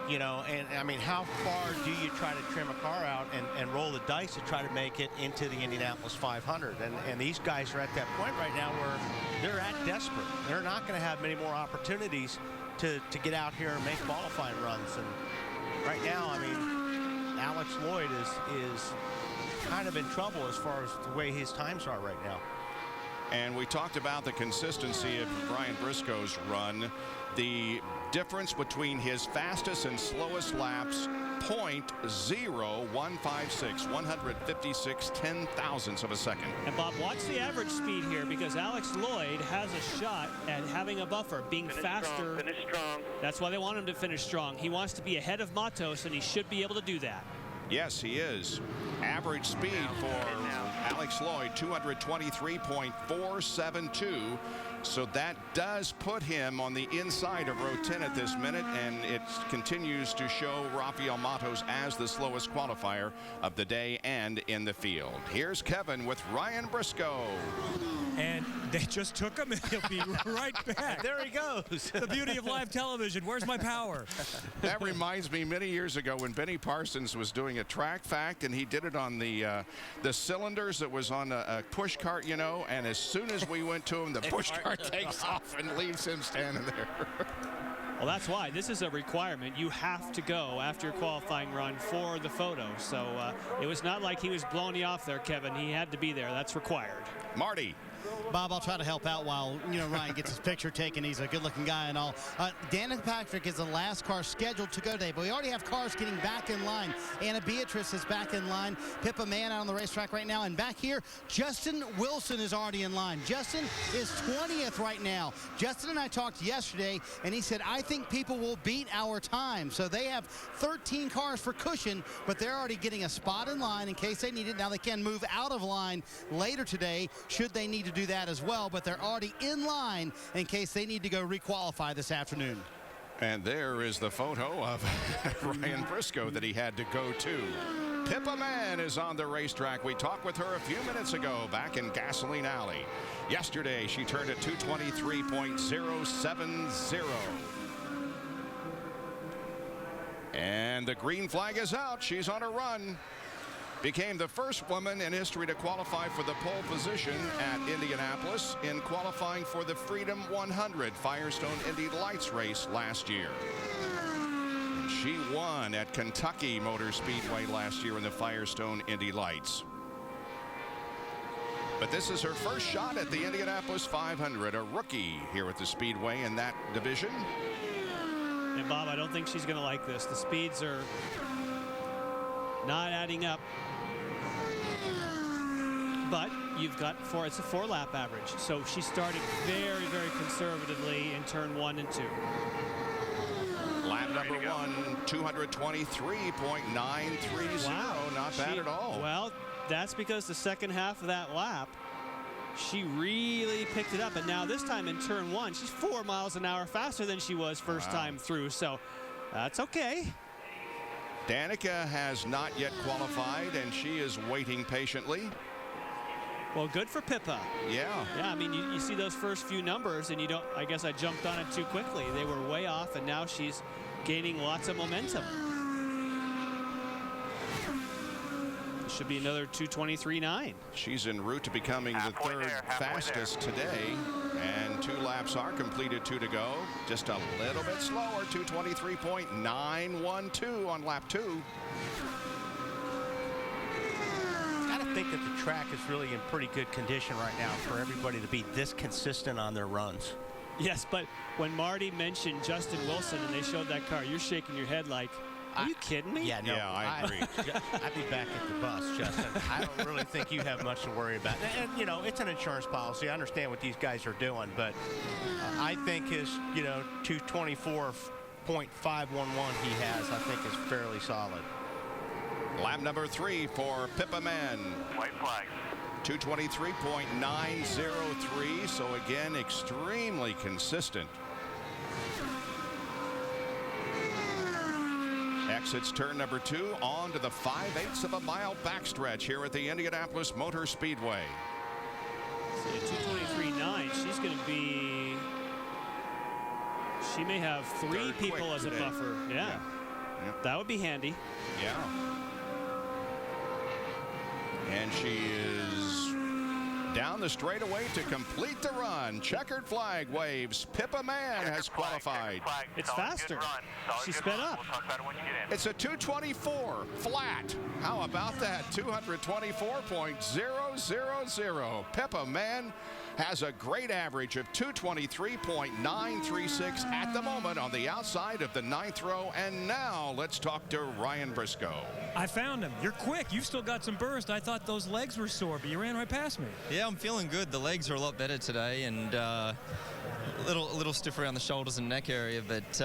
You know, and I mean, how far do you try to trim a car out and roll the dice to try to make it into the Indianapolis 500? And these guys are at that point right now where they're at desperate. They're not going to have many more opportunities to get out here and make qualifying runs. And right now, I mean, Alex Lloyd is kind of in trouble as far as the way his times are right now. And we talked about the consistency of Brian Briscoe's run. The difference between his fastest and slowest laps, 0.0156, 156 ten-thousandths of a second. And Bob, watch the average speed here, because Alex Lloyd has a shot at having a buffer, being faster. Finish strong. That's why they want him to finish strong. He wants to be ahead of Matos, and he should be able to do that. Yes, he is. Average speed for Alex Lloyd, 223.472. So that does put him on the inside of row 10 at this minute, and it continues to show Rafael Matos as the slowest qualifier of the day and in the field. Here's Kevin with Ryan Briscoe. And they just took him, and he'll be right back. There he goes. The beauty of live television. Where's my power? That reminds me many years ago when Benny Parsons was doing a track fact, and he did it on the cylinders that was on a push cart, you know, and as soon as we went to him, the push cart takes off and leaves him standing there. Well, that's why this is a requirement. You have to go after your qualifying run for the photo. So it was not like he was blowing you off there, Kevin. He had to be there. That's required. Marty. Bob, I'll try to help out while, Ryan gets his picture taken. He's a good-looking guy and all. Dan Patrick is the last car scheduled to go today, but we already have cars getting back in line. Anna Beatrice is back in line. Pippa Mann out on the racetrack right now. And back here, Justin Wilson is already in line. Justin is 20th right now. Justin and I talked yesterday, and he said, I think people will beat our time. So they have 13 cars for cushion, but they're already getting a spot in line in case they need it. Now they can move out of line later today should they need to do that as well, but they're already in line in case they need to go requalify this afternoon. And there is the photo of Ryan Briscoe that he had to go to. Pippa Mann is on the racetrack. We talked with her a few minutes ago back in Gasoline Alley. Yesterday, she turned at 223.070. And the green flag is out. She's on a run. Became the first woman in history to qualify for the pole position at Indianapolis in qualifying for the Freedom 100 Firestone Indy Lights race last year. She won at Kentucky Motor Speedway last year in the Firestone Indy Lights. But this is her first shot at the Indianapolis 500, a rookie here at the Speedway in that division. And Bob, I don't think she's going to like this. The speeds are not adding up. But you've got it's a 4-lap average. So she started very, very conservatively in turn 1 and 2. Lap number 1, 223.930. Wow. Not bad at all. Well, that's because the second half of that lap, she really picked it up. And now this time in turn 1, she's 4 miles an hour faster than she was first time through. So that's okay. Danica has not yet qualified, and she is waiting patiently. Well, good for Pippa. Yeah. Yeah, I mean, you see those first few numbers, and you don't, I guess I jumped on it too quickly. They were way off, and now she's gaining lots of momentum. It should be another 2:23.9. She's en route to becoming the third fastest today, and 2 laps are completed, 2 to go. Just a little bit slower, 2:23.912 on lap 2. I think that the track is really in pretty good condition right now for everybody to be this consistent on their runs. Yes, but when Marty mentioned Justin Wilson and they showed that car, you're shaking your head like, are you kidding me? Yeah, no, I agree. I'd be back at the bus, Justin. I don't really think you have much to worry about. And, you know, it's an insurance policy. I understand what these guys are doing, but I think his, 224.511 he has, I think is fairly solid. Lap number 3 for Pippa Mann. White flag. 223.903, so again, extremely consistent. Exits turn number 2 on to the 5/8 of a mile backstretch here at the Indianapolis Motor Speedway. See, at 2:23.9, she's going to be, she may have 3 people as a buffer. Yeah. That would be handy. Yeah. And she is down the straightaway to complete the run. Checkered flag waves. Pippa Mann has qualified. It's faster. She sped up. We'll talk about it when you get in. It's a 224 flat. How about that? 224.000. Pippa Mann has a great average of 223.936 at the moment on the outside of the 9th row. And now let's talk to Ryan Briscoe. I found him. You're quick. You've still got some burst. I thought those legs were sore, but you ran right past me. Yeah, I'm feeling good. The legs are a lot better today, and a little stiff around the shoulders and neck area, but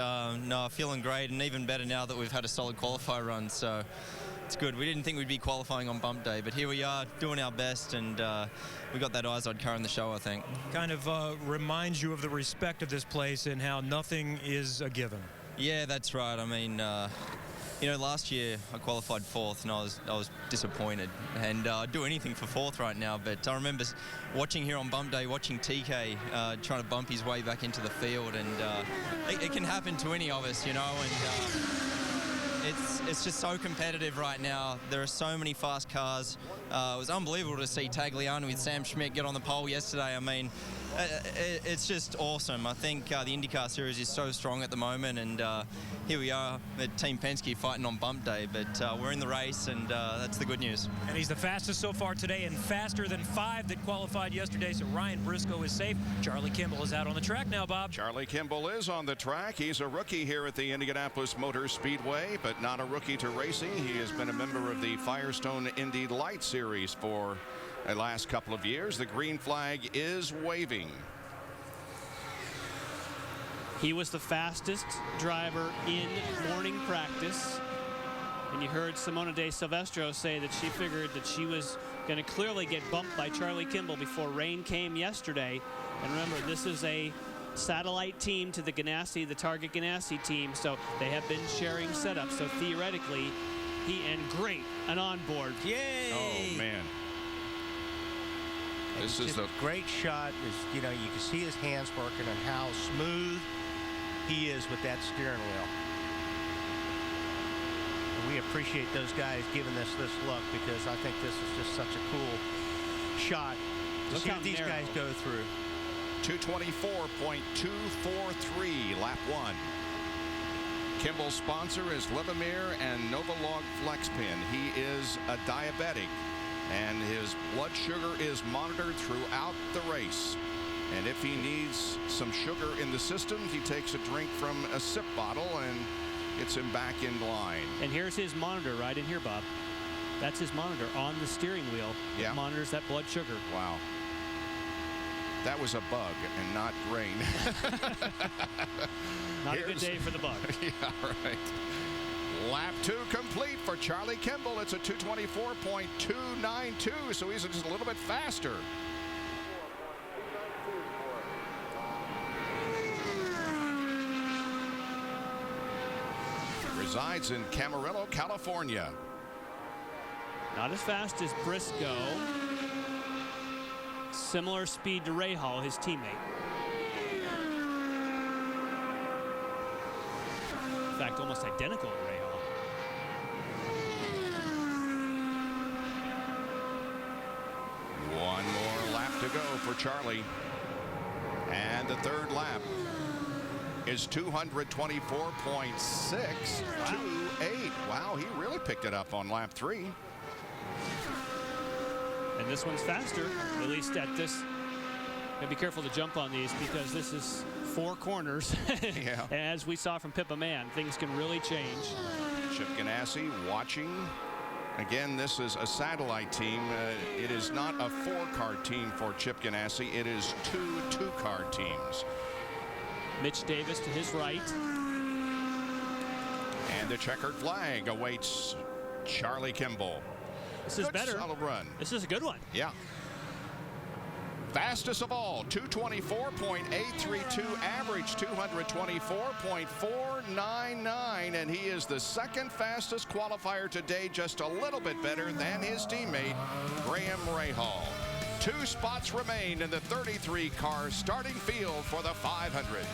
no, feeling great, and even better now that we've had a solid qualifier run. So it's good. We didn't think we'd be qualifying on bump day, but here we are doing our best, and we got that Izod car in the show, I think. Kind of reminds you of the respect of this place and how nothing is a given. Yeah, that's right. I mean, last year I qualified 4th, and I was disappointed. And I'd do anything for 4th right now. But I remember watching here on bump day, watching TK trying to bump his way back into the field, and it can happen to any of us, And it's just so competitive right now. There are so many fast cars. It was unbelievable to see Tagliani with Sam Schmidt get on the pole yesterday. I mean, it's just awesome. I think the IndyCar series is so strong at the moment, and here we are at Team Penske fighting on bump day, but we're in the race, and that's the good news. And he's the fastest so far today, and faster than 5 that qualified yesterday, so Ryan Briscoe is safe. Charlie Kimball is out on the track now, Bob. Charlie Kimball is on the track. He's a rookie here at the Indianapolis Motor Speedway, but not a rookie to racing. He has been a member of the Firestone Indy Light Series for the last couple of years. The green flag is waving. He was the fastest driver in morning practice. And you heard Simona De Silvestro say that she figured that she was going to clearly get bumped by Charlie Kimball before rain came yesterday. And remember, this is a satellite team to the Ganassi, the Target Ganassi team, so they have been sharing setups. So theoretically, great, an onboard. Yay! Oh, man. This is a great shot. You can see his hands working and how smooth he is with that steering wheel. And we appreciate those guys giving us this look, because I think this is just such a cool shot to see what these guys go through. 224.243, lap 1. Kimball's sponsor is Livamir and Novolog FlexPin. He is a diabetic, and his blood sugar is monitored throughout the race. And if he needs some sugar in the system, he takes a drink from a sip bottle and gets him back in line. And here's his monitor right in here, Bob. That's his monitor on the steering wheel. Yeah. It monitors that blood sugar. Wow. That was a bug and not rain. Not a good day for the bug. Yeah, right. Lap 2 complete for Charlie Kimball. It's a 224.292, so he's just a little bit faster. Resides in Camarillo, California. Not as fast as Briscoe. Similar speed to Rahal, his teammate. In fact, almost identical to Rahal. One more lap to go for Charlie. And the third lap is 224.628. Wow, he really picked it up on lap 3. And this one's faster, at least at this. Gotta be careful to jump on these because this is 4 corners. Yeah. As we saw from Pippa Mann, things can really change. Chip Ganassi watching. Again, this is a satellite team. It is not a 4-car team for Chip Ganassi. It is 2 2-car teams. Mitch Davis to his right. And the checkered flag awaits Charlie Kimball. This is better. Solid run. This is a good one. Yeah. Fastest of all, 224.832 average, 224.499, and he is the second fastest qualifier today, just a little bit better than his teammate, Graham Rahal. 2 spots remain in the 33-car starting field for the 500.